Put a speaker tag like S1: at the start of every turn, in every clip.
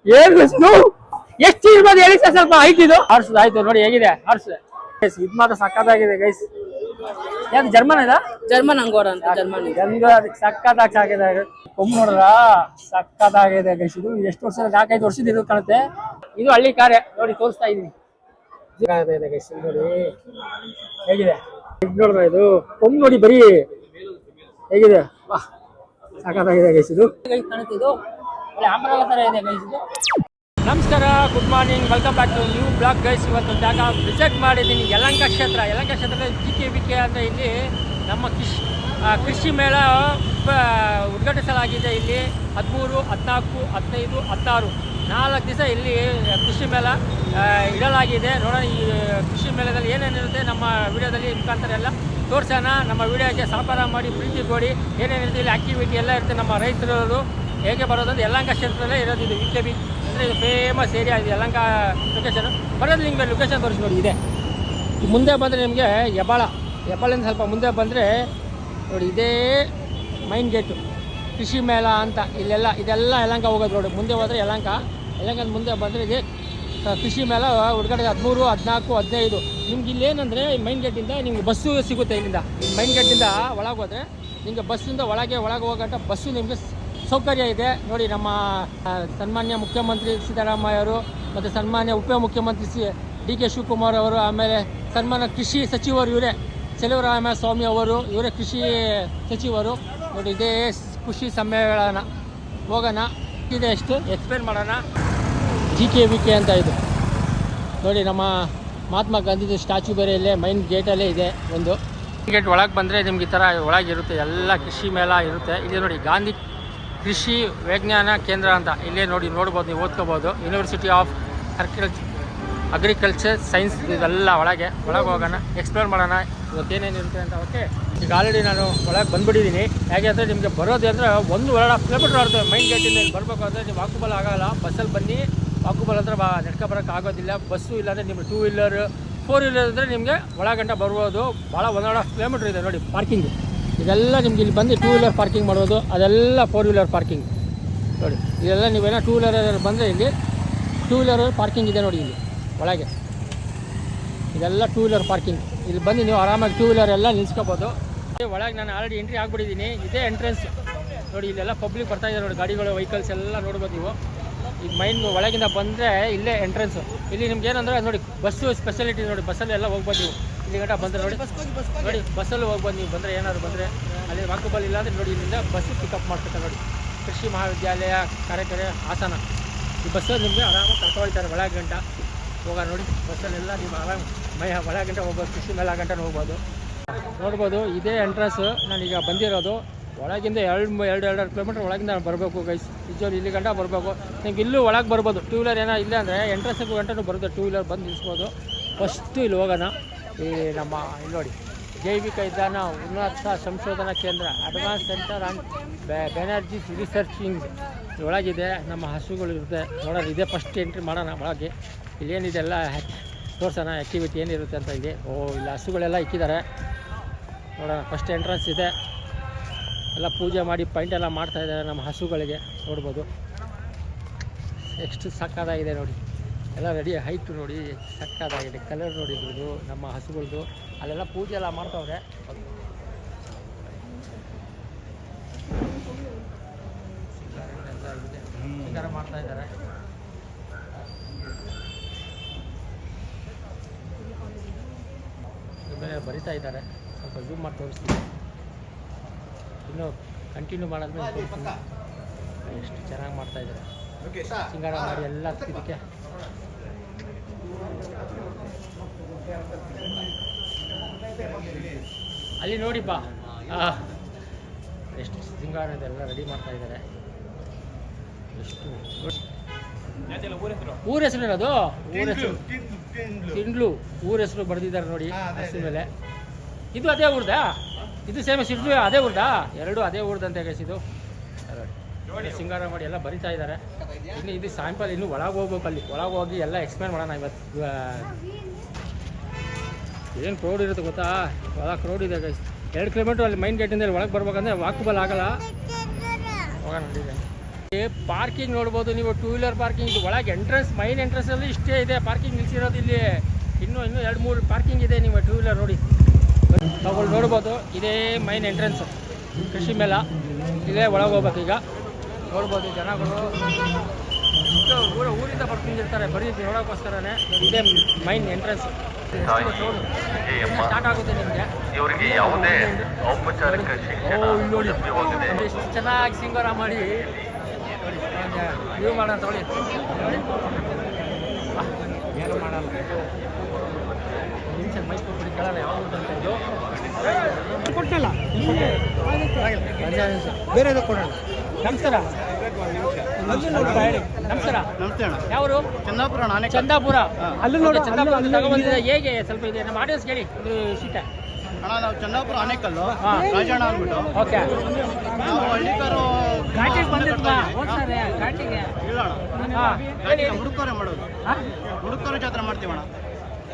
S1: ಏನು ಎಷ್ಟು ಇರ್ಬೋದು ಹೇಳಿ ಸರ್, ಸ್ವಲ್ಪ ಹೈಟ್ ಇದು ಆರ್ಸ್ ಆಯ್ತು ನೋಡಿ ಹೇಗಿದೆ ಆರ್ಸ್. ಇದು ಮಾತ್ರ ಸಕ್ಕತ್ತಾಗಿದೆ ಗೈಸ್. ಯಾವ್ದು ಜರ್ಮನ್ ಇದ?
S2: ಜರ್ಮನ್ ಅಂಗೋರ ಅಂತ. ಜರ್ಮನ್
S1: ಅದಕ್ಕೆ ಸಕ್ಕತ್ತಾಗಿ ಸಾಕಿದೆ. ಕೊಂಬ್ ನೋಡ್ರ ಸಕ್ಕತ್ತಾಗಿದೆ ಗೈಸ್. ಇದು ಎಷ್ಟು ವರ್ಷ? 4-5 ವರ್ಷದ ಇದು ಕಾಣುತ್ತೆ. ಇದು ಹಳ್ಳಿ ಕಾರೆ ನೋಡಿ, ತೋರಿಸ್ತಾ ಇದೀನಿ. ಗೈಸ್ ನೋಡಿ ಹೇಗಿದೆ ನೋಡ್ರ. ಇದು ಕೊಂಬ್ ನೋಡಿ ಬರೀ ಹೇಗಿದೆ, ಸಕ್ಕತ್ತಾಗಿದೆ ಗೈಸ್. ಇದು ಕಾಣುತ್ತೆ, ಆಂಬ್ರೆಲಾ ತರ ಇದೆ ಗೈಸ್ ಇದು. ನಮಸ್ಕಾರ, good morning, welcome back to new blog guys. ಇವತ್ತು ಜಾಗ ವಿಸಿಟ್ ಮಾಡಿದ್ದೀನಿ, ಯಲಹಂಕ ಕ್ಷೇತ್ರ. ಯಲಹಂಕ ಕ್ಷೇತ್ರದ GKVK ಅಂದರೆ ಇಲ್ಲಿ ನಮ್ಮ ಕೃಷಿ ಮೇಳ ಉದ್ಘಾಟಿಸಲಾಗಿದೆ. ಇಲ್ಲಿ 13, 14, 15, 16 4 ದಿವಸ ಇಲ್ಲಿ ಕೃಷಿ ಮೇಳ ಇಡಲಾಗಿದೆ. ನೋಡೋಣ ಈ ಕೃಷಿ ಮೇಳದಲ್ಲಿ ಏನೇನಿರುತ್ತೆ ನಮ್ಮ ವಿಡಿಯೋದಲ್ಲಿ ಮುಖಾಂತರ ಎಲ್ಲ ತೋರಿಸೋಣ. ನಮ್ಮ ವಿಡಿಯೋಗೆ ಸಹಕಾರ ಮಾಡಿ, ಪ್ರೀತಿ ಕೊಡಿ. ಏನೇನಿರುತ್ತೆ ಇಲ್ಲಿ ಆ್ಯಕ್ಟಿವಿಟಿ ಎಲ್ಲ ಇರುತ್ತೆ. ನಮ್ಮ ರೈತರು ಹೇಗೆ ಬರೋದಂತ ಯಲಹಂಕ ಕ್ಷೇತ್ರದಲ್ಲೇ ಇರೋದು. ಇದು VKB ಅಂದರೆ ಇದು ಫೇಮಸ್ ಏರಿಯಾ ಇದು ಯಲಹಂಕ ಲೊಕೇಶನ್. ಬರೋದು ನಿಮಗೆ ಲೊಕೇಶನ್ ತೋರಿಸಿ ನೋಡಿ. ಇದೆ ಮುಂದೆ ಬಂದರೆ ನಿಮಗೆ ಹೆಬ್ಬಾಳಿಂದ ಸ್ವಲ್ಪ ಮುಂದೆ ಬಂದರೆ ನೋಡಿ, ಇದೇ ಮೈನ್ ಗೇಟು ಕೃಷಿ ಮೇಳ ಅಂತ. ಇದೆಲ್ಲ ಯಲಹಂಕ ಹೋಗೋದು ರೋಡು. ಮುಂದೆ ಹೋದರೆ ಯಲಹಂಕದ ಮುಂದೆ ಬಂದರೆ ಇದೆ ಕೃಷಿ ಮೇಳ ಉದ್ಘಾಟನೆ. 13, 14, 15 ನಿಮ್ಗೆ ಇಲ್ಲೇನಂದರೆ ಮೈನ್ ಗೇಟಿಂದ ನಿಮ್ಗೆ ಬಸ್ಸು ಸಿಗುತ್ತೆ. ಇಲ್ಲಿಂದ ಮೈನ್ ಗೇಟಿಂದ ಒಳಗೆ ಹೋದರೆ ನಿಮಗೆ ಬಸ್ಸಿಂದ ಒಳಗೆ ಹೋಗೋಂಥ ಬಸ್ಸು ನಿಮಗೆ ಸೌಕರ್ಯ ಇದೆ ನೋಡಿ. ನಮ್ಮ ಸನ್ಮಾನ್ಯ ಮುಖ್ಯಮಂತ್ರಿ ಸಿದ್ದರಾಮಯ್ಯ ಅವರು ಮತ್ತು ಸನ್ಮಾನ್ಯ ಉಪಮುಖ್ಯಮಂತ್ರಿ DK ಶಿವಕುಮಾರ್ ಅವರು, ಆಮೇಲೆ ಸನ್ಮಾನ್ಯ ಕೃಷಿ ಸಚಿವರು ಇವರೇ ಚೆಲುವರಾಯ ಸ್ವಾಮಿ ಅವರು, ಇವರೇ ಕೃಷಿ ಸಚಿವರು ನೋಡಿ. ಇದೇ ಕೃಷಿ ಸಮ್ಮೇಳನ. ಹೋಗೋಣ, ಇದೆ ಎಷ್ಟು ಎಕ್ಸ್ಪ್ಲೇನ್ ಮಾಡೋಣ. GKVK ಅಂತ ಇದು ನೋಡಿ. ನಮ್ಮ ಮಹಾತ್ಮ ಗಾಂಧೀಜಿ ಸ್ಟ್ಯಾಚು ಬೇರೆ ಇಲ್ಲೇ ಮೈನ್ ಗೇಟಲ್ಲೇ ಇದೆ. ಒಂದು ಗೇಟ್ ಒಳಗೆ ಬಂದರೆ ನಿಮ್ಗೆ ಈ ಥರ ಒಳಗಿರುತ್ತೆ, ಎಲ್ಲ ಕೃಷಿ ಮೇಳ ಇರುತ್ತೆ. ಇದೆ ನೋಡಿ, ಗಾಂಧಿ ಕೃಷಿ ವಿಜ್ಞಾನ ಕೇಂದ್ರ ಅಂತ ಇಲ್ಲೇ ನೋಡ್ಬೋದು, ನೀವು ಓದ್ಕೋಬೋದು. ಯೂನಿವರ್ಸಿಟಿ ಆಫ್ ಅಗ್ರಿಕಲ್ಚರ್ ಸೈನ್ಸ್ ಇದೆಲ್ಲ ಒಳಗೆ ಹೋಗೋಣ, ಎಕ್ಸ್ಪ್ಲೋರ್ ಮಾಡೋಣ ಇವತ್ತೇನೇನಿರುತ್ತೆ ಅಂತ. ಓಕೆ, ಈಗ ಆಲ್ರೆಡಿ ನಾನು ಒಳಗೆ ಬಂದುಬಿಟ್ಟಿದ್ದೀನಿ. ಹೇಗೆ ಅಂದರೆ ನಿಮಗೆ ಬರೋದು ಅಂದರೆ 1.5 ಕಿಲೋಮೀಟ್ರ್ ಆಗುತ್ತೆ ಮೈನ್ ಗೇಟಿಂದ. ಇಲ್ಲಿ ಬರಬೇಕು ಅಂದರೆ ನೀವು ವಾಕಬಲ್ ಆಗೋಲ್ಲ, ಬಸ್ಸಲ್ಲಿ ಬನ್ನಿ. ವಾಕಬಲ್ ಅಂದರೆ ನಡ್ಕೊ ಬರೋಕ್ಕೆ ಆಗೋದಿಲ್ಲ. ಬಸ್ಸು ಇಲ್ಲಾಂದರೆ ನಿಮಗೆ 2 ವೀಲರ್ 4 ವೀಲರ್ ಅಂದರೆ ನಿಮಗೆ ಒಳಗಂಟ ಬರ್ಬೋದು. ಭಾಳ 1.5 ಕಿಲೋಮೀಟ್ರ್ ಇದೆ ನೋಡಿ ಪಾರ್ಕಿಂಗ್. ಇದೆಲ್ಲ ನಿಮ್ಗೆ ಇಲ್ಲಿ ಬಂದು 2 ವೀಲರ್ ಪಾರ್ಕಿಂಗ್ ಮಾಡ್ಬೋದು, ಅದೆಲ್ಲ 4 ವೀಲರ್ ಪಾರ್ಕಿಂಗ್ ನೋಡಿ. ಇದೆಲ್ಲ ನೀವೇನೋ 2 ವೀಲರ್ ಬಂದರೆ ಇಲ್ಲಿ 2 ವೀಲರ್ ಪಾರ್ಕಿಂಗ್ ಇದೆ ನೋಡಿ. ಇಲ್ಲಿ ಒಳಗೆ ಇದೆಲ್ಲ 2 ವೀಲರ್ ಪಾರ್ಕಿಂಗ್. ಇಲ್ಲಿ ಬಂದು ನೀವು ಆರಾಮಾಗಿ 2 ವೀಲರ್ ಎಲ್ಲ ನಿಲ್ಸ್ಕೋಬೋದು. ಒಳಗೆ ನಾನು ಆಲ್ರೆಡಿ ಎಂಟ್ರಿ ಆಗಿಬಿಟ್ಟಿದ್ದೀನಿ. ಇದೇ ಎಂಟ್ರೆನ್ಸ್ ನೋಡಿ. ಇಲ್ಲೆಲ್ಲ ಪಬ್ಲಿಕ್ ಬರ್ತಾಯಿದ್ದಾರೆ ನೋಡಿ, ಗಾಡಿಗಳು ವೆಹಿಕಲ್ಸ್ ಎಲ್ಲ ನೋಡ್ಬೋದು ನೀವು. ಈಗ ಮೈನ್ ಒಳಗಿಂದ ಬಂದರೆ ಇಲ್ಲೇ ಎಂಟ್ರೆನ್ಸು. ಇಲ್ಲಿ ನಿಮ್ಗೆ ಏನಂದರೆ ನೋಡಿ, ಬಸ್ಸು ಸ್ಪೆಷಾಲಿಟಿ ನೋಡಿ. ಬಸ್ಸಲ್ಲಿ ಎಲ್ಲ ಹೋಗ್ಬೋದು ನೀವು. ಇಲ್ಲಿ ಗಂಟ ಬಂದರೆ ನೋಡಿ ಬಸ್ಸಲ್ಲಿ ಹೋಗ್ಬೋದು ನೀವು. ಬಂದರೆ ಏನಾದ್ರು ಬಂದರೆ ಅಲ್ಲಿ ವಾಕಬಲ್ ಇಲ್ಲ ಅಂದರೆ ನೋಡಿ, ಇಲ್ಲಿಂದ ಬಸ್ಸು ಪಿಕಪ್ ಮಾಡ್ತಾರೆ ನೋಡಿ. ಕೃಷಿ ಮಹಾವಿದ್ಯಾಲಯ ಕಾರ್ಯಕರ್ತೆ ಹಾಸನ. ಈ ಬಸ್ಸಲ್ಲಿ ನಿಮಗೆ ಆರಾಮಾಗಿ ಕರ್ಕೊಳ್ತಾರೆ ಒಳಗಂಟ. ಹೋಗೋಣ ನೋಡಿ, ಬಸ್ಸಲ್ಲೆಲ್ಲ ನೀವು ಆರಾಮ ಒಳಗಂಟ ಹೋಗ್ಬೋದು. ಕೃಷಿ ಮೇಳ ಗಂಟೆ ಹೋಗ್ಬೋದು, ನೋಡ್ಬೋದು. ಇದೇ ಎಂಟ್ರೆನ್ಸು ನಾನೀಗ ಬಂದಿರೋದು. ಒಳಗಿಂದ 2.5 ಕಿಲೋಮೀಟ್ರ್ ಒಳಗಿಂದ ನಾನು ಬರಬೇಕು ಗೈಸ್. ನಿಜವಾಗ್ಲೂ ಇಲ್ಲಿ ಗಂಟ ಬರಬೇಕು. ನಿಮ್ಗೆ ಇಲ್ಲೂ ಒಳಗೆ ಬರ್ಬೋದು. 2 ವೀಲರ್ ಏನೋ ಇಲ್ಲ ಅಂದರೆ ಎಂಟ್ರೆನ್ಸಿಗೆ ಗಂಟನೂ ಬರುತ್ತೆ. 2 ವೀಲರ್ ಬಂದು ನಿಲ್ಲಿಸ್ಬೋದು. ಫಸ್ಟು ಇಲ್ಲಿ ಹೋಗೋಣ. ಈ ನಮ್ಮ ಇಲ್ಲಿ ನೋಡಿ, ಜೈವಿಕ ಇಂಧನ ಉನ್ನತ ಸಂಶೋಧನಾ ಕೇಂದ್ರ, ಅಡ್ವಾನ್ಸ್ ಸೆಂಟರ್ ಆ್ಯಂಡ್ ಬೆನರ್ಜೀಸ್ ರಿಸರ್ಚಿಂಗ್ ಒಳಗಿದೆ. ನಮ್ಮ ಹಸುಗಳು ಇರುತ್ತೆ ನೋಡೋದು. ಇದೇ ಫಸ್ಟ್ ಎಂಟ್ರಿ ಮಾಡೋಣ ಒಳಗೆ. ಇಲ್ಲೇನಿದೆ ಎಲ್ಲ ತೋರ್ಸೋಣ, ಆ್ಯಕ್ಟಿವಿಟಿ ಏನಿರುತ್ತೆ ಅಂತ. ಇಲ್ಲಿ ಇಲ್ಲಿ ಹಸುಗಳೆಲ್ಲ ಇಕ್ಕಿದ್ದಾರೆ ನೋಡೋಣ. ಫಸ್ಟ್ ಎಂಟ್ರೆನ್ಸ್ ಇದೆ. ಎಲ್ಲ ಪೂಜೆ ಮಾಡಿ ಪೈಂಟ್ ಎಲ್ಲ ಮಾಡ್ತಾಯಿದ್ದಾರೆ ನಮ್ಮ ಹಸುಗಳಿಗೆ, ನೋಡ್ಬೋದು. ಎಷ್ಟು ಸಕ್ಕತ್ತಾಗಿದೆ ನೋಡಿ. ಎಲ್ಲ ರೆಡಿ ಹೈಟ್ ನೋಡಿ, ಸಕ್ಕತ್ತಾಗಿದೆ. ಕಲರ್ ನೋಡಿದ್ರು ನಮ್ಮ ಹಸುಗಳದ್ದು. ಅಲ್ಲೆಲ್ಲ ಪೂಜೆ ಎಲ್ಲ ಮಾಡ್ತಾವ್ರೆ. ಶೃಂಗಾರ ಮಾಡ್ತಾಯಿದ್ದಾರೆ. ಮೇಲೆ ಬರಿತಾ ಇದ್ದಾರೆ. ಸ್ವಲ್ಪ ಝೂಮ್ ಮಾಡಿ ತೋರಿಸ್ತೀನಿ. ಇನ್ನೂ ಕಂಟಿನ್ಯೂ ಮಾಡೋದ್ಮೇಲೆ ತೋರಿಸ್ತೀನಿ ಎಷ್ಟು ಚೆನ್ನಾಗಿ ಮಾಡ್ತಾಯಿದ್ದಾರೆ. ಶೃಂಗಾರ ಮಾಡಿ ಎಲ್ಲ ಇದಕ್ಕೆ ಅಲ್ಲಿ ನೋಡಿಪ್ಪ ಎಷ್ಟು ಶೃಂಗಾರ ಇದೆಲ್ಲ ರೆಡಿ ಮಾಡ್ತಾಯಿದ್ದಾರೆ. ಎಷ್ಟು ಊರ ಹೆಸರು ಇರೋದು, ಊರ ಹೆಸರು ತಿಂಡ್ಲು, ಊರ ಹೆಸರು ಬರೆದಿದ್ದಾರೆ ನೋಡಿ ಹಸು ಮೇಲೆ. ಇದು ಅದೇ ಊರ್ದಾ? ಇದು ಸೇಮ್ ಸಿಡ್ಲು ಅದೇ ಊರ್ದಾ? ಎರಡು ಅದೇ ಊರ್ದಂತೆ ಗೈಸ್. ಇದು ಶೃಂಗಾರ ಮಾಡಿ ಎಲ್ಲ ಬರಿತಾ ಇದ್ದಾರೆ. ಇನ್ನು ಇದು ಸ್ಯಾಂಪಲ್, ಇನ್ನು ಒಳಗೆ ಹೋಗ್ಬೇಕು. ಅಲ್ಲಿ ಒಳಗೆ ಹೋಗಿ ಎಲ್ಲ ಎಕ್ಸ್ಪ್ಲೇನ್ ಮಾಡೋಣ ಇವತ್ತು. ಏನು ಕ್ರೌಡ್ ಇರುತ್ತೆ ಗೊತ್ತಾ? ಒಳಗೆ ಕ್ರೌಡ್ ಇದೆ ಗೈಸ್. 2 ಕಿಲೋಮೀಟ್ರ್ ಅಲ್ಲಿ ಮೈನ್ ಗೇಟಿಂದ ಒಳಗೆ ಬರ್ಬೇಕಂದ್ರೆ ವಾಕಬಲ್ ಆಗಲ್ಲ. ಹೋಗೋಣ ನೋಡಿ. ಪಾರ್ಕಿಂಗ್ ನೋಡ್ಬೋದು ನೀವು, ಟೂ ವೀಲರ್ ಪಾರ್ಕಿಂಗ್. ಇದು ಒಳಗೆ ಎಂಟ್ರೆನ್ಸ್, ಮೈನ್ ಎಂಟ್ರೆನ್ಸ್ ಅಲ್ಲಿ ಇಷ್ಟೇ ಇದೆ ಪಾರ್ಕಿಂಗ್ ನಿಲ್ಸಿರೋದು. ಇಲ್ಲಿ ಇನ್ನೂ 2-3 ಪಾರ್ಕಿಂಗ್ ಇದೆ. ನೀವು ಟೂ ವೀಲರ್ ನೋಡಿ ತಗೊಳ್ಳಿ ನೋಡ್ಬೋದು. ಇದೇ ಮೈನ್ ಎಂಟ್ರೆನ್ಸ್ ಕೃಷಿ ಮೇಳ. ಇದೇ ಒಳಗೆ ಹೋಗ್ಬೇಕು. ಈಗ ನೋಡ್ಬೋದು ಜನಗಳು ಊರಿಂದ ಬರ್ತಿರ್ತಾರೆ ಬರೀ ನೋಡೋಕ್ಕೋಸ್ಕರನೇ. ಇದೇ ಮೈನ್ ಎಂಟ್ರೆನ್ಸ್. ಸ್ಟಾರ್ಟ್ ಆಗುತ್ತೆ ನಿಮಗೆ. ನೋಡಿ ಎಷ್ಟು ಚೆನ್ನಾಗಿ ಸಿಂಗಾರ ಮಾಡಿ ವ್ಯೂ ಮಾಡೋಣ ತೊಗೊಳ್ಳಿ. ಏನು ಮಾಡಲ್ಲ ನಿಮಿಷ ಮೈಸೂರು ಪುಡಿ ಕೇಳೋಣ ಯಾವುದು ಅಂತ. ಇದು ಕೊಟ್ಟಲ್ಲ ಬೇರೆ ಕೊಡೋಣ. ನಮಸ್ಕಾರ. ನಮಸ್ಕಾರ. ಯಾವರು?
S3: ಚಂದಾಪುರ.
S1: ಚಂದಾಪುರ. ಚಂದಾಪುರ ತಗೊಂಡ್ಬಂದಿದೆ. ಹೇಗೆ ಸ್ವಲ್ಪ ಇದೆ ನಮ್ಮ ಆಡಿಯನ್ಸ್ ಕೇಳಿ. ಇದು ಶೀತ
S3: ಅಣ್ಣ, ನಾವು ಚಂದಾಪುರ ಆನೇಕಲ್ಲು ರಾಜಣ್ಣ ಅಂದ್ಬಿಟ್ಟು.
S1: ಓಕೆ.
S3: ನಾವು ಹಳ್ಳಿಕಾರು
S1: ಘಾಟಿಗೆ ಬಂದಿದ್ವಾ ಹೋಗ್ತಾರೆ ಘಾಟಿಗೆ?
S3: ಇಲ್ಲ ಅಣ್ಣ, ಘಾಟಿಗೆ ಹುಡುಕರೆ ಮಾಡೋದು. ಹುಡುಕರೆ ಜಾತ್ರೆ ಮಾಡ್ತೀವಣ್ಣ.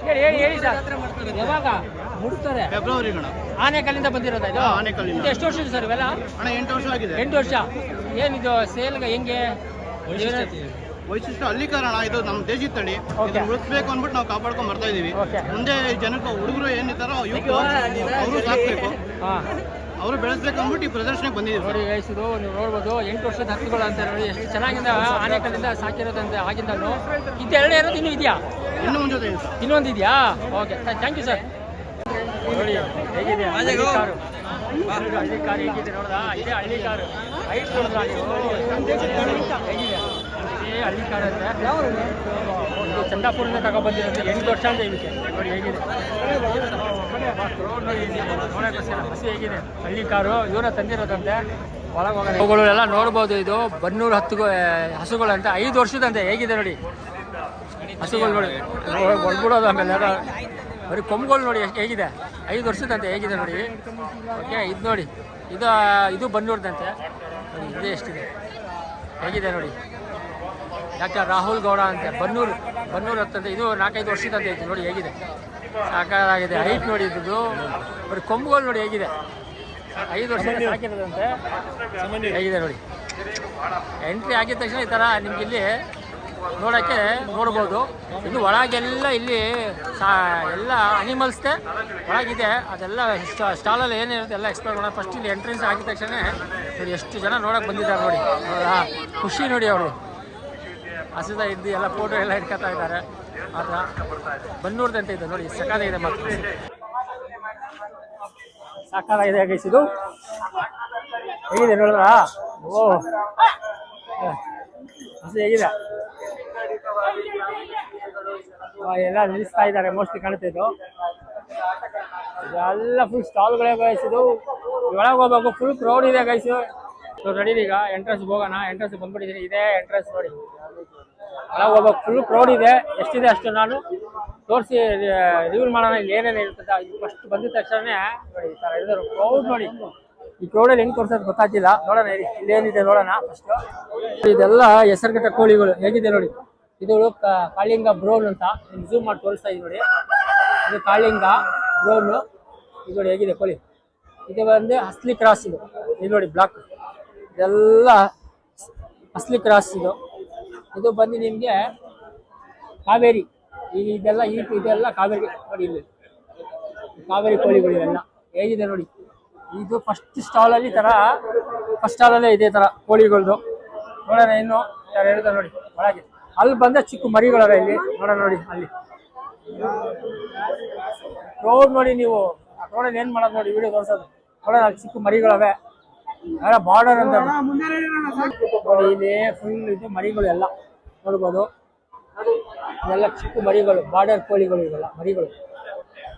S1: ಹೇಳಿ ಹೇಳಿ ಹೇಳಿ ಸರ್. ಯಾವಾಗ ಹುಡುಕ್ತಾರೆ?
S3: ಫೆಬ್ರವರಿ ಅಣ್ಣ.
S1: ಆನೇಕಲ್ಲಿಂದ ಬಂದಿರೋದಾ ಇದು?
S3: ಆನೇಕಲ್ಲಿಂದ.
S1: ಎಷ್ಟು ವರ್ಷ ಸರ್ ಇವೆಲ್ಲ?
S3: ಅಣ್ಣ 8 ವರ್ಷ ಆಗಿದೆ.
S1: 8 ವರ್ಷ. ಏನಿದು ಸೇಲ್ಗೆ ಹೆಂಗೆ
S3: ವೈಶಿಷ್ಟ್ಯ ಹಳ್ಳಿಕಾರ ಅಣ್ಣ. ಇದು ನಮ್ಮ ದೇಶಿ ತಳಿ. ಇದನ್ನ ಉಳಿಸ್ಬೇಕು ಅಂದ್ಬಿಟ್ಟು ನಾವು ಕಾಪಾಡ್ಕೊಂಡು ಬರ್ತಾ ಇದೀವಿ. ಮುಂದೆ ಜನಕ್ಕೆ ಹುಡುಗರು ಏನಿದ್ದಾರೋ ಅವರು ಸಾಕ್ಬೇಕು, ಅವರು ಬೆಳೆಸ್ಬೇಕು ಅಂದ್ಬಿಟ್ಟು ಈ ಪ್ರದರ್ಶನಕ್ಕೆ ಬಂದಿದ್ದೀವಿ.
S1: ನೋಡಿ ವಯಸ್ಸಿದು ನೀವು ನೋಡ್ಬೋದು. 8 ವರ್ಷದ ಹಕ್ಕುಗಳು ಅಂತ ನೋಡಿ ಎಷ್ಟು ಚೆನ್ನಾಗಿಂದ ಆನೇಕಲ್ಲಿಂದ ಸಾಕಿರೋದಂತೆ ಆಗಿಂದನು. ಇದು ಎರಡೇ ಇರೋದು ಇನ್ನೂ ಇದೆಯಾ?
S3: ಇನ್ನೂ ಮುಂಜಾನೆ ಇದೆ.
S1: ಇನ್ನೊಂದು ಇದೆಯಾ? Okay, thank you sir. ನೋಡಿ ಹೇಗಿದೆ ಹಳ್ಳಿ ಕಾರು. ಹಳ್ಳಿ ಕಾರು ಹೇಗಿದೆ ನೋಡ್ದಾ? ಇದೇ ಹಳ್ಳಿ ಕಾರು. ಹೈಟ್ ನೋಡ್ದಾ ನೀವು? ಹೇಗಿದೆ ಇದೇ ಹಳ್ಳಿ ಕಾರ್ ಅಂದರೆ ಚಂದಾಪುರದಿಂದ ತಗೊಬಂದಿರೋದು. 8 ವರ್ಷ ಅಂತ ಇದಕ್ಕೆ. ನೋಡಿ ಹೇಗಿದೆ ನೋಡೋಕ್ಕೋಸ್ಕರ ಹಸಿ ಹೇಗಿದೆ ಹಳ್ಳಿ ಕಾರು. ಇವರ ತಂದಿರೋದಂತೆ. ಒಳಗೆ ಹೋಗೋಣ. ಅವುಗಳು ಎಲ್ಲ ನೋಡ್ಬೋದು. ಇದು ಬನ್ನೂರು ಹಸುಗಳು ಅಂತ 5 ವರ್ಷದಂತೆ. ಹೇಗಿದೆ ನೋಡಿ ಹಸುಗಳು. ನೋಡಿ ಹೊಡ್ಬಿಡೋದು. ಆಮೇಲೆ ಬರೀ ಕೊಂಬುಗಳು ನೋಡಿ ಎಷ್ಟು ಹೇಗಿದೆ. 5 ವರ್ಷದಂತೆ. ಹೇಗಿದೆ ನೋಡಿ. ಓಕೆ, ಇದು ನೋಡಿ. ಇದು ಬನ್ನೂರ್ದಂತೆ. ನೋಡಿ ಇದೇ ಎಷ್ಟಿದೆ. ಹೇಗಿದೆ ನೋಡಿ. ಯಾಕೆ ರಾಹುಲ್ ಗೌಡ ಅಂತೆ. ಬನ್ನೂರು ಹತ್ತಂತೆ. ಇದು 4-5 ವರ್ಷದಂತೆ ಐತೆ. ನೋಡಿ ಹೇಗಿದೆ. ಸಾಕಾಗಿದೆ. ಹೈಟ್ ನೋಡಿ. ಇದು ಬರೀ ಕೊಂಬುಗಳು ನೋಡಿ ಹೇಗಿದೆ. 5 ವರ್ಷ ಸಾಕಿರೋದಂತೆ. ಹೇಗಿದೆ ನೋಡಿ. ಎಂಟ್ರಿ ಆಗಿದ ತಕ್ಷಣ ಈ ಥರ ನಿಮ್ಗೆ ಇಲ್ಲಿ ನೋಡೋಕ್ಕೆ ನೋಡ್ಬೋದು. ಇನ್ನು ಒಳಗೆಲ್ಲ ಇಲ್ಲಿ ಎಲ್ಲ ಅನಿಮಲ್ಸ್ದೆ ಒಳಗಿದೆ. ಅದೆಲ್ಲ ಸ್ಟಾಲಲ್ಲಿ ಏನಿರುತ್ತೆ ಎಲ್ಲ ಎಕ್ಸ್ಪ್ಲೋರ್ ಮಾಡೋಣ. ಫಸ್ಟ್ ಇಲ್ಲಿ ಎಂಟ್ರೆನ್ಸ್ ಆಗಿದ ತಕ್ಷಣ ನೋಡಿ ಎಷ್ಟು ಜನ ನೋಡೋಕೆ ಬಂದಿದ್ದಾರೆ ನೋಡಿ. ಖುಷಿ ನೋಡಿ. ಅವರು ಹಸಿದ ಹಿಡ್ದು ಎಲ್ಲ ಫೋಟೋ ಎಲ್ಲ ಹಿಡ್ಕೊತಾ ಇದ್ದಾರೆ. ಆ ಥರ ಬನ್ನೂರ್ದಂತೆ ಇದೆ ನೋಡಿ. ಸಕಾಲಾಗಿದೆ ಮಾತ್ರ. ಸಾಕಾಗಿದೆ ಗೈಸಿದು. ಹೇಗಿದೆ ನೋಡಿದ್ರಾ? ಓ ಹಸಿ ಹೇಗಿದೆ. ಎಲ್ಲ ನಿಲ್ಲಿಸ್ತಾ ಇದ್ದಾರೆ ಮೋಸ್ಟ್ಲಿ ಕಾಣುತ್ತೆ. ಇದು ಇದೆಲ್ಲ ಫುಲ್ ಸ್ಟಾಲ್ಗಳೇ ಗೈಸಿದು. ಒಳಗೆ ಹೋಗ್ಬೇಕು. ಫುಲ್ ಕ್ರೌಡ್ ಇದೆ ಗೈಸು. ನಡೀರಿ ಈಗ ಎಂಟ್ರೆನ್ಸ್ ಹೋಗೋಣ. ಎಂಟ್ರೆನ್ಸ್ ಬಂದ್ಬಿಟ್ಟಿದ್ದೀನಿ. ಇದೇ ಎಂಟ್ರೆನ್ಸ್ ನೋಡಿ. ಒಳಗೆ ಹೋಗ್ಬೇಕು. ಫುಲ್ ಕ್ರೌಡ್ ಇದೆ. ಎಷ್ಟಿದೆ ಅಷ್ಟು ನಾನು ತೋರಿಸಿ ರಿವ್ಯೂ ಮಾಡೋಣ. ಇಲ್ಲಿ ಏನೇನು ಇರ್ತದೆ. ಫಸ್ಟ್ ಬಂದಿದ ತಕ್ಷಣ ನೋಡಿ ಈ ಥರ ಇದ್ದಾರೆ ಕ್ರೌಡ್ ನೋಡಿ. ಈ ಕ್ರೌಡಲ್ಲಿ ಹೆಂಗೆ ತೋರಿಸೋದು ಗೊತ್ತಾಗ್ತಿಲ್ಲ. ನೋಡೋಣ ಇಲ್ಲೇನಿದೆ ನೋಡೋಣ ಫಸ್ಟ್. ಇದೆಲ್ಲ ಹೆಸರುಗಟ್ಟ ಕೋಳಿಗಳು. ಹೇಗಿದೆ ನೋಡಿ. ಇದು ಕಾಳಿಂಗ ಬ್ರೌನ್ ಅಂತ. ನಿಮ್ಗೆ ಝೂಮ್ ಮಾಡಿ ತೋರಿಸ್ತಾ ಇದ್ದೀವಿ ನೋಡಿ. ಇದು ಕಾಳಿಂಗ ಬ್ರೌನು. ಇದು ನೋಡಿ ಹೇಗಿದೆ ಕೋಳಿ. ಇದು ಬಂದು ಹಸ್ಲಿ ಕ್ರಾಸ್. ಇದು ನೋಡಿ ಬ್ಲಾಕ್. ಇದೆಲ್ಲ ಹಸ್ಲಿ ಕ್ರಾಸ್. ಇದು ಬಂದು ನಿಮಗೆ ಕಾವೇರಿ. ಇದೆಲ್ಲ ಕಾವೇರಿ ನೋಡಿ. ಇಲ್ಲಿ ಕಾವೇರಿ ಕೋಳಿಗಳು ಇವೆಲ್ಲ. ಹೇಗಿದೆ ನೋಡಿ. ಇದು ಫಸ್ಟ್ ಸ್ಟಾಲಲ್ಲಿ ಫಸ್ಟ್ ಸ್ಟಾಲಲ್ಲೇ ಇದೇ ಥರ ಕೋಳಿಗಳದು. ನೋಡೋಣ ಇನ್ನು ಥರ ಹೇಳ್ತಾರೆ ನೋಡಿ. ಒಳಗೆ ಅಲ್ಲಿ ಬಂದ ಚಿಕ್ಕ ಮರಿಗಳವೆ ಇಲ್ಲಿ ನೋಡೋಣ. ನೋಡಿ ಅಲ್ಲಿ ರೋಡ್ ನೋಡಿ. ನೀವು ಆ ರೋಡಲ್ಲಿ ಏನು ಮಾಡೋದು ನೋಡಿ. ವಿಡಿಯೋ ತೋರಿಸೋದು ನೋಡೋಣ. ಅಲ್ಲಿ ಚಿಕ್ಕ ಮರಿಗಳವೆ. ಯಾರ ಬಾರ್ಡರ್ ಅಂತ ನೋಡಿ. ಇಲ್ಲಿ ಫುಲ್ ಇದು ಮರಿಗಳು ಎಲ್ಲ ನೋಡ್ಬೋದು. ಇದೆಲ್ಲ ಚಿಕ್ಕ ಮರಿಗಳು. ಬಾರ್ಡರ್ ಕೋಳಿಗಳು ಇವೆಲ್ಲ ಮರಿಗಳು.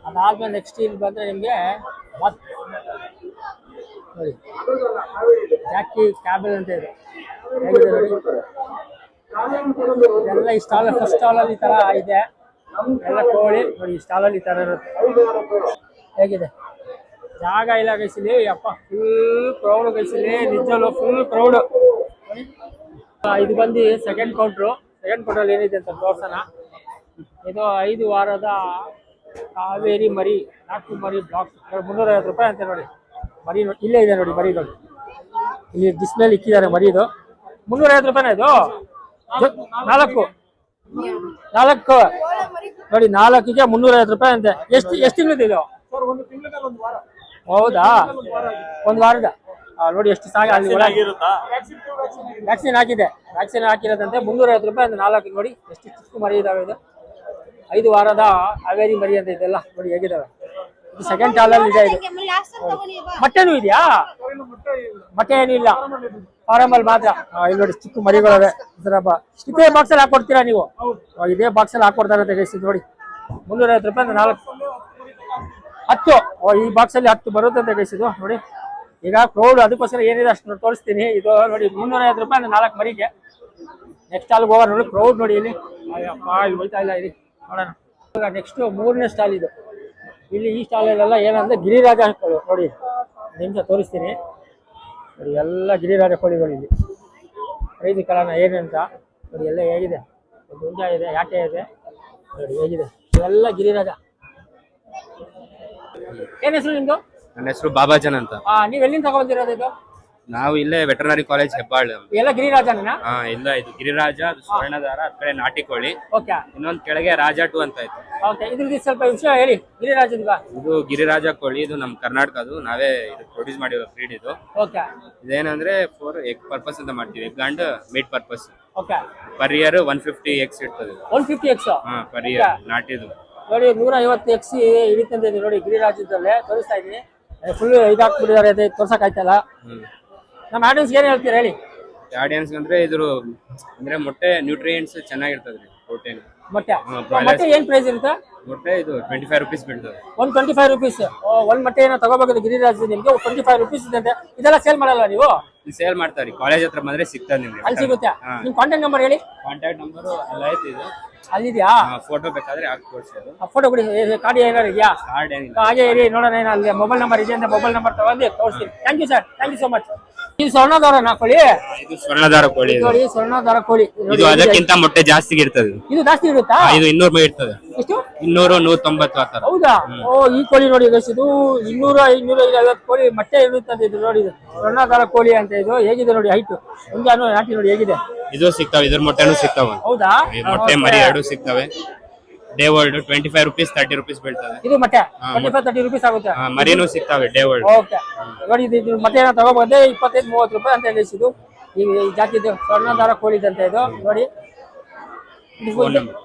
S1: ಅದಾದ್ಮೇಲೆ ನೆಕ್ಸ್ಟ್ ಇಲ್ಲಿ ಬಂದರೆ ನಿಮಗೆ ನೋಡಿ ಜಾಕಿ ಕ್ಯಾಬಲ್ ಅಂತ ಇದೆ. ಹೇಗಿದೆ ನೋಡಿ. ಎಲ್ಲ ಈ ಸ್ಟಾಲ್ ಫಸ್ಟ್ ಸ್ಟಾಲಲ್ಲಿ ಈ ಥರ ಇದೆ. ಎಲ್ಲ ಕೋಳಿ ನೋಡಿ. ಈ ಸ್ಟಾಲಲ್ಲಿ ಈ ಥರ ಇರುತ್ತೆ. ಹೇಗಿದೆ ಜಾಗ ಇಲ್ಲ ಗೈಸಿಲಿ. ಅಪ್ಪ ಫುಲ್ ಕ್ರೌಡ್ ಗೈಸಿಲಿ. ನಿಜವೂ ಫುಲ್ ಕ್ರೌಡ್. ಇದು ಬಂದು ಸೆಕೆಂಡ್ ಕೌಂಟ್ರು. ಸೆಕೆಂಡ್ ಕೌಂಟ್ರಲ್ಲಿ ಏನಿದೆ ಅಂತ ತೋರ್ಸೋಣ. ಇದು 5 ವಾರದ ಕಾವೇರಿ ಮರಿ. 4 ಮರಿ ಬ್ಲಾಕ್ 350 ರೂಪಾಯಿ ಅಂತ ನೋಡಿ. ಮರಿ ಇಲ್ಲೇ ಇದೆ ನೋಡಿ ಮರಿಗಳು. ಇಲ್ಲಿ ಡಿಸ್ಪ್ಲೇಲಿ ಇಕ್ಕಿದ್ದಾರೆ ಮರಿದು. 350 ರೂಪಾಯಿನ ಇದು ನಾಲ್ಕು ನೋಡಿ, 4ಗೆ 350 ರೂಪಾಯಿ ಅಂತೆ. ಎಷ್ಟು ತಿಂಗಳದ್ದು ಇದು? ಹೌದಾ, ಒಂದು ವಾರದ. ನೋಡಿ ಎಷ್ಟು ಸಾಗಿ ಅಲ್ಲಿ ವ್ಯಾಕ್ಸಿನ್ ಹಾಕಿದೆ. ವ್ಯಾಕ್ಸಿನ್ ಹಾಕಿರೋದಂತೆ 350 ರೂಪಾಯಿ ಅಂತ 4 ನೋಡಿ. ಎಷ್ಟು ಚಿಕ್ಕ ಮರಿ ಇದಾವೆ ಇದು. 5 ವಾರದ ಹಾವೇರಿ ಮರಿ ಅಂತ ಇದೆಲ್ಲ ನೋಡಿ ಹೇಗಿದಾವೆ. ಇದು ಸೆಕೆಂಡ್ ಟಾಲಲ್ಲಿ ಇದೆ. ಇದು ಮೊಟ್ಟೆನೂ ಇದೆಯಾ? ಮೊಟ್ಟೆ ಏನೂ ಇಲ್ಲ, ಫಾರಮಲ್ಲಿ ಮಾತ್ರ. ಇಲ್ಲಿ ನೋಡಿ ಚಿಕ್ಕ ಮರಿಗಳವೆ. ಇದೇ ಬಾಕ್ಸ್ ಅಲ್ಲಿ ಹಾಕೊಡ್ತೀರಾ ನೀವು? ಇದೇ ಬಾಕ್ಸ್ ಅಲ್ಲಿ ಹಾಕೊಡ್ತಾರೆ ನೋಡಿ. 350 ರೂಪಾಯಿ ಅಂತ 4 10. ಈ ಬಾಕ್ಸ್ ಅಲ್ಲಿ 10 ಬರುತ್ತೆ ಅಂತ ಗೈಸಿದು ನೋಡಿ. ಈಗ ಕ್ರೌಡ್ ಅದಕ್ಕೋಸ್ಕರ ಏನಿದೆ ಅಷ್ಟು ತೋರಿಸ್ತೀನಿ. ಇದು ನೋಡಿ 350 ರೂಪಾಯಿ ಅಂದ್ರೆ 4 ಮರಿಗೆ. ನೆಕ್ಸ್ಟ್ ಸ್ಟಾಲ್ಗೆ ಹೋಗೋಣ ನೋಡಿ. ಕ್ರೌಡ್ ನೋಡಿ ಇಲ್ಲಿ. ಇಲ್ಲಿ ಹೋಯ್ತಾ ಇಲ್ಲ ಇಲ್ಲಿ ನೋಡೋಣ. ಇವಾಗ ನೆಕ್ಸ್ಟ್ 3ನೇ ಸ್ಟಾಲ್ ಇದು. ಇಲ್ಲಿ ಈ ಸ್ಟಾಲಲ್ಲೆಲ್ಲ ಏನಂದ್ರೆ ಗಿರಿರಾಜ ನೋಡಿ, ನಿಮಿಷ ತೋರಿಸ್ತೀನಿ ನೋಡಿ. ಎಲ್ಲ ಗಿರಿರಾಜ ಕೋಳಿಗಳು ಇಲ್ಲಿ ಖರೀದಿ ಕಾರಣ ಏನಂತ ನೋಡಿ. ಎಲ್ಲ ಹೇಗಿದೆ, ಗುಂಜ ಇದೆ, ಯಾಟೆ ಇದೆ ನೋಡಿ ಹೇಗಿದೆ. ಇವೆಲ್ಲ ಗಿರಿರಾಜ. ಏನ್ ಹೆಸರು ನಿಮ್ದು?
S4: ನನ್ನ ಹೆಸರು ಬಾಬಾಜನ್ ಅಂತ.
S1: ನೀವ್ ಎಲ್ಲಿಂದ ತಗೊಂಡಿರೋದು ಇದು?
S4: ನಾವು ಇಲ್ಲೇ ವೆಟರ್ನರಿ ಕಾಲೇಜ್ ಹೆಬ್ಬಾಳು.
S1: ಎಲ್ಲ ಗಿರಿರಾಜನ?
S4: ಇಲ್ಲ, ಇದು ಗಿರಿರಾಜ, ಅದು ಸ್ವರ್ಣದಾರ, ಅದ್ ಕಡೆ ನಾಟಿ ಕೋಳಿ.
S1: ಓಕೆ.
S4: ಇನ್ನೊಂದ್ ಕೆಳಗೆ ರಾಜ 2 ಅಂತ ಇತ್ತು.
S1: ಓಕೆ, ಇದ್ರದ್ದು ಸ್ವಲ್ಪ ವಿಷಯ ಹೇಳಿ ಗಿರಿರಾಜದ.
S4: ಇದು ಗಿರಿರಾಜ ಕೋಳಿ, ಇದು ನಮ್ ಕರ್ನಾಟಕದು. ನಾವೇ ಇದು ಪ್ರೊಡ್ಯೂಸ್ ಮಾಡಿರೋ ಬ್ರೀಡ್ ಇದು.
S1: ಓಕೆ.
S4: ಇದೇನಂದ್ರೆ ಫಾರ್ ಎಗ್ ಪರ್ಪಸ್ ಅಂತ ಮಾಡ್ತೀವಿ, egg and meet purpose.
S1: Okay.
S4: Per year 150 eggs ಇರ್ತದೆ.
S1: 150 ಎಗ್ಸ್?
S4: ಪರ್ ಇಯರ್ ನಾಟಿದು
S1: ನೋಡಿ. 150 ಎಗ್ಸ್ ಹಿಡಿತಂತ ನೋಡಿ ಗಿರಿರಾಜದಲ್ಲೇ ತೋರಿಸ್ತಾ ಇದೀನಿ. ಫುಲ್ ಇದಾಕ್ಬಿಟ್ಟಿದ್ದಾರೆ, ಅದೇ ತೋರ್ಸಕ್ ಆಯ್ತಲ್ಲ. ನಮ್ಮ ಆಡಿಯನ್ಸ್ ಏನ್ ಹೇಳ್ತೀರಾ ಹೇಳಿ?
S4: ಆಡಿಯನ್ಸ್ ಅಂದ್ರೆ ಇದ್ರ ಅಂದ್ರೆ ಮೊಟ್ಟೆ ನ್ಯೂಟ್ರಿಯೆಂಟ್ಸ್ ಚೆನ್ನಾಗಿರ್ತದ್ರಿ, ಪ್ರೋಟೀನ್.
S1: ಮೊಟ್ಟೆ ಏನ್ ಪ್ರೈಸ್ ಇರುತ್ತೆ?
S4: ಮೊಟ್ಟೆ ಇದು 25 ರೂಪೀಸ್ ಬೀಳ್ತದೆ.
S1: 125 ರೂಪೀಸ್. ಒಂದ್ ಮೊಟ್ಟೆ ಏನೋ ತಗೋಬೇಕು ಗಿರಿರಾಜ್ ನಿಮ್ಗೆ 25 ರೂಪೀಸ್ ಇದೆ. ಇದೆಲ್ಲ ಸೇಲ್ ಮಾಡಲ್ಲ ನೀವು?
S4: ಸೇಲ್ ಮಾಡ್ತಾರಿ, ಕಾಲೇಜ್ ಹತ್ರ ಬಂದ್ರೆ ಸಿಗ್ತದೆ ನಿಮ್ಗೆ.
S1: ಅಲ್ಲಿ ಸಿಗುತ್ತೆ. ನಿಮ್ ಕಾಂಟ್ಯಾಕ್ಟ್ ನಂಬರ್ ಹೇಳಿ.
S4: ಕಾಂಟ್ಯಾಕ್ಟ್ ನಂಬರ್ ಎಲ್ಲ ಐತಿ, ಇದು
S1: ಅಲ್ಲಿದ್ಯಾ?
S4: ಫೋಟೋ ಬೇಕಾದ್ರೆ ಹಾಕಿ ತೋರಿಸೋದು.
S1: ಫೋಟೋ ಕೊಡಿ. ಕಾರ್ಡ್ ಏನಾರು ಇದೆಯಾ?
S4: ಕಾರ್ಡ್ ಏನಿಲ್ಲ.
S1: ಹಾಗೆ ಇರಿ ನೋಡೋಣ. ಏನು ಅಲ್ಲಿ ಮೊಬೈಲ್ ನಂಬರ್ ಇದೆ ಅಂತ ಮೊಬೈಲ್ ನಂಬರ್ ತಗೊಂಡು ತೋರಿಸ್ತೀನಿ. Thank you sir, thank you so much. ಇದು ಸ್ವರ್ಣದಾರ ಕೋಳಿ?
S4: ಇದು ಸ್ವರ್ಣದಾರ ಕೋಳಿ.
S1: ನೋಡಿ ಸ್ವರ್ಣದಾರ ಕೋಳಿ.
S4: ಇದು ಅದಕ್ಕಿಂತ ಮೊಟ್ಟೆ ಜಾಸ್ತಿ ಇರ್ತದೆ.
S1: ಇದು ಜಾಸ್ತಿ ಇರುತ್ತಾ?
S4: ಇದು 200 ಇರ್ತದೆ.
S1: ಎಷ್ಟು?
S4: 200, 190 ಆತರ.
S1: ಹೌದಾ? ಈ ಕೋಳಿ ನೋಡಿ ಇದು 200, 250 ಕೋಳಿ ಮೊಟ್ಟೆ ಇರುತ್ತದೆ. ಇದು ನೋಡಿ, ಇದು ಸ್ವರ್ಣದಾರ ಕೋಳಿ ಅಂತ. ಇದು ಹೇಗಿದೆ ನೋಡಿ, ಹೈಟ್ ಮುಂಜಾನು ನಾಟಿ ನೋಡಿ ಹೇಗಿದೆ.
S4: ಇದು ಸಿಗ್ತಾವೆ, ಇದ್ರ ಮೊಟ್ಟೆನೂ ಸಿಗ್ತಾವೆ.
S1: ಹೌದಾ?
S4: ಮೊಟ್ಟೆ ಮರಿ ಎರಡು ಸಿಗ್ತವೆ. ಡೇ ವರ್ಲ್ಡ್ 25 ರೂಪೀಸ್ 30 ರೂಪೀಸ್ ಬೀಳ್ತದೆ.
S1: ಇದು ಮೊಟ್ಟೆ 25-30 ರೂಪೀಸ್ ಆಗುತ್ತೆ.
S4: ಮರಿನೂ ಸಿಗ್ತಾವೆ ಡೇ ವರ್ಲ್ಡ್.
S1: ಓಕೆ. ನೋಡಿ ಇದು ಮೊಟ್ಟೆ ತಗೋಬಂದೆ 25-30 ರೂಪಾಯಿ ಅಂತ ಹೇಳಿ. ಇದು ಈ ಜಾತಿದು ಸ್ವರ್ಣದಾರ ಕೋಳಿ ಅಂತ. ಇದು ನೋಡಿ,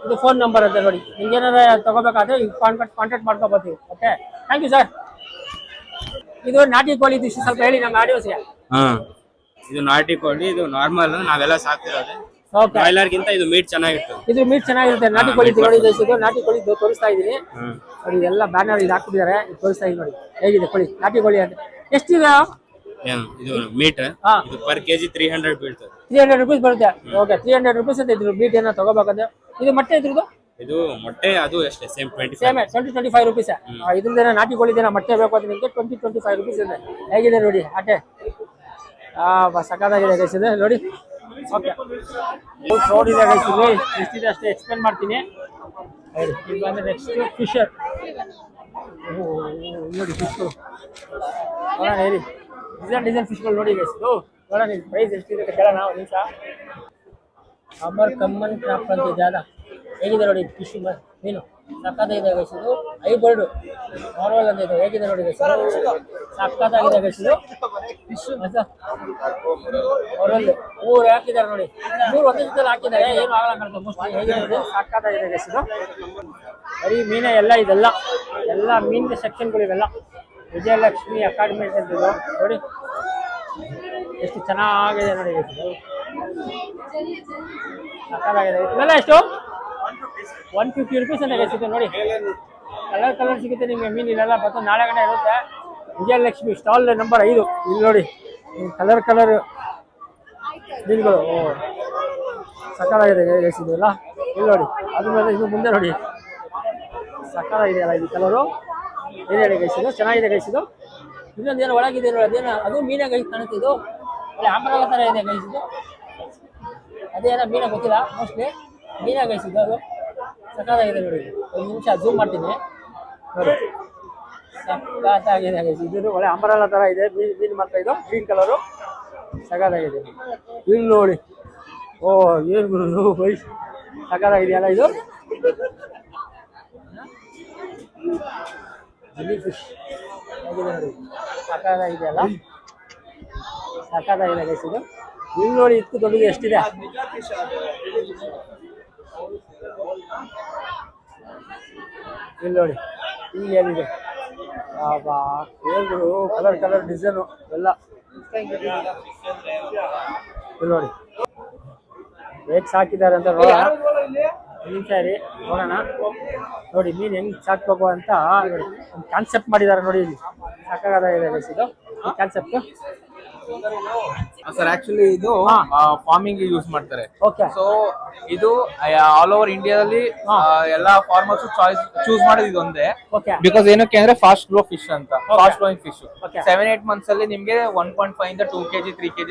S1: ಇದು ಫೋನ್ ನಂಬರ್ ಅಂತ ನೋಡಿ. ನಿಮ್ಗೆ ಏನಾರ ತಗೋಬೇಕಾದ್ರೆ ಕಾಂಟ್ಯಾಕ್ಟ್ ಮಾಡ್ಕೊಬೋತೀವಿ. Okay, thank you sir. ಇದು ನಾಟಿ ಕೋಳಿ ಇದು ಸ್ವಲ್ಪ ಹೇಳಿ ನಮ್ಮ ಆಡಿಯನ್ಸ್ಗೆ.
S4: ಇದು ನಾಟಿ ಕೋಳಿ, ಇದು ನಾರ್ಮಲ್ ನಾವೆಲ್ಲ ಸಾಕ್ತಿರೋದು. ಬಾಯ್ಲರ್ ಗಿಂತ ಇದು ಮೀಟ್ ಚೆನ್ನಾಗಿರ್ತದೆ.
S1: ಇದು ಮೀಟ್ ಚೆನ್ನಾಗಿರುತ್ತೆ. ನಾಟಿ ಕೋಳಿ ನೋಡಿ, ನಾಟಿ ಕೋಳಿ ತೋರಿಸ್ತಾ ಇದೀನಿ ನೋಡಿ. ಎಲ್ಲ ಬ್ಯಾನರ್ ಇದು ಹಾಕ್ಬಿಟ್ಟಿದ್ದಾರೆ, ತೋರಿಸ್ತಾ ಇದೀನಿ ನೋಡಿ ಹೇಗಿದೆ ಕೋಳಿ, ನಾಟಿ ಕೋಳಿ ಅಂತ. ಎಷ್ಟಿದೆ
S4: ಇದು ಮೀಟ್? ಇದು ಪರ್ ಕೆಜಿ 300 ಬೀಳ್ತದೆ.
S1: 300 ರೂಪೀಸ್ ಬರುತ್ತೆ. ಓಕೆ, 300 ರೂಪೀಸ್ ಅಂತ ಇದ್ರು ಮೀಟ್ ಏನೋ ತಗೋಬೇಕಂದ್ರೆ. ಇದು ಮೊಟ್ಟೆ ಇದ್ರದ್ದು?
S4: ಇದು ಮೊಟ್ಟೆ ಅದು ಅಷ್ಟೇ, ಸೇಮ್
S1: 20-25 ರೂಪೀಸ್. ಇದ್ರದ್ದೇನೋ ನಾಟಿ ಕೋಳಿದೇನೋ ಮೊಟ್ಟೆ ಬೇಕು ಅಂತ ನಿಮಗೆ 20-25 ರೂಪೀಸ್ ಇದೆ. ಹೇಗಿದೆ ನೋಡಿ ಆಟೆ. ಸಕ್ಕತ್ತಾಗಿದೆ ಗೈಸಿದೆ ನೋಡಿ. ಓಕೆ, ಕ್ರೌಡ್ ಇದೆ ಗೈಸಿದೆ. ಎಷ್ಟಿದೆ ಅಷ್ಟೇ ಎಕ್ಸ್ಪ್ಲೇನ್ ಮಾಡ್ತೀನಿ. ಈಗ ಬಂದ್ರೆ ನೆಕ್ಸ್ಟ್ ಫಿಶರ್ ನೋಡಿ. ಫಿಶ್ಗಳು ನೋಡೋಣ ಹೇಳಿ. ಡಿಸೈನ್ ಫಿಶ್ಗಳು ನೋಡಿ ಗೈಸಿದು. ನೋಡೋಣ ನಿಮ್ಮ ಪ್ರೈಸ್ ಎಷ್ಟಿದೆ ಕೇಳೋಣ ಒಂದು ನಿಮಿಷ. ಅಮರ್ ಕಮ್ಮನ್ ಕ್ರಾಫ್ಟ್ ಅಂತ ಜಾಗ ಹೇಗಿದೆ ನೋಡಿ. ಫಿಶ್ ಮೀನು ಸಕ್ಕತ್ತಾಗಿದೆ ಗೈಸಿದು. ಐಬರ್ಡ್ ನಾರ್ಮಲ್ ಅಂತ ಇದೆ. ಹೇಗಿದೆ ನೋಡಿ ಗೈಸಿದು, ಸಕ್ಕತ್ತಾಗಿದೆ ಗೈಸಿದು. ಅವರಲ್ಲಿ 3 ಹಾಕಿದ್ದಾರೆ ನೋಡಿ. 3 ಒಂದೇ ಜೊತೆ ಹಾಕಿದ್ದಾರೆ, ಏನು ಆಗಲ್ಲ ಕಾಣುತ್ತೆ ಮೋಸ್ಟ್ಲಿ. ಹೇಗಿದೆ ನೋಡಿ, ಸಕ್ಕತ್ತಾಗಿದೆ ಗೈಸಿದು. ಬರೀ ಮೀನೇ ಎಲ್ಲ ಇದೆಲ್ಲ, ಎಲ್ಲ ಮೀನಿನ ಸೆಕ್ಷನ್ಗಳು ಇವೆಲ್ಲ. ವಿಜಯಲಕ್ಷ್ಮಿ ಅಕಾಡೆಮಿ ಅಂತ ನೋಡಿ, ಎಷ್ಟು ಚೆನ್ನಾಗಿದೆ ನೋಡಿ ಗೈಸಿದು. ಸಕ್ಕತ್ತಾಗಿದೆ. ಇವೆಲ್ಲ ಎಷ್ಟು? 150 ರೂಪೀಸ್ ಅಂತ ಗೈಸಿದೆ ನೋಡಿ. ಕಲರ್ ಸಿಗುತ್ತೆ ನಿಮಗೆ. ಮೀನು ಇಲ್ಲೆಲ್ಲ ಮತ್ತು ನಾಳೆ ಗಂಟೆ ಇರುತ್ತೆ. ವಿಜಯಲಕ್ಷ್ಮಿ ಸ್ಟಾಲ್ ನಂಬರ್ 5 ಇಲ್ಲಿ ನೋಡಿ. ಕಲರ್ ಮೀನುಗಳು ಸಕ್ಕತ್ತಾಗಿದೆ ಗೈಸಿದೆಲ್ಲ. ಇಲ್ಲಿ ನೋಡಿ, ಅದ್ರ ಮೇಲೆ ಇನ್ನು ಮುಂದೆ ನೋಡಿ ಸಕ್ಕತ್ತಾಗಿದೆ ಅಲ್ಲ ಇದು ಕಲರು. ಏನು ಹೇಳಿ ಗೈಸಿದು, ಚೆನ್ನಾಗಿದೆ ಗೈಸಿದು. ಇನ್ನೊಂದೇನು ಒಳಗಿದೆ ನೋಡಿ, ಅದೇನು ಅದು ಮೀನಾಗ ಗೈಸ್ ಕಾಣುತ್ತೆ. ಇದು ಒಳ್ಳೆ ಆಂಬರಾಲ ಥರ ಇದೆ ಗೈಸಿದು. ಅದೇನೋ ಮೀನಾಗ ಗೊತ್ತಿಲ್ಲ, ಮೋಸ್ಟ್ಲಿ ಮೀನಾಗ ಗೈಸಿದ್ದು. ಅದು ಸಕ್ಕತ್ತಾಗಿದೆ ನೋಡಿ. ಒಂದು ನಿಮಿಷ ಝೂಮ್ ಮಾಡ್ತೀನಿ ನೋಡಿ. ಸಕ್ಕತ್ತಾಗಿದೆ ಇದು. ಒಳ್ಳೆ ಅಂಬರಾಲ ಥರ ಇದೆ ಮೀನು ಮಾತ್ರ. ಇದು ಗ್ರೀನ್ ಕಲರು ಸಕ್ಕತ್ತಾಗಿದೆ. ಇಲ್ಲಿ ನೋಡಿ ಓ ಏನು ಗುರು ವಯಸ್ಸು ಸಕಾಲಾಗಿದೆಯಲ್ಲ ಇದು ಜಿಲಿ ಫಿಶ್ ಸಕಾಲಾಗಿದೆಯಲ್ಲ ಸಕಾಲಾಗಿದೆ ಗೈಸ್ ಇದು ಇಲ್ಲಿ ನೋಡಿ ಇತ್ತು ದೊಡ್ಡದು ಎಷ್ಟಿದೆ ಇಲ್ಲಿ ನೋಡಿ ಇಲ್ಲಿ ಏನಿದೆ ಹೇಳ್ಬಿಡು ಕಲರ್ ಕಲರ್ ಡಿಸೈನು ಎಲ್ಲ ಇಲ್ಲಿ ನೋಡಿ ಹೇಗೆ ಸಾಕಿದ್ದಾರೆ ಅಂತ ನೋಡೋಣ ನಿಮಿಷ ರೀ ನೋಡೋಣ ನೋಡಿ ಮೀನು ಹೆಂಗೆ ಸಾಕ್ಬೇಕು ಅಂತ ನೋಡಿ ಒಂದು ಕಾನ್ಸೆಪ್ಟ್ ಮಾಡಿದ್ದಾರೆ ನೋಡಿ ಇಲ್ಲಿ ಸಾಕಾಗಿದೆ ಇದು ಈ ಕಾನ್ಸೆಪ್ಟ್
S5: ಸರ್ ಆಕ್ಚುಲಿ ಇದು ಫಾರ್ಮಿಂಗ್ ಯೂಸ್ ಮಾಡ್ತಾರೆ
S1: ಓಕೆ
S5: ಸೊ ಇದು ಆಲ್ ಓವರ್ ಇಂಡಿಯಾದಲ್ಲಿ ಎಲ್ಲಾ ಫಾರ್ಮರ್ಸ್ ಚೂಸ್ ಮಾಡೋದು ಇದು ಒಂದೇ
S1: ಓಕೆ
S5: ಬಿಕಾಸ್ ಏನಕ್ಕೆ ಅಂದ್ರೆ ಫಾಸ್ಟ್ ಗ್ರೋ ಫಿಶ್ ಅಂತ fast growing fish
S1: Okay.
S5: 7-8 months ಅಲ್ಲಿ ನಿಮ್ಗೆ 1.5 ಇಂದ 2 kg 3 kg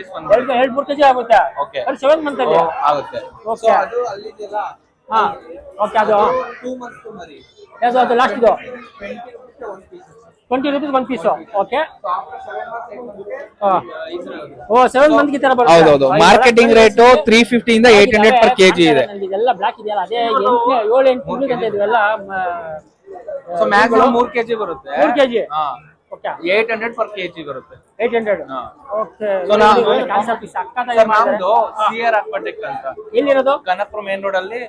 S1: ಎರಡು 3 ಕೆಜಿ ಆಗುತ್ತೆ
S5: ಓಕೆ
S1: ಅದು 7 ಮಂತ್ ಅಲ್ಲಿ
S5: ಆಗುತ್ತೆ
S1: Okay.
S5: ಸೊ ಅದು ಅಲ್ಲಿದೆಲ್ಲ
S1: ಹಾ ಓಕೆ ಅದು
S5: 2 months ಮರಿ
S1: ಯಾವುದು ಅದು ಲಾಸ್ಟ್ ಇದು 20 rupees one piece ಓಕೆ ಓ 7 ಮಂತ್ ಗೆ ತರ ಬರುತ್ತೆ
S5: ಹೌದೌದು ಮಾರ್ಕೆಟಿಂಗ್ ರೇಟ್ 350 ಇಂದ 800 per kg ಇದೆ
S1: ಇದೆಲ್ಲ ಬ್ಲಾಕ್ ಇದೆಯಲ್ಲ ಅದೇ 7-8 ತಿಂಗಳು ಅಂತ ಇದೆಲ್ಲ
S5: ಸೊ ಮ್ಯಾಕ್ಸಿಮಮ್ 3 kg ಬರುತ್ತೆ
S1: 3 ಕೆಜಿ
S5: ಹಾ
S1: ಓಕೆ
S5: 800 per kg ಬರುತ್ತೆ
S1: 800
S5: ಹಾ
S1: ಓಕೆ
S5: So ನಾವು-
S1: ಕಾನ್ಸೆಪ್ಟ್ ಸಕ್ಕತ್ತಾಗಿ
S5: ಸರ್
S1: ಮಾಡಿದ್ದಾರೆ
S5: ನಮ್ದು ಸಿಆರ್ ಅಕ್ವಾಟಿಕ್ ಅಂತ
S1: ಎಲ್ಲಿರೋದು
S5: ಕನಕಪುರ ಮೇನ್ ರೋಡ್ ಅಲ್ಲಿ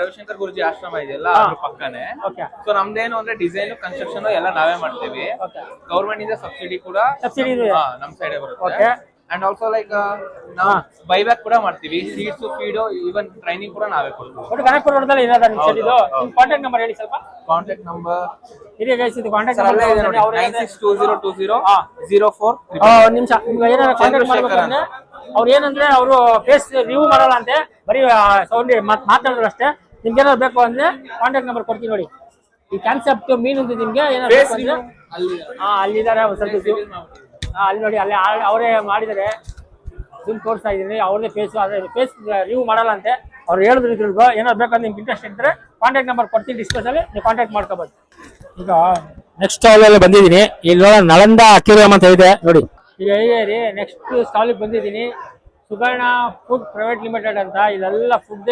S5: ರವಿಶಂಕರ್ ಗುರುಜಿ ಆಶ್ರಮ ಇದೆಯಲ್ಲ ಅದ್ರ ಪಕ್ಕನೆ
S1: ಓಕೆ
S5: ಸೊ ನಮ್ದೇನು ಅಂದ್ರೆ ಡಿಸೈನ್ ಕನ್ಸ್ಟ್ರಕ್ಷನ್ ಎಲ್ಲ ನಾವೇ ಮಾಡ್ತೀವಿ
S1: ಓಕೆ
S5: ಗವರ್ಮೆಂಟ್ ಇಂದ ಸಬ್ಸಿಡಿ ಕೂಡ
S1: ಸಬ್ಸಿಡಿ ಇದೆ
S5: ನಮ್ ಸೈಡ್ ಬರುತ್ತೆ
S1: ಓಕೆ
S5: ಅಂಡ್ ಆಲ್ಸೋ ಲೈಕ್ ನಾವು ಬೈಬ್ಯಾಕ್ ಕೂಡ ಮಾಡ್ತೀವಿ ಸೀಡ್ಸ್ ಫೀಡ್ ಈವನ್ ಟ್ರೈನಿಂಗ್ ಕೂಡ ನಾವೇ ಕೊಡ್ತೀವಿ
S1: ಒಟ್ಟು ಕನಕಪುರ ರೋಡಲ್ಲಿ ಇರೋದ ನಿಮ್ಮ ಸೈಡ್ ಇದು ನಿಮ್ಮ ಕಾಂಟ್ಯಾಕ್ಟ್ ನಂಬರ್ ಹೇಳಿ ಸ್ವಲ್ಪ
S5: ಕಾಂಟ್ಯಾಕ್ಟ್ ನಂಬರ್
S1: ಹಿರಿಯ ಗೈಸ್ ಇದು ಕಾಂಟ್ಯಾಕ್ಟ್
S5: ಅಲ್ಲೇ ಇದೆ
S1: ನಂಬರ್
S5: ನೋಡಿ
S1: ಅವ್ರು
S5: 96202004
S1: ಒಂದು ನಿಮಿಷ ನಿಮ್ಗೆ ಏನಾದ್ರು ಕಾಂಟ್ಯಾಕ್ಟ್ ಮಾಡ್ಬೇಕಂದ್ರೆ ಅವ್ರು ಏನಂದ್ರೆ ಅವರು ಫೇಸ್ ರಿವ್ಯೂ ಮಾಡಲ್ಲ ಅಂತೆ ಬರೀ ಸೌಂಡ್ ಮಾತಾಡಿದ್ರು ಅಷ್ಟೇ ನಿಮ್ಗೆ ಏನಾದ್ರು ಬೇಕು ಅಂದ್ರೆ ಕಾಂಟ್ಯಾಕ್ಟ್ ನಂಬರ್ ಕೊಡ್ತೀನಿ ನೋಡಿ ಈ ಕಾನ್ಸೆಪ್ಟ್ ಮೀನು ನಿಮ್ಗೆ ಏನಾದ್ರು ಬೇಕು ಅಂದ್ರೆ ಅಲ್ಲಿದ್ದಾರೆ ಒಂದು ಸ್ವಲ್ಪ ಅಲ್ಲಿ ನೋಡಿ ಅಲ್ಲಿ ಅವರೇ ಮಾಡಿದ್ದಾರೆ ಜಿಮ್ ತೋರಿಸ್ತಾ ಇದ್ದೀನಿ ಅವ್ರದೇ ಫೇಸ್ ಅದೇ ಫೇಸ್ ರಿವ್ಯೂ ಮಾಡಲ್ಲ ಅಂತೆ ಅವ್ರು ಹೇಳಿದ್ರು ಇದ್ರದ್ದು ಏನಾದ್ರು ಬೇಕಂದ್ರೆ ನಿಮ್ಗೆ ಇಂಟ್ರೆಸ್ಟ್ ಇದ್ದರೆ ಕಾಂಟ್ಯಾಕ್ಟ್ ನಂಬರ್ ಕೊಡ್ತೀನಿ ಡಿಸ್ಕಸಲ್ಲಿ ನೀವು ಕಾಂಟ್ಯಾಕ್ಟ್ ಮಾಡ್ಕೋಬೋದು ಈಗ ನೆಕ್ಸ್ಟ್ ಸ್ಟಾಲಲ್ಲಿ ಬಂದಿದ್ದೀನಿ ಇಲ್ಲಿ ನಳಂದ ಅಕ್ವೇರಿಯಂ ಅಂತ ಇದೆ ನೋಡಿ ಈಗ ರೀ ನೆಕ್ಸ್ಟ್ ಸ್ಟಾಲಿಗೆ ಬಂದಿದ್ದೀನಿ ಸುಗರ್ಣ ಫುಡ್ ಪ್ರೈವೇಟ್ ಲಿಮಿಟೆಡ್ ಅಂತ ಇಲ್ಲೆಲ್ಲ ಫುಡ್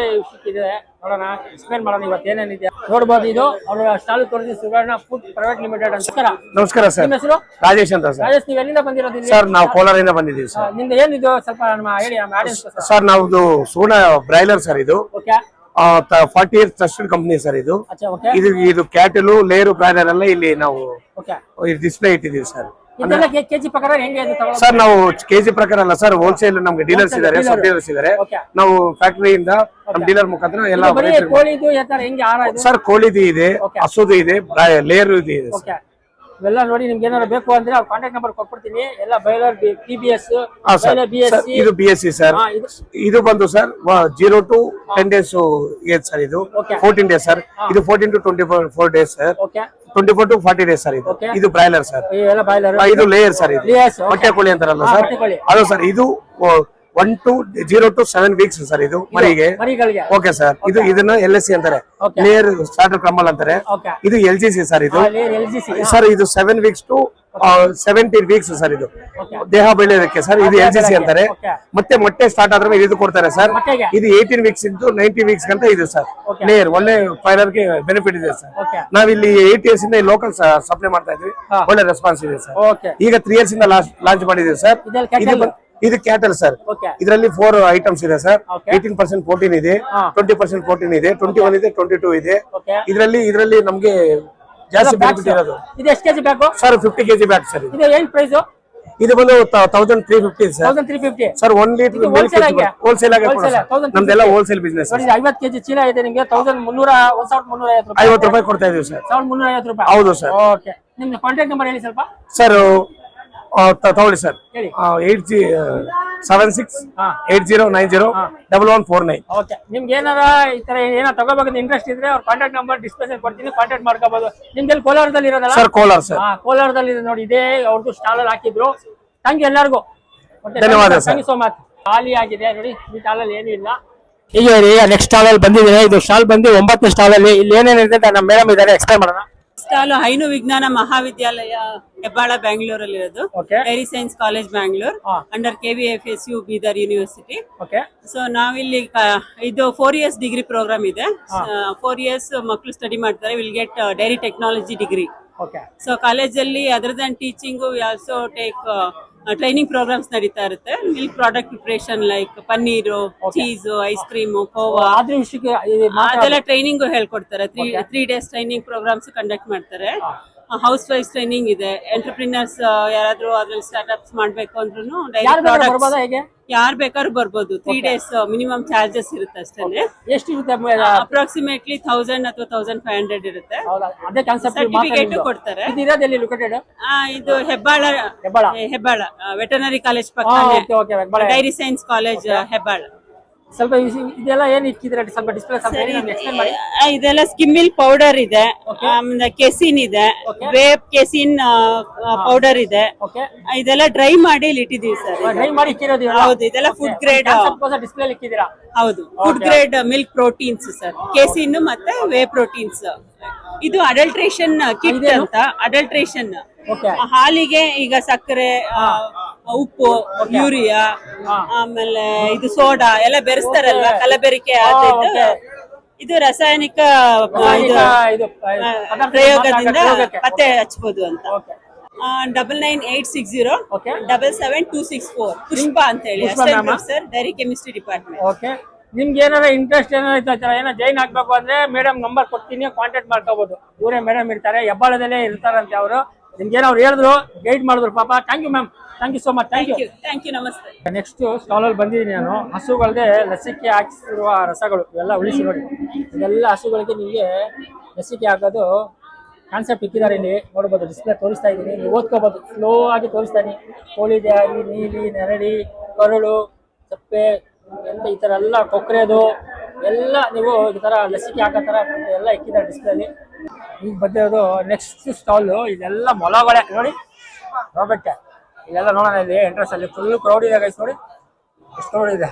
S1: ಇದೆ ನೋಡೋಣ ಎಕ್ಸ್ಪ್ಲೇನ್ ಮಾಡೋಣ ಇವತ್ತು ಏನೇನಿದೆ ನೋಡ್ಬೋದು ಇದು ಅವ್ರ ಸ್ಟಾಲ್ ತೋರಿಸಿ ಸುಗರ್ಣ ಫುಡ್ ಪ್ರೈವೇಟ್ ಲಿಮಿಟೆಡ್ ಅಂತ
S6: ನಮಸ್ಕಾರ ಸರ್.
S1: ನಿಮ್ಮ ಹೆಸರು
S6: ರಾಜೇಶ್ ಅಂತ ಸರ್.
S1: ರಾಜೇಶ್ ನೀವು ಎಲ್ಲಿಂದ ಬಂದಿರೋದು ಇಲ್ಲಿ?
S6: ಸರ್ ನಾವು ಕೋಲಾರದಿಂದ ಬಂದಿದ್ದೀವಿ ಸರ್.
S1: ನಿಮ್ದು ಏನಿದು ಸ್ವಲ್ಪ ನಮ್ಮ ಹೇಳಿ ನಮ್ಮ ಆಡಿಯನ್ಸ್
S6: ಸರ್ ನಾವು ಸೋಣ ಬ್ರಾಯ್ಲರ್ ಸರ್ ಇದು
S1: okay
S6: 40 years trusted company sir ಇದು.
S1: ಅಚ್ಚಾ ಓಕೆ
S6: ಇದು ಕ್ಯಾಟಲು ಲೇರು ಬ್ರಾಯ್ಲರ್ ಎಲ್ಲ ಇಲ್ಲಿ ನಾವು
S1: ಓಕೆ
S6: ಡಿಸ್ಪ್ಲೇ ಇಟ್ಟಿದ್ದೀವಿ ಸರ್.
S1: ಇದೆಲ್ಲ ಕೆಜಿ ಪ್ರಕಾರ ಹೆಂಗೆ ಇದು ತಗೊಳ್ಳೋದು?
S6: ಸರ್ ನಾವು ಕೆಜಿ ಪ್ರಕಾರ ಅಲ್ಲ ಸರ್, ಹೋಲ್ಸೇಲ್ ನಮ್ಗೆ ಡೀಲರ್ಸ್ ಇದಾರೆ, ಸಬ್ ಡೀಲರ್ಸ್ ಇದಾರೆ.
S1: ಓಕೆ
S6: ನಾವು ಫ್ಯಾಕ್ಟರಿಯಿಂದ ನಮ್ಮ ಡೀಲರ್ ಮುಖಾಂತರ ಎಲ್ಲ
S1: ಬರೀ ಕೋಳಿದು ಯಾವ ಹೆಂಗೆ ಆರ ಇದು
S6: ಸರ್ ಕೋಳಿದು ಇದೆ,
S1: ಓಕೆ.
S6: ಹಸುದು ಇದೆ, ಲೇರು ಇದೆ ಸರ್.
S1: ಓಕೆ ಇವೆಲ್ಲ ನೋಡಿ ನಿಮ್ಗೆ ಏನಾದ್ರು ಬೇಕು ಅಂದ್ರೆ ಅವ್ರ ಕಾಂಟ್ಯಾಕ್ಟ್ ನಂಬರ್ ಕೊಟ್ಬಿಡ್ತೀನಿ ಎಲ್ಲ ಬೈಲರ್ PBS
S6: ಹಾ ಸರ್.
S1: BSc
S6: ಇದು BSc ಸರ್. ಇದು ಬಂದು sir 0 to 10 days age sir. ಇದು
S1: Okay.
S6: 14 days sir. ಇದು 14 to 24 days sir.
S1: Okay
S6: 24 to 40 days sir. ಇದು
S1: Okay.
S6: ಇದು ಬ್ರಾಯ್ಲರ್ ಸರ್.
S1: ಇವೆಲ್ಲ ಬಾಯ್ಲರ್
S6: ಇದು ಲೇಯರ್ ಸರ್. ಇದು
S1: Layers, okay.
S6: ಮೊಟ್ಟೆ ಕೋಳಿ ಅಂತಾರಲ್ಲ
S1: ಹಾ,
S6: ಸರ್,
S1: ಮೊಟ್ಟೆ ಕೋಳಿ.
S6: ಅದು ಸರ್. ಇದು 0 to 7 weeks ಸರ್. ಇದು ಮರಿಗೆ
S1: ಮರಿಗಳಿಗೆ
S6: ಓಕೆ ಸರ್. ಇದು ಇದನ್ನ LSC ಅಂತಾರೆ,
S1: Okay.
S6: ಲೇಯರ್ ಸ್ಟಾರ್ಟರ್ ಕ್ರಮಲ್ ಅಂತಾರೆ.
S1: ಓಕೆ
S6: ಇದು LGC ಸರ್. ಇದು
S1: LGC
S6: ಸರ್ ಇದು 7 weeks to 17 weeks ಸರ್. ಇದು
S1: Okay.
S6: ದೇಹ ಬೆಳೆಯೋದಕ್ಕೆ ಸರ್. ಇದು LGC ಅಂತಾರೆ.
S1: Okay.
S6: ಮತ್ತೆ ಮೊಟ್ಟೆ ಸ್ಟಾರ್ಟ್ ಆದ್ರೆ ಇದು ಕೊಡ್ತಾರೆ ಸರ್.
S1: ಮೊಟ್ಟೆಗೆ?
S6: ಇದು 18 weeks ಇಂಟು 90 weeks ಅಂತ ಇದೆ ಸರ್.
S1: Okay.
S6: ಲೇಯರ್ ಒಳ್ಳೆ ಫೈಲರ್ ಗೆ ಬೆನಿಫಿಟ್ ಇದೆ ಸರ್.
S1: ಓಕೆ
S6: ನಾವಿಲ್ಲಿ 8 years ಇಂದ ಲೋಕಲ್ ಸಪ್ಲೈ ಮಾಡ್ತಾ ಇದ್ವಿ.
S1: ಹಾ.
S6: ಒಳ್ಳೆ ರೆಸ್ಪಾನ್ಸ್ ಇದೆ ಸರ್.
S1: ಓಕೆ
S6: ಈಗ 3 years ಇಂದ ಲಾಂಚ್ ಮಾಡಿದೀವಿ ಸರ್.
S1: ಇದೆಲ್ಲ cattle?
S6: ಇದು ಕ್ಯಾಟಲ್ ಸರ್.
S1: ಓಕೆ
S6: ಇದರಲ್ಲಿ 4 ಐಟಮ್ಸ್ ಇದೆ ಸರ್.
S1: Okay.
S6: 18% ಪ್ರೋಟೀನ್ ಇದೆ,
S1: ಹಾ.
S6: 20% ಪ್ರೋಟೀನ್ ಇದೆ, 21 ಇದೆ, 22 ಇದೆ.
S1: ಓಕೆ
S6: ಇದರಲ್ಲಿ ನಮ್ಗೆ ಜಾಸ್ತಿ ಬೆನಿಫಿಟ್ ಇರೋದು
S1: ಇದು ಎಷ್ಟು ಕೆಜಿ ಬೇಕು?
S6: Sir 50 kg bag sir.
S1: ಇದು ಏನ್ ಪ್ರೈಸ್?
S6: ಇದು ಬಂದು 1350 ಸರ್.
S1: 1350
S6: ಸರ್ 1 ಲೀಟರ್
S1: ಇದು wholesale ಆಗಿ?
S6: ಹೋಲ್ಸೇಲ್ ಆಗಿ ಕೊಡೋದು ಸರ್.
S1: 1350.
S6: ನಮ್ದೆಲ್ಲ ಹೋಲ್ಸೇಲ್ ಬಿಸ್ನೆಸ್.
S1: ನೋಡಿ 50 ಕೆಜಿ ಚೀಲ ಇದೆ ನಿಮಗೆ 1350 ರೂಪಾಯಿ
S6: 50 ರೂಪಾಯಿ ಕೊಡ್ತಾ ಇದೀವಿ ಸರ್.
S1: 1350 ರೂಪಾಯಿ.
S6: ಹೌದು ಸರ್.
S1: ಓಕೆ ನಿಮ್ದು ಕಾಂಟ್ಯಾಕ್ಟ್ ನಂಬರ್ ಹೇಳಿ ಸ್ವಲ್ಪ
S6: ಸರ್ ತಗೊಳ್ಳಿ ಸರ್.
S1: ಹೇಳಿ
S6: 76
S1: ಹಾ
S6: 8090 1149.
S1: ಓಕೆ ನಿಮ್ಗೆ ಏನಾರ ಈ ತರ ಏನಾರ ತಗೋಬೇಕಂತ ಇಂಟ್ರೆಸ್ಟ್ ಇದ್ರೆ ಅವ್ರ ಕಾಂಟ್ಯಾಕ್ಟ್ ನಂಬರ್ ಡಿಸ್ಪ್ಲೇ ಕೊಡ್ತೀನಿ, ಕಾಂಟ್ಯಾಕ್ಟ್ ಮಾಡ್ಕೋಬಹುದು. ನಿಮ್ಗೆಲ್ಲಿ ಕೋಲಾರದಲ್ಲಿ ಇರೋದಲ್ಲ
S6: ಸರ್ ಕೋಲಾರ ಸರ್.
S1: ಹಾ ಕೋಲಾರದಲ್ಲಿ ಇದೆ ನೋಡಿ, ಇದೇ ಅವ್ರದ್ದು ಸ್ಟಾಲ್ ಅಲ್ಲಿ ಹಾಕಿದ್ರು. ಥ್ಯಾಂಕ್ ಯು ಎಲ್ಲರಿಗೂ.
S6: ಧನ್ಯವಾದ sir.
S1: Thank you so much. ಖಾಲಿ ಆಗಿದೆ ನೋಡಿ ಈ ಸ್ಟಾಲ್ ಅಲ್ಲಿ ಏನೂ ಇಲ್ಲ. ಈಗ ನೆಕ್ಸ್ಟ್ ಸ್ಟಾಲ್ ಅಲ್ಲಿ ಬಂದಿದ್ದೀನಿ. ಇದು ಸ್ಟಾಲ್ ಬಂದು 9ನೇ ಸ್ಟಾಲ್ ಅಲ್ಲಿ ಇಲ್ಲಿ ಏನೇನಿದೆ ಅಂತ ನಮ್ಮ ಮೇಡಮ್ ಇದ್ದಾರೆ, ಎಕ್ಸ್ಪ್ಲೈನ್ ಮಾಡೋಣ.
S2: ಸ್ಟಾಲ್ ಹೈನು ವಿಜ್ಞಾನ ಮಹಾವಿದ್ಯಾಲಯ ಹೆಬ್ಬಾಳ ಬ್ಯಾಂಗ್ಳೂರಲ್ಲಿರೋದು.
S1: Okay.
S2: Dairy science college Bangalore under KVFSU Bidar university.
S1: Okay
S2: so ನಾವಿಲ್ಲಿ ಇದು 4 years ಡಿಗ್ರಿ ಪ್ರೋಗ್ರಾಮ್ ಇದೆ. 4 years ಮಕ್ಕಳು ಸ್ಟಡಿ ಮಾಡ್ತಾರೆ. Will get dairy technology degree.
S1: Okay
S2: so ಕಾಲೇಜಲ್ಲಿ other than teaching we also take training programs ನಡೀತಾ ಇರುತ್ತೆ. Milk product preparation like paneer, cheese, ice cream, khoa,
S1: ಆದ್ರೆ ವಿಷಯಕ್ಕೆ
S2: ಅದೆಲ್ಲ ಟ್ರೈನಿಂಗ್ ಹೇಳ್ಕೊಡ್ತಾರೆ. 3 days ಟ್ರೈನಿಂಗ್ ಪ್ರೋಗ್ರಾಮ್ಸ್ ಕಂಡಕ್ಟ್ ಮಾಡ್ತಾರೆ. ಹೌಸ್ ವೈಫ್ ಟ್ರೈನಿಂಗ್ ಇದೆ. ಎಂಟರ್ಪ್ರಿನರ್ಸ್ ಯಾರಾದ್ರೂ ಅದ್ರಲ್ಲಿ ಸ್ಟಾರ್ಟ್ಅಪ್ಸ್ ಮಾಡ್ಬೇಕು ಅಂದ್ರೂ
S1: ಹೇಗೆ
S2: ಯಾರು ಬೇಕಾದ್ರೂ ಬರ್ಬೋದು. 3 days ಮಿನಿಮಮ್ ಚಾರ್ಜಸ್ ಇರುತ್ತೆ ಅಷ್ಟೇ.
S1: ಎಷ್ಟಿರುತ್ತೆ
S2: ಅಪ್ರಾಕ್ಸಿಮೇಟ್ಲಿ 1000 ಅಥವಾ 1500 ಇರುತ್ತೆ.
S1: ಅದೇ ಕಾನ್ಸೆಪ್ಟ್
S2: ಸರ್ಟಿಫಿಕೇಟ್ ಕೊಡ್ತಾರೆ.
S1: ಇರೋದೆಲ್ಲಿ ಲೊಕೇಟೆಡ್?
S2: ಇದು ಹೆಬ್ಬಾಳ ವೆಟರ್ನರಿ ಕಾಲೇಜ್ ಪಕ್ಕ ಡೈರಿ ಸೈನ್ಸ್ ಕಾಲೇಜ್ ಹೆಬ್ಬಾಳ.
S1: ಸ್ವಲ್ಪ ಇದೆಲ್ಲ ಏನ್ ಇಕ್ಕಿದ್ರೆ ಸ್ವಲ್ಪ ಡಿಸ್ಪ್ಲೇ ಎಕ್ಸ್ಪ್ಲೇನ್ ಮಾಡಿ.
S2: ಇದೆಲ್ಲ ಸ್ಕಿಮ್ ಮಿಲ್ಕ್ ಪೌಡರ್ ಇದೆ, ಆಮೇಲೆ ಕೆಸಿನ್ ಇದೆ, ವೇಪ್ ಕೆಸಿನ್ ಪೌಡರ್ ಇದೆ. ಇದೆಲ್ಲ ಡ್ರೈ ಮಾಡಿ ಇಲ್ಲಿ ಇಟ್ಟಿದೀವಿ ಸರ್.
S1: ಡ್ರೈ ಮಾಡಿ ಇಕ್ಕಿರೋದು.
S2: ಹೌದು, ಇದೆಲ್ಲ ಫುಡ್ ಗ್ರೇಡ್.
S1: ಡಿಸ್ಪ್ಲೇ ಇಕ್ಕಿದ್ದೀರಾ?
S2: ಹೌದು, food grade milk proteins sir. Casein ಮತ್ತೆ ವೇ ಪ್ರೋಟೀನ್ಸ್. ಇದು ಅಡಲ್ಟ್ರೇಷನ್ ಕಿಟ್ ಅಂತ. ಅಡಲ್ಟ್ರೇಷನ್ ಹಾಲಿಗೆ ಈಗ ಸಕ್ಕರೆ, ಉಪ್ಪು, ಯೂರಿಯಾ, ಆಮೇಲೆ ಇದು ಸೋಡಾ ಎಲ್ಲ ಬೆರೆಸ್ತಾರಲ್ವಾ, ಕಲಬೆರಿಕೆ ಆದದ್ದು. ಇದು ರಾಸಾಯನಿಕ ಪ್ರಯೋಗದಿಂದ ಪತ್ತೆ ಹಚ್ಬೋದು ಅಂತ. 99860 77264 ಪುಷ್ಪ ಅಂತ ಹೇಳಿ assistant professor dairy chemistry department.
S1: Okay. ನಿಮ್ಗೆ ಏನಾರ ಇಂಟ್ರೆಸ್ಟ್ ಏನಾರ ಏನೋ ಜೈನ್ ಆಗ್ಬೇಕು ಅಂದ್ರೆ ಮೇಡಮ್ ನಂಬರ್ ಕೊಡ್ತೀನಿ, ಕಾಂಟ್ಯಾಕ್ಟ್ ಮಾಡ್ಕೋಬಹುದು. ಇವರೇ ಮೇಡಮ್ ಇರ್ತಾರೆ, ಹೆಬ್ಬಾಳದಲ್ಲೇ ಇರ್ತಾರಂತೆ ಅವರು. ನಿಮ್ಗೇನೋ ಅವ್ರು ಹೇಳಿದ್ರು, ಗೈಡ್ ಮಾಡಿದ್ರು ಪಾಪ. Thank you ma'am, thank you so much. Thank
S2: you, ನಮಸ್ತೆ.
S1: ನೆಕ್ಸ್ಟ್ ಸ್ಟಾಲ್ ಅಲ್ಲಿ ಬಂದಿದ್ದೀನಿ ನಾನು. ಹಸುಗಳದೇ ಲಸಿಕೆ ಹಾಕಿಸಿರುವ ರಸಗಳು ಇವೆಲ್ಲ ಉಳಿಸಿ ನೋಡಿ. ಇದೆಲ್ಲ ಹಸುಗಳಿಗೆ ನಿಮಗೆ ಲಸಿಕೆ ಹಾಕೋದು ಕಾನ್ಸೆಪ್ಟ್ ಇಕ್ಕಿದ್ದಾರೆ. ಇಲ್ಲಿ ನೋಡ್ಬೋದು, ಡಿಸ್ಪ್ಲೇ ತೋರಿಸ್ತಾ ಇದ್ದೀನಿ, ನೀವು ಓದ್ಕೋಬಹುದು. ಸ್ಲೋ ಆಗಿ ತೋರಿಸ್ತಾ ಇದೀನಿ. ಕೋಳಿದೆ ಆಗಿ, ನೀಲಿ, ನೆರಳಿ, ಕರುಳು, ಚಪ್ಪೆ ಎಂತ ಈ ಥರ ಎಲ್ಲ ಕೊಕ್ಕರೆದು ಎಲ್ಲ ನೀವು ಈ ಥರ ಲಸಿಕೆ ಹಾಕೋ ಥರ ಎಲ್ಲ ಇಕ್ಕಿದ್ದಾರೆ ಡಿಸ್ಪ್ಲೇಲಿ. ಈಗ ಬಂದಿರೋದು ನೆಕ್ಸ್ಟ್ ಸ್ಟಾಲು. ಇದೆಲ್ಲ ಮೊಲಗಳೇ ನೋಡಿ, ನೋಡ್ಬೇಕೆ ಇಲ್ಲೆಲ್ಲ ನೋಡೋಣ. ಇಲ್ಲಿ ಎಂಟ್ರೆನ್ಸ್ ಅಲ್ಲಿ ಫುಲ್ ಕ್ರೌಡ್ ಇದೆ ಗೈಸ್. ನೋಡಿ ಎಷ್ಟು ಕ್ರೌಡ್ ಇದೆ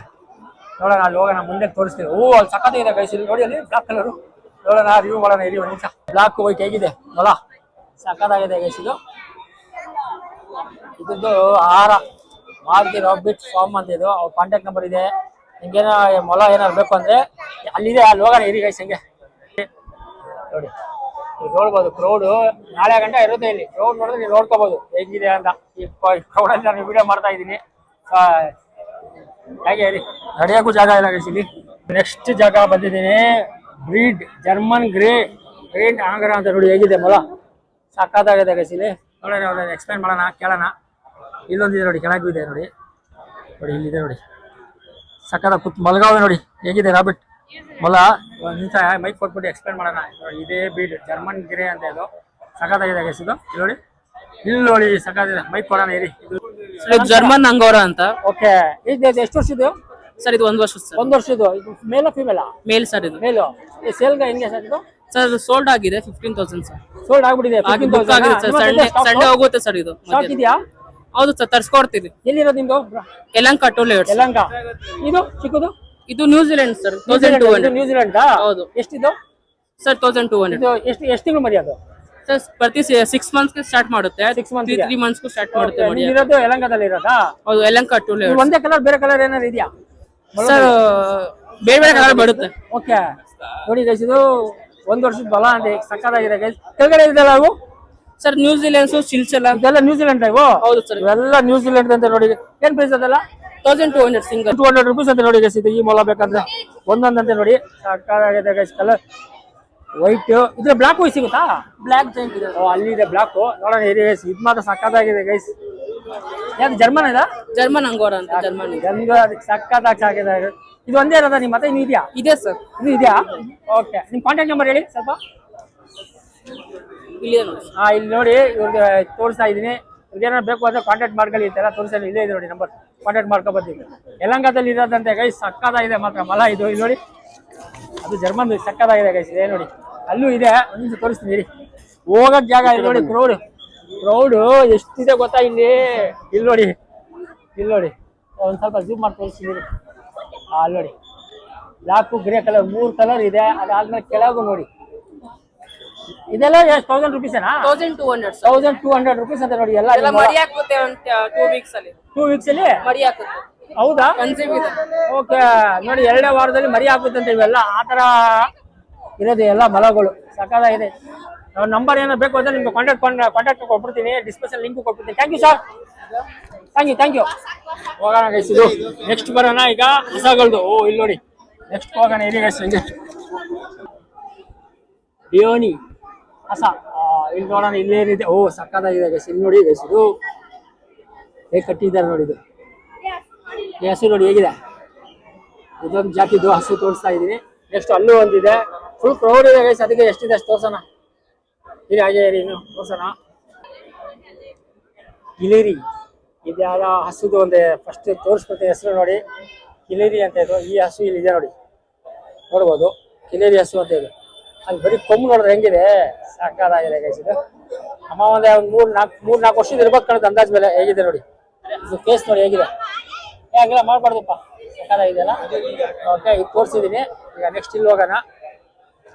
S1: ನೋಡೋಣ. ಅಲ್ಲಿ ಹೋಗೋಣ, ಮುಂದೆ ತೋರಿಸ್ತೀವಿ. ಅಲ್ಲಿ ಸಖತ್ತಾಗಿದೆ ಗೈಸ್. ಇಲ್ಲಿ ನೋಡಿ, ಅಲ್ಲಿ ಬ್ಲಾಕ್ ಕಲರು. ನೋಡೋಣ, ರಿವ್ಯೂ ಮಾಡೋಣ. ಇರಿ ಒಂದು ನಿಮಿಷ. ಬ್ಲಾಕ್ ವೈಟ್ ಹೇಗಿದೆ ಮೊಲ, ಸಖತ್ತಾಗಿದೆ ಗೈಸ್. ಇದ್ರದ್ದು ಆಹಾರ ಮಾರುತಿ ರಾಬಿಟ್ ಫಾರ್ಮ್ ಅಂತ. ಇದು ಅವ್ರ ಕಾಂಟ್ಯಾಕ್ಟ್ ನಂಬರ್ ಇದೆ. ನಿಮ್ಗೇನೋ ಮೊಲ ಏನಾರು ಬೇಕು ಅಂದ್ರೆ ಅಲ್ಲಿದೆ, ಅಲ್ಲಿ ಹೋಗೋಣ. ಇರಿ ಗೈಸ್ ಹಂಗೆ ನೋಡಿ. ನೀವು ನೋಡ್ಬೋದು ಕ್ರೌಡು 4 ಗಂಟೆ ಇರುತ್ತೆ ಇಲ್ಲಿ. ಕ್ರೌಡ್ ನೋಡಿದ್ರೆ ನೀವು ನೋಡ್ಕೋಬಹುದು ಹೇಗಿದೆ ಅಂತ. ಈ ಕ್ರೌಡ್ ಅಂತ ನಾನು ವಿಡಿಯೋ ಮಾಡ್ತಾ ಇದ್ದೀನಿ. ಹಾಗೆ ಹೇಳಿ ನಡೆಯೋಕ್ಕೂ ಜಾಗ ಇಲ್ಲ ಗೈಸ್ ಇಲ್ಲಿ. ನೆಕ್ಸ್ಟ್ ಜಾಗ ಬಂದಿದ್ದೀನಿ. ಬ್ರೀಡ್ ಜರ್ಮನ್ ಗ್ರೇಟ್ ಆಂಗರ ಅಂತ. ನೋಡಿ ಹೇಗಿದೆ ಮೊಲ, ಸಕ್ಕತ್ತಾಗಿದೆ ಗೈಸ್. ಇಲ್ಲಿ ನೋಡೋಣ, ಎಕ್ಸ್ಪ್ಲೈನ್ ಮಾಡೋಣ, ಕೇಳೋಣ. ಇಲ್ಲೊಂದಿದೆ ನೋಡಿ, ಕೆಳಗಿದೆ ನೋಡಿ. ಇಲ್ಲಿದೆ ನೋಡಿ, ಸಕ್ಕದ ಮಲಗಾವೆ ನೋಡಿ ಹೇಗಿದೆ ರಾಬಿಟ್ ಮೊಲ. ಒಂದು ನಿಮಿಷ ಮೈಕ್ ಕೊಟ್ಬಿಟ್ಟು ಎಕ್ಸ್ಪ್ಲೇನ್ ಮಾಡೋಣ. ನೋಡಿ, ಇದೇ ಬ್ರೀಡ್ ಜರ್ಮನ್ ಗ್ರೇ ಅಂತ. ಇದು ಸಖತ್ತಾಗಿದೆ ಗೈಸ್. ಇದು ನೋಡಿ, ಇಲ್ಲಿ ನೋಡಿ ಸಖತ್ತಾಗಿದೆ. ಮೈಕ್ ಕೊಡೋಣ ಇರಿ.
S7: ಇದು ಜರ್ಮನ್ ಅಂಗೋರಾ ಅಂತ.
S1: ಓಕೆ. ಇದು ಎಷ್ಟು ವರ್ಷದ್ದು
S7: ಸರ್? ಇದು 1 ವರ್ಷ ಸರ್.
S1: 1 ವರ್ಷದ್ದು. ಇದು ಮೇಲ್ ಫಿಮೇಲ್?
S7: ಮೇಲ್ ಸರ್. ಇದು
S1: ಮೇಲು. ಸೇಲ್ಗೆ ಹೆಂಗೆ ಸರ್ ಇದು?
S7: ಸರ್ ಸೋಲ್ಡ್ ಆಗಿದೆ 15,000 ಸರ್.
S1: ಸೋಲ್ಡ್ ಆಗ್ಬಿಟ್ಟಿದೆ 15,000.
S7: ಸಂಡೇ ಹೋಗುತ್ತೆ ಸರ್. ಇದು
S1: ಸ್ಟಾಕ್ ಇದೆಯಾ?
S7: ಹೌದು ಸರ್, ತರ್ಸ್ಕೊಡ್ತೀವಿ.
S1: ಎಲ್ಲಿರೋದು ನಿಮ್ದು?
S7: ಯಲಹಂಕ ಟೋಲೇಟ್ಸ್.
S1: ಯಲಹಂಕ. ಇದು ಚಿಕ್ಕದು?
S7: ಇದು ನ್ಯೂಜಿಲೆಂಡ್ ಸರ್. 1200.
S1: ನ್ಯೂಜಿಲೆಂಡ್. ಹೌದು. ಎಷ್ಟಿದು
S7: ಸರ್? 1200.
S1: ಇದು ಎಷ್ಟು ತಿಂಗಳು ಮರಿ ಅದು
S7: ಸರ್? ಪ್ರತಿ 6 ಮಂತ್ಸ್ಗೆ ಸ್ಟಾರ್ಟ್ ಮಾಡುತ್ತೆ. 3 ಮಂತ್ಸ್ಗೂ ಸ್ಟಾರ್ಟ್ ಮಾಡುತ್ತೆ ಮರಿ.
S1: ಇರೋದು ಯಲಹಂಕದಲ್ಲಿ ಇರೋದಾ?
S7: ಹೌದು, ಯಲಹಂಕ ಟೋಲೇಟ್ಸ್.
S1: ಒಂದೇ ಕಲರ್, ಬೇರೆ ಕಲರ್ ಏನಾದ್ರು ಇದೆಯಾ
S7: ಸರ್? ಬೇರೆ ಬೇರೆ ಕಲರ್ ಬರುತ್ತೆ.
S1: ಓಕೆ. ನೋಡಿ ಗೈಸ್, ಇದು 1 ವರ್ಷದ ಬಲ ಅಂತ ಸಕ್ಕತ್ತಾಗಿದೆ ಗೈಸ್. ಕೆಳಗಡೆ ಇದೆಲ್ಲ ಅವು
S7: ಸರ್ ನ್ಯೂಜಿಲೆಂಡ್ಸ್, ಸಿಲ್ಚಲ
S1: ಇದೆಲ್ಲ ನ್ಯೂಜಿಲೆಂಡ್ ಇವು?
S7: ಹೌದು ಸರ್,
S1: ಇವೆಲ್ಲ ನ್ಯೂಜಿಲೆಂಡ್ ಅಂತ. ನೋಡಿ ಏನ್ ಪ್ರೈಸ್ ಅದೆಲ್ಲ?
S7: 1200 ಸಿಂಗಲ್.
S1: 200 rupees ಅಂತ ನೋಡಿ ಗೈಸ್. ಇದು ಈ ಮೊಲ ಬೇಕಂದ್ರೆ ಒಂದೊಂದಂತೆ ನೋಡಿ, ಸಕ್ಕತ್ತಾಗಿದೆ ಗೈಸ್. Colour white. ಇದ್ರ ಬ್ಲಾಕ್ ವೈಸ್ ಸಿಗುತ್ತಾ?
S7: ಬ್ಲಾಕ್ ಜೈಂಟ್ ಇದೆ.
S1: ಅಲ್ಲಿದೆ ಬ್ಲಾಕ್. ನೋಡೋಣ ಇರಿ ಗೈಸ್. ಇದು ಮಾತ್ರ ಸಕ್ಕತ್ತಾಗಿದೆ ಗೈಸ್. ಯಾವ್ದು ಜರ್ಮನ್ ಇದೆ?
S7: ಜರ್ಮನ್ ಅಂಗೋರಾ ಅಂತ. ಜರ್ಮನ್
S1: ಸಕ್ಕತ್ತಾಗಿದೆ. ಇದು ಒಂದೇ ಇರೋದಾ ನಿಮ್ಮ ಮತ್ತೆ? ಇನ್ನು ಇದೆಯಾ?
S7: ಇದೆ ಸರ್.
S1: ಇದು ಇದೆಯಾ? ಓಕೆ. ನಿಮ್ ಕಾಂಟ್ಯಾಕ್ಟ್ ನಂಬರ್ ಹೇಳಿ ಸ್ವಲ್ಪ. ಇಲ್ಲಿ ನೋಡಿ, ಇವ್ರಿಗೆ ತೋರಿಸ್ತಾ ಇದೀನಿ. ಇದೇನಾದ್ರು ಬೇಕು ಅಂದ್ರೆ ಕಾಂಟ್ಯಾಕ್ಟ್ ಮಾಡ್ಕೊಳ್ಳಿ. ಈ ತರ ತೋರಿಸಲು ಇಲ್ಲೇ ಇದೆ ನೋಡಿ ನಂಬರ್, ಕಾಂಟ್ಯಾಕ್ಟ್ ಮಾಡ್ಕೊಬರ್ತೀವಿ. ಯಲಹಂಕದಲ್ಲಿ ಇರೋದಂತೆ ಗೈಸ್. ಸಕ್ಕತ್ತಾಗಿದೆ ಮಾತ್ರ ಮಲ ಇದು. ಇಲ್ಲಿ ನೋಡಿ, ಅದು ಜರ್ಮನ್ ಸಕ್ಕತ್ತಾಗಿದೆ ಗೈಸ್. ಇದೆ ನೋಡಿ, ಅಲ್ಲೂ ಇದೆ. ಒಂದು ತೋರಿಸ್ತೀನಿ ಇರಿ. ಹೋಗಕ್ ಜಾಗ ಇಲ್ಲಿ ನೋಡಿ. ಕ್ರೌಡು ಎಷ್ಟಿದೆ ಗೊತ್ತಾ ಇಲ್ಲಿ. ಇಲ್ಲಿ ನೋಡಿ ಒಂದ್ ಸ್ವಲ್ಪ ಜೂಮ್ ಮಾಡಿ ತೋರಿಸ್ತೀನಿ. ಅಲ್ಲಿ ನೋಡಿ, ಬ್ಲಾಕ್ ಗ್ರೇ ಕಲರ್ 3 ಕಲರ್ ಇದೆ. ಅದಾದ್ಮೇಲೆ ಕೆಳಗೂ ನೋಡಿ ಇದೆಲ್ಲ ಎಷ್ಟು 1000 ರುಪೀಸೇನಾ?
S7: 1200 ಸರ್.
S1: 1200 ರುಪೀಸ್ ಅಂತ ನೋಡಿ ಎಲ್ಲ
S7: ಎಲ್ಲ ಮರಿ ಹಾಕುತ್ತೆ ಒಂದು 2 ವೀಕ್ಸ್ ಅಲ್ಲಿ.
S1: 2 ವೀಕ್ಸ್ ಅಲ್ಲಿ
S7: ಮರಿ ಹಾಕುತ್ತೆ.
S1: ಹೌದಾ?
S7: ಕನ್ಸೀವ್ ಇದೆ.
S1: ಓಕೆ ನೋಡಿ 2ನೇ ವಾರದಲ್ಲಿ ಮರಿ ಹಾಕುತ್ತಂತೆ ಇವೆಲ್ಲ ಆ ತರ ಇರೋದು ಎಲ್ಲ ಮಲಗಳು ಸಕ್ಕದಾಗಿದೆ. ನಂಬರ್ ಏನೋ ಬೇಕು ಅಂದ್ರೆ ನಿಮ್ಗೆ ಕಾಂಟ್ಯಾಕ್ಟ್ ಕೊಟ್ಬಿಡ್ತೀನಿ, ಡಿಸ್ಕ್ರಿಪ್ಷನ್ ಲಿಂಕ್ ಕೊಟ್ಬಿಡ್ತೀನಿ. Thank you sir, thank you. ಹೋಗೋಣ ಗೈಸ್, ಇದು ನೆಕ್ಸ್ಟ್ ಬರೋಣ ಈಗ ಹಸಗಳದು. ಓ ಇಲ್ಲಿ ನೋಡಿ ನೆಕ್ಸ್ಟ್ ಹೋಗೋಣ ಇಲ್ಲಿ ಗೈಸ್, ಹಿಂಗೆ ಬಿಯೋನಿ ಹಸ ಇಲ್ಲಿ ನೋಡೋಣ ಇಲ್ಲೇನಿದೆ. ಓ ಸಕ್ಕದಾಗಿದೆ ಗೈಸ್, ಇಲ್ಲಿ ನೋಡಿ ಗೈಸ್ ಇದು ಹೇಗೆ ಕಟ್ಟಿದ್ದಾರೆ ನೋಡಿ. ಇದು ಈ ಹಸು ನೋಡಿ ಹೇಗಿದೆ, ಇದೊಂದು ಜಾತಿದು ಹಸು ತೋರಿಸ್ತಾ ಇದ್ದೀನಿ. ನೆಕ್ಸ್ಟ್ ಅಲ್ಲೂ ಒಂದಿದೆ, ಫುಲ್ ಕ್ರೌಡ್ ಇದೆ ಗೈಸ್, ಅದಕ್ಕೆ ಎಷ್ಟಿದೆ ಅಷ್ಟು ತೋರ್ಸೋಣ. ಇಲ್ಲಿ ಹಾಗೆ ಇನ್ನು ತೋರ್ಸೋಣ. ಗಿಲೇರಿ ಇದ್ಯಾವ ಹಸುದು ಒಂದೇ ಫಸ್ಟ್ ತೋರಿಸ್ಬಿಡ್ತೀನಿ ಹೆಸರು ನೋಡಿ. ಕಿಲೇರಿ ಅಂತ ಇದು, ಈ ಹಸು ಇಲ್ಲಿ ಇದೆ ನೋಡಿ, ನೋಡ್ಬೋದು ಕಿಲೇರಿ ಹಸು ಅಂತ ಇದು. ಅಲ್ಲಿ ಬರೀ ಕೊಂಬು ನೋಡಿದ್ರೆ ಹೆಂಗಿದೆ, ಸಾಕಾಗಿದೆ ಗೈಸ್. ಇದು ಅಮ್ಮ ಒಂದೇ ಒಂದು 3-4 ವರ್ಷದ ಇರ್ಬೇಕು ಕಾಣುತ್ತೆ ಅಂದಾಜ್ ಮೇಲೆ. ಹೇಗಿದೆ ನೋಡಿ ಇದು ಫೇಸ್ ನೋಡಿ ಹೇಗಿದೆ, ಹಂಗೆಲ್ಲ ಮಾಡ್ಬಾರ್ದಪ್ಪ, ಸಾಕಾಗಿದೆಯಲ್ಲ. ಓಕೆ ಇದು ತೋರಿಸಿದ್ದೀನಿ. ಈಗ ನೆಕ್ಸ್ಟ್ ಇಲ್ಲಿ ಹೋಗೋಣ.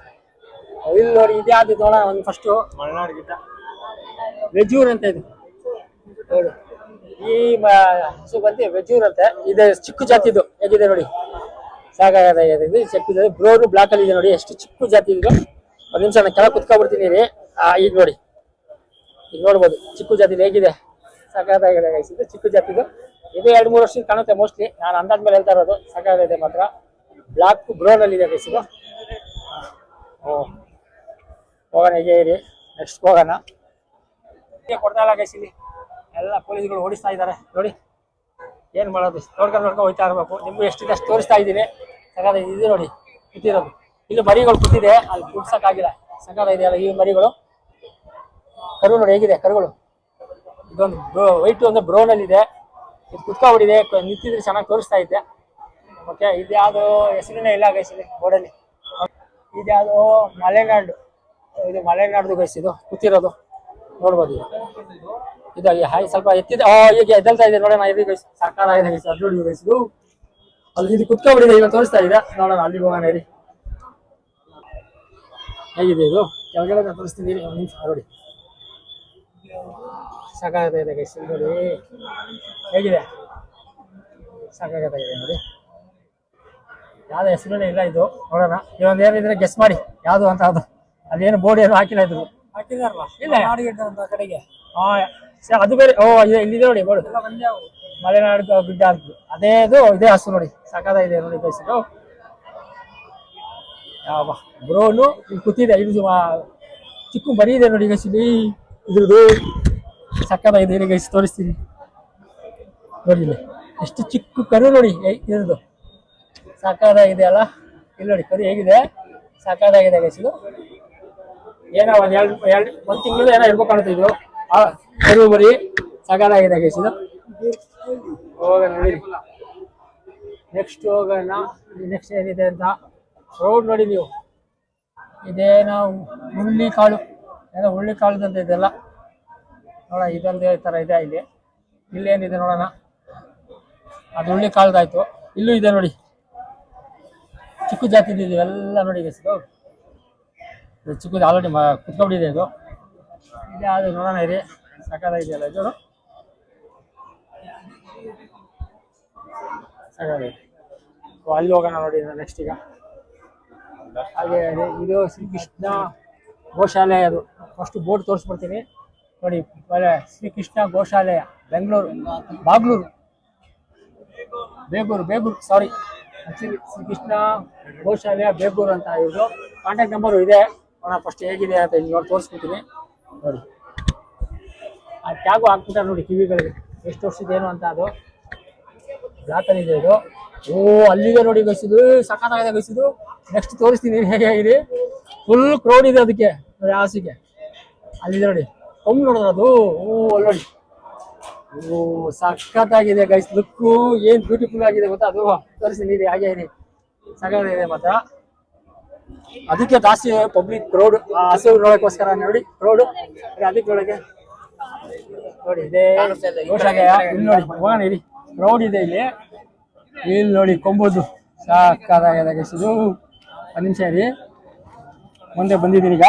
S1: ಇಲ್ಲಿ ನೋಡಿ ಇದೆ ಅದು ನೋಡೋಣ. ಒಂದು ಫಸ್ಟು ಮಲೆನಾಡು ಗಿಟ್ಟ ವೆಜೂರ್ ಅಂತ ಇದು ನೋಡಿ. ಈ ಹಸು ಬಂದು ವೆಜೂರ್ ಅಂತ ಇದೆ, ಚಿಕ್ಕ ಜಾತಿದು ಹೇಗಿದೆ ನೋಡಿ, ಸಾಕಾಗಿದೆ. ಇದು ಚಿಕ್ಕದು ಬ್ರೋನು ಬ್ಲಾಕ್ ಅಲ್ಲಿ ಇದೆ ನೋಡಿ, ಎಷ್ಟು ಚಿಕ್ಕ ಜಾತಿ ಇದು. ಒಂದು ನಿಮಿಷ ನಾನು ಕೆಳಗೆ ಕುತ್ಕೊಬಿಡ್ತೀನಿ ರೀ. ಈಗ ನೋಡಿ, ಈಗ ನೋಡ್ಬೋದು ಚಿಕ್ಕ ಜಾತಿ ಹೇಗಿದೆ, ಸಾಕಾಗಿದೆ ಗೈಸ್. ಇದು ಚಿಕ್ಕ ಜಾತಿದು, ಇದು 2-3 ವರ್ಷದ ಕಾಣುತ್ತೆ ಮೋಸ್ಟ್ಲಿ, ನಾನು ಅಂದಾಜ್ ಮೇಲೆ ಹೇಳ್ತಾ ಇರೋದು. ಸಾಕಾಗಿದೆ ಮಾತ್ರ, ಬ್ಲಾಕ್ ಬ್ರೌನ್ ಅಲ್ಲಿ ಇದೆ ಗೈಸ್ ಇದು. ಹೋಗೋಣ ಹೀಗೆ ಇರಿ, ನೆಕ್ಸ್ಟ್ ಹೋಗೋಣ. ಕೊಡ್ತಾ ಇಲ್ಲ ಗೈಸ್, ಇಲ್ಲಿ ಎಲ್ಲ ಪೊಲೀಸ್ಗಳು ಓಡಿಸ್ತಾ ಇದ್ದಾರೆ ನೋಡಿ. ಏನು ಮಾಡೋದು, ನೋಡ್ಕೊಂಡು ಹೋಗ್ತಾ ಇರಬೇಕು. ನಿಮ್ಗೆ ಎಷ್ಟಿದೆ ಅಷ್ಟು ತೋರಿಸ್ತಾ ಇದ್ದೀನಿ. ಸಕಾಲ ಇದು ನೋಡಿ ಕೂತಿರೋದು, ಇಲ್ಲಿ ಮರಿಗಳು ಕೂತಿದೆ, ಅಲ್ಲಿ ಕುಡ್ಸಕ್ಕಾಗಿಲ್ಲ. ಸಕಾಲ ಇದೆಯಲ್ಲ ಈ ಮರಿಗಳು. ಕರು ನೋಡಿ ಹೇಗಿದೆ ಕರುಗಳು. ಇದೊಂದು ವೈಟ್ ಒಂದು ಬ್ರೌನ್ ಅಲ್ಲಿ ಇದೆ, ಇದು ಕುತ್ಕೊಂಡ್ಬಿಟ್ಟಿದೆ, ನಿಂತಿದ್ರೆ ಚೆನ್ನಾಗಿ ತೋರಿಸ್ತಾ ಇದ್ದೆ. ಓಕೆ ಇದ್ಯಾವುದು ಹೆಸರಿನೇ ಇಲ್ಲ ಗೈಸ್ ಇಲ್ಲಿ ಬೋರ್ಡಲ್ಲಿ. ಇದ್ಯಾವುದು ಮಲೆನಾಡು, ಇದು ಮಲೆನಾಡ್ದು ಗೈಸ್, ಇದು ಕೂತಿರೋದು ನೋಡ್ಬೋದು. ಇದು ಹಾಯ್ ಸ್ವಲ್ಪ ಎತ್ತಿದೆ, ಈಗ ಎದ್ದಲ್ತಾ ಇದೆ ನೋಡೋಣ. ಇದು ಗೈಸ್ ಸಾಕಾಗಿದೆ ಗೈಸ್, ಅದು ನೋಡಿ ಗೈಸ್ ಇದು ಅಲ್ಲಿ ಇದು ಕುತ್ಕೊಂಡ್ಬಿಟ್ಟಿದೆ, ಈಗ ತೋರಿಸ್ತಾ ಇದೆ. ನೋಡೋಣ ಅಲ್ಲಿಗೆ ಹೋಗೋಣ ಹೇಳಿ ಹೇಗಿದೆ ಇದು. ಕೆಳಗಡೆ ನಾನು ತೋರಿಸ್ತೀನಿ ಒಂದು ನಿಮಿಷ ನೋಡಿ. ಸಾಕಾಗಿದೆ ಗೈಸ್ ನೋಡಿ ಹೇಗಿದೆ, ಸಾಕಾಗಿದೆ ನೋಡಿ. ಯಾವ್ದು ಹೆಸರೇ ಇಲ್ಲ ಇದು. ನೋಡೋಣ ಇದೊಂದು ಏನಿದ್ರೆ ಗೆಸ್ ಮಾಡಿ ಯಾವುದು ಅಂತ. ಅದು ಅದೇನು ಬೋರ್ಡ್ ಏನು ಹಾಕಿಲ್ಲ, ಇದು ಹಾಕಿದಾರಲ್ಲ ಇಲ್ಲ ಕಡೆಗೆ. ಅದು ಬೇರೆ. ಇಲ್ಲಿದೆ ನೋಡಿ ಬೋರ್ಡ್, ಮಲೆನಾಡು ಗುಡ್ಡ ಅಂತ. ಅದೇ ಇದು ಇದೇ ಹಸು ನೋಡಿ, ಸಾಕಾಗಿದೆ ನೋಡಿ ಗೈಸ್ ಇದು. ಯಾವ ಬ್ರೋನು ಇಲ್ಲಿ ಕೂತಿದೆ, ಇದು ಚಿಕ್ಕ ಬರೀ ಇದೆ ನೋಡಿ ಗೈಸ್ ಇಲ್ಲಿ. ಇದ್ರದ್ದು ಸಕ್ಕತ್ತಾಗಿದೆ ಗೈಸ್, ತೋರಿಸ್ತೀನಿ ನೋಡಿ. ಇಲ್ಲಿ ಎಷ್ಟು ಚಿಕ್ಕ ಕರು ನೋಡಿ ಇದ್ರದ್ದು, ಸಾಕಾಗಿದೆ ಅಲ್ಲ. ಇಲ್ಲಿ ನೋಡಿ ಕರು ಹೇಗಿದೆ, ಸಾಕಾಗಿದೆ ಗೈಸ್ ಇದು. ಏನೋ ಒಂದು ತಿಂಗಳು ಏನೋ ಇರ್ಬೇಕು ಕಾಣುತ್ತೆ ಇದು ಕರು ಮರಿ. ಸಾಕಾಗಿದೆ ಗೈಸ್ ಇದು. ಹೋಗೋಣ ನೋಡಿ, ನೆಕ್ಸ್ಟ್ ಹೋಗೋಣ. ನೆಕ್ಸ್ಟ್ ಏನಿದೆ ಅಂತ ರೋಡ್ ನೋಡಿ ನೀವು. ಇದೇನೋ ಹುಳ್ಳಿ ಕಾಳು, ಏನೋ ಹುಳ್ಳಿ ಕಾಳುದಂತ ಇದೆಲ್ಲ ನೋಡ. ಇದೊಂದು ಈ ಥರ ಇದೆ ಇಲ್ಲಿ. ಇಲ್ಲೇನಿದೆ ನೋಡೋಣ, ಅದು ಹುಳ್ಳಿ ಕಾಳ್ದಾಯ್ತು. ಇಲ್ಲೂ ಇದೆ ನೋಡಿ, ಚಿಕ್ಕ ಜಾತಿದು ಎಲ್ಲ ನೋಡಿ ಗೈಸ್ ಇದು. ಚಿಕ್ಕದು ಆಲ್ರೆಡಿ ಕುತ್ಕೊಂಡಿದೆ ಇದು. ಇದೆ ಅದು ನೋಡೋಣ ಇರಿ, ಸಾಕಾಗಿದೆಯಲ್ಲ ಇದು. ಸಾಕಾಗಿದೆ. ಅಲ್ಲಿ ಹೋಗೋಣ ನೋಡಿ ನೆಕ್ಸ್ಟ್. ಈಗ ಹಾಗೆ ಇದು ಶ್ರೀಕೃಷ್ಣ ಗೋಶಾಲೆ. ಅದು ಫಸ್ಟ್ ಬೋರ್ಡ್ ತೋರಿಸ್ಬಿಡ್ತೀನಿ ನೋಡಿ. ಶ್ರೀಕೃಷ್ಣ ಗೋಶಾಲೆಯ ಬೆಂಗಳೂರು ಬೇಗೂರು ಸಾರಿ, ಆಕ್ಚುಲಿ ಶ್ರೀಕೃಷ್ಣ ಗೋಶಾಲೆಯ ಬೇಗೂರು ಅಂತ. ಇದು ಕಾಂಟ್ಯಾಕ್ಟ್ ನಂಬರು ಇದೆ. ಫಸ್ಟ್ ಹೇಗಿದೆ ಅಂತ ಇಲ್ಲಿ ನೋಡಿ ತೋರಿಸ್ಬಿಡ್ತೀನಿ ನೋಡಿ. ಆ ಟ್ಯಾಗು ಹಾಕ್ಬಿಟ್ಟ ನೋಡಿ ಕಿವಿಗಳಿಗೆ, ಎಷ್ಟು ವರ್ಷದೇನು ಅಂತ. ಅದು ಬ್ಲಾಕಲ್ಲಿ ಇದೆ ಇದು. ಅಲ್ಲಿದೆ ನೋಡಿ ಗೈಸಿದು, ಸಖತ್ತಾಗಿದೆ ಗೈಸಿದು. ನೆಕ್ಸ್ಟ್ ತೋರಿಸ್ತೀನಿ ಹೇಗೆ ಇದೆ. ಫುಲ್ ಕ್ರೌಡ್ ಇದೆ ಅದಕ್ಕೆ ನೋಡಿ, ಹಾಸಿಗೆ ಅಲ್ಲಿದೆ ನೋಡಿ. ಕೊಂಬು ನೋಡಿದ್ರೆ ಅದು ಅಲ್ಲಿ ನೋಡಿ, ಸಖತ್ತಾಗಿದೆ ಗೈಸ್. ಲುಕ್ಕು ಏನ್ ಬ್ಯೂಟಿಫುಲ್ ಆಗಿದೆ ಗೊತ್ತಾ. ಅದು ತೋರಿಸ್ತೀನಿ ಹಾಗೆ ಇರಿ, ಸಖತ್ತಾಗಿದೆ ಮಾತ್ರ. ಅದಕ್ಕೆ ಜಾಸ್ತಿ ಪಬ್ಲಿಕ್ ಕ್ರೌಡ್, ಹಸು ನೋಡೋಕ್ಕೋಸ್ಕರ ನೋಡಿ ಕ್ರೌಡ್. ಅದಕ್ಕೆ ಒಳಗೆ ನೋಡಿ ಇದೆ ಗೋಶಾಲೆಯ. ಇಲ್ಲಿ ನೋಡಿ ಹೋಗೋಣ ಇರಿ, ಕ್ರೌಡ್ ಇದೆ ಇಲ್ಲಿ. ಇಲ್ಲಿ ನೋಡಿ ಕೊಂಬೋದು ಸಾಕಾಗಿದೆ ಗೈಸ್ ಇದು. ಒಂದು ನಿಮಿಷ ಇರಿ, ಮುಂದೆ ಬಂದಿದ್ದೀನಿ ಈಗ.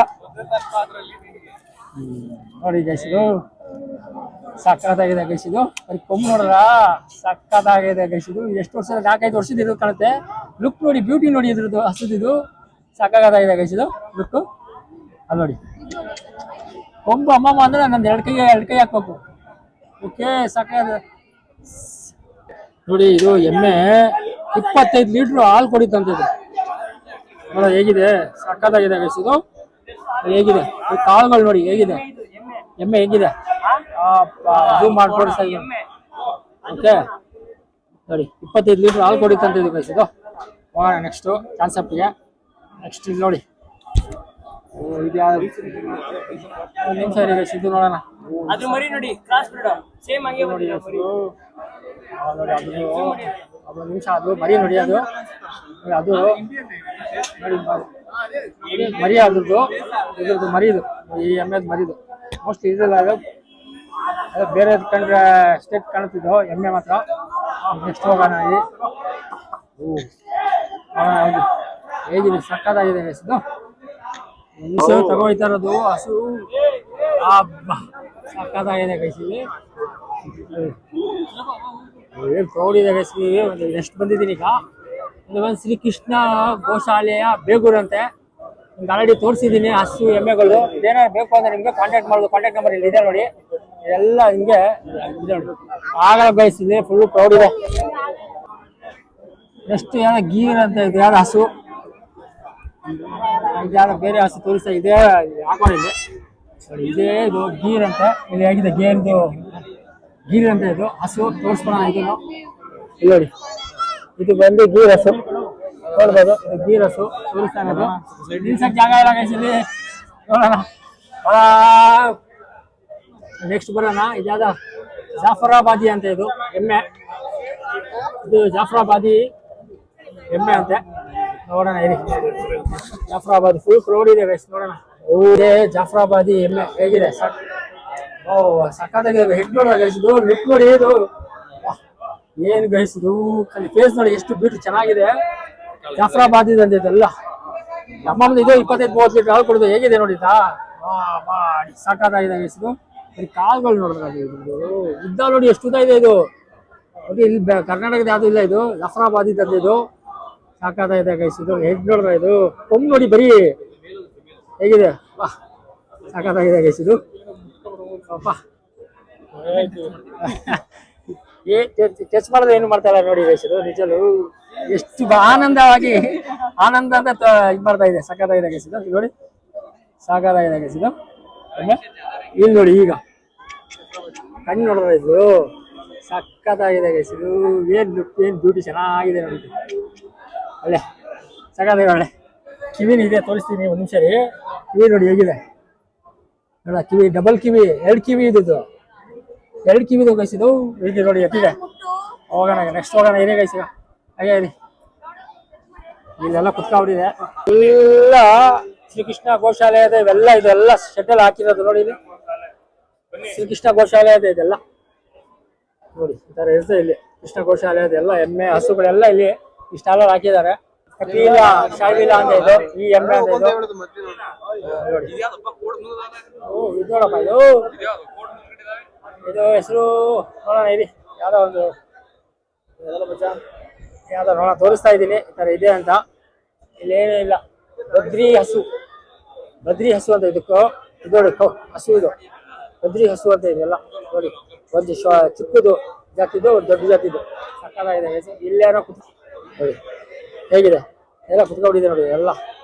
S1: ನೋಡಿ ಗೈಸ್ ಇದು ಸಕ್ಕತ್ತಾಗಿದೆ ಗೈಸ್ ಇದು ಬರೀ ಕೊಂಬು ನೋಡ್ರ ಸಕ್ಕತ್ತಾಗಿದೆ ಗೈಸ್ ಇದು ಎಷ್ಟು ವರ್ಷ 4-5 ವರ್ಷದ ಇರೋದು ಕಾಣುತ್ತೆ ಲುಕ್ ನೋಡಿ ಬ್ಯೂಟಿ ನೋಡಿ ಇದ್ರದ್ದು ಹಸುದಿದು ಸಕ್ಕತ್ತಾಗಿದೆ ಗೈಸ್ ಇದು ಲುಕ್ ಅಲ್ಲಿ ನೋಡಿ ಕೊಂಬು ಅಮ್ಮಮ್ಮ ಅಂದ್ರೆ ನಂದು ಎರಡು ಕೈ ಹಾಕ್ಬೇಕು ಓಕೆ ಸಕ್ಕತ್ತಾಗಿದೆ ನೋಡಿ ಇದು ಎಮ್ಮೆ 25 ಲೀಟ್ರ್ ಹಾಲು ಕೊಡಿತಂತಿದೆ ನೋಡ ಹೇಗಿದೆ ಸಕ್ಕತ್ತಾಗಿದೆ ಗೈಸ್ ಇದು ಹೇಗಿದೆ ಈ ಕಾಳುಗಳು ನೋಡಿ ಹೇಗಿದೆ ಎಮ್ಮೆ ಹೇಗಿದೆ ಜೂಮ್ ಮಾಡ್ಕೊಡಿ ಸರ್ ಓಕೆ ನೋಡಿ 25 ಲೀಟ್ರ್ ಹಾಲು ಕೊಡಿತಂತಿದೆ ಗೈಸ್ ಇದು ಹೋಗೋಣ ನೆಕ್ಸ್ಟ್ ಕಾನ್ಸೆಪ್ಟ್ಗೆ ನೆಕ್ಸ್ಟ್ ಇಲ್ಲಿ ನೋಡಿ ಇದು ಯಾವ್ದು ಒಂದು ನಿಮಿಷ ಇರಿ ಗೈಸ್ ಇದು ನೋಡೋಣ
S7: ಅದು ಮರಿ ನೋಡಿ ಕ್ರಾಸ್ ಬ್ರೀಡ್ ಸೇಮ್ ಹಂಗೆ
S1: ನೋಡಿ ನೋಡಿ ಅದು ನಿಮಿಷ ಅದು ಮರಿ ನೋಡಿ ಅದು ಅದು ನೋಡಿ ಮರಿ ಅದ್ರದ್ದು ಇದ್ರದ್ದು ಮರಿದು ಈ ಎಮ್ಮೆದು ಮರಿದು ಮೋಸ್ಟ್ಲಿ ಇದೆಲ್ಲ ಅದು ಬೇರೆ ಕಂಡ್ರೆ ಸ್ಟೇಟ್ ಕಾಣುತ್ತಿದ್ದು ಎಮ್ಮೆ ಮಾತ್ರ ನೆಕ್ಸ್ಟ್ ಹೋಗೋಣ ಇಲ್ಲಿ ಹೌದು ಹೇಗಿದೆ ಸಕ್ಕತ್ತಾಗಿದೆ ಇದು ಹಸು ತಗೋಯ್ತಾ ಇರೋದು ಹಸು ಸಕ್ಕತ್ತಾಗಿದೆ ಕೈಸಿಲಿ ಏನು ಪ್ರೌಡ್ ಇದೆ ಕೈಸಿಲಿ ಒಂದು ಎಷ್ಟು ಬಂದಿದ್ದೀನಿ ಈಗ ಇದು ಒಂದು ಶ್ರೀಕೃಷ್ಣ ಗೋಶಾಲೆಯ ಬೇಗೂರು ಅಂತೆ ನಿಮ್ಗೆ ಆಲ್ರೆಡಿ ತೋರಿಸಿದ್ದೀನಿ ಹಸು ಎಮ್ಮೆಗಳು ಇದೇನಾದ್ರು ಬೇಕು ಅಂದ್ರೆ ನಿಮಗೆ ಕಾಂಟ್ಯಾಕ್ಟ್ ಮಾಡೋದು ಕಾಂಟ್ಯಾಕ್ಟ್ ನಂಬರ್ ಇಲ್ಲಿ ಇದೆ ನೋಡಿ ಇದೆಲ್ಲ ಹಿಂಗೆ ಇದೆ ನೋಡಿ ಆಗಲ್ಲ ಬಯಸಿದೆ ಫುಲ್ ಪ್ರೌಡ್ ಇದೆ ಎಷ್ಟು ಯಾವ್ದು ಗೀರ್ ಅಂತ ಇದು ಯಾವ್ದು ಹಸು ಯಾವ್ದು ಬೇರೆ ಹಸು ತೋರಿಸ್ತಾ ಇದೆ ಹಾಕೊಂಡಿದೆ ನೋಡಿ ಇದೇ ಇದು ಗೀರ್ ಅಂತ ಇಲ್ಲಿ ಹೇಗಿದೆ ಗೇರ್ದು ಗೀರ್ ಅಂತ ಇದು ಹಸು ತೋರಿಸ್ಕೊಳ ಇದನ್ನು ಇಲ್ಲಿ ನೋಡಿ ಇದು ಬಂದು ಗೀರ್ ಹಸು ನೋಡ್ಬೋದು ಇದು ಗೀರ್ ಹಸು ತೋರಿಸ್ತಾ ಇರೋದು ನಿಲ್ಸಕ್ ಜಾಗ ಇಲ್ಲ ಕೈಸಿಲಿ ನೋಡೋಣ ನೆಕ್ಸ್ಟ್ ಬರೋಣ ಇದ್ಯಾದ ಜಾಫರಾಬಾದಿ ಅಂತ ಇದು ಎಮ್ಮೆ ಇದು ಜಾಫರಾಬಾದಿ ಎಮ್ಮೆ ಅಂತೆ ನೋಡೋಣ ಇರಿ ಜಾಫರಾಬಾದಿ ಫುಲ್ ಕ್ರೌಡ್ ಇದೆ ಗೈಸ್ ನೋಡೋಣ ಓದೇ ಜಾಫರಾಬಾದಿ ಎಮ್ಮೆ ಹೇಗಿದೆ ಓ ಸಕ್ಕತ್ತಾಗಿದೆ ಹೆಡ್ ನೋಡುವ ಗೈಸಿದು ಲಿಪ್ ನೋಡಿ ಇದು ಏನು ಗೈಸಿದು ಖಾಲಿ ಫೇಸ್ ನೋಡಿ ಎಷ್ಟು ಬ್ಯೂಟಿ ಚೆನ್ನಾಗಿದೆ ಜಾಫರಾಬಾದಿ ಅಂತೆ ಇದೆಲ್ಲ ನಮ್ಮದು ಇದು 25-30 ಲೀಟರ್ ಹಾಲು ಕೊಡೋದು ಹೇಗಿದೆ ನೋಡಿದಾ ಸಕ್ಕತ್ತಾಗಿದೆ ಗೈಸಿದು ಬರೀ ಕಾಳುಗಳು ನೋಡಿದ್ರೆ ಇದು ಉದ್ದ ನೋಡಿ ಎಷ್ಟು ಉದ್ದ ಇದೆ ಇದು ನೋಡಿ ಇಲ್ಲಿ ಕರ್ನಾಟಕದ ಯಾವುದು ಇಲ್ಲ ಇದು ಜಾಫರಾಬಾದಿ ತಂದೆ ಇದು ಸಾಕಾಗಿದೆ ಗೈಸ್ ಇದು ಹೆಡ್ ನೋಡಿದ್ರೆ ಇದು ಕೊಂಬು ನೋಡಿ ಬರೀ ಹೇಗಿದೆ ಸಾಕಾಗಿದೆ ಗೈಸ್ ಇದು ಅಪ್ಪ ಟಚ್ ಮಾಡಿದ್ರೆ ಏನು ಮಾಡ್ತಾ ಇಲ್ಲ ನೋಡಿ ಗೈಸ್ ಇದು ನಿಜಲು ಎಷ್ಟು ಆನಂದವಾಗಿ ಆನಂದ ಅಂತ ಇದು ಮಾಡ್ತಾ ಇದೆ ಸಾಕಾಗಿದೆ ಗೈಸ್ ಇದು ನೋಡಿ ಸಾಕಾಗಿದೆ ಗೈಸ್ ಇದು ಇಲ್ಲಿ ನೋಡಿ ಈಗ ಕಣ್ಣು ನೋಡಿದ್ರೆ ಇದು ಸಕ್ಕತ್ತಾಗಿದೆ ಗೈಸ್ ಇದು ಏನು ಬ್ಯೂಟಿ ಚೆನ್ನಾಗಿದೆ ನೋಡಿ ಒಳ್ಳೆ ಸಕ್ಕತ್ತಾಗಿದೆ ಒಳ್ಳೆ ಕಿವಿನ ಇದೆ ತೋರಿಸ್ತೀನಿ ಒಂದು ನಿಮಿಷ ರೀ ಕಿವಿ ನೋಡಿ ಹೇಗಿದೆ ನೋಡ ಕಿವಿ ಡಬಲ್ ಕಿವಿ 2 ಕಿವಿ ಇದ್ದು 2 ಕಿವಿದು ಗೈಸ್ ಇದು ಹೇಗೆ ನೋಡಿ ಎತ್ತಿದೆ ಹೋಗೋಣ ನೆಕ್ಸ್ಟ್ ಹೋಗೋಣ ಏನೇ ಗೈಸ್ ಈಗ ಹಾಗೆ ಇರಿ ಇಲ್ಲೆಲ್ಲ ಕುತ್ಕೊಂಡಿದೆ ಎಲ್ಲ ಶ್ರೀಕೃಷ್ಣ ಗೋಶಾಲೆಯದ ಇವೆಲ್ಲ ಇದೆಲ್ಲ ಶೆಟ್ಟಲ್ ಹಾಕಿರೋದು ನೋಡಿ ಇಲ್ಲಿ ಶ್ರೀಕೃಷ್ಣ ಗೋಶಾಲೆಯದ ಇದೆಲ್ಲ ನೋಡಿ ಈ ತರ ಇರ್ತದೆ ಇಲ್ಲಿ ಕೃಷ್ಣ ಗೋಶಾಲೆಯದ ಎಲ್ಲ ಎಮ್ಮೆ ಹಸುಗಳೆಲ್ಲ ಇಲ್ಲಿ ಇಷ್ಟೆಲ್ಲ ಹಾಕಿದ್ದಾರೆ ಕಪಿಲ ಶಾವಿಲ ಅಂತ ಇದು ಈ ಎಮ್ಮೆ ಅಂತ ಇದು ನೋಡಿ ಇದು ನೋಡಪ್ಪ ಇದು ಹೆಸರು ನೋಡೋಣ ಇರಿ ಯಾವ್ದೋ ಒಂದು ಯಾವ್ದೋ ನೋಡೋಣ ತೋರಿಸ್ತಾ ಇದ್ದೀನಿ ಈ ತರ ಇದೆ ಅಂತ ಇಲ್ಲೇನೂ ಇಲ್ಲ ಬದ್ರಿ ಹಸು ಅಂತ ಇದಕ್ಕೂ ಇದು ನೋಡಿ ಹಸು ಇದು ಬದ್ರಿ ಹಸು ಅಂತ ಇದೆಲ್ಲ ನೋಡಿ ಒಂದು ಚಿಕ್ಕದು ಜಾತಿದು ದೊಡ್ಡ ಜಾತಿದು ಸಕ್ಕತ್ತಾಗಿದೆ ಇಲ್ಲೇನೋ ನೋಡಿ ಹೇಗಿದೆ ಎಲ್ಲ ಕುತ್ಕೊಂಡಿದೆ ನೋಡಿ ಎಲ್ಲ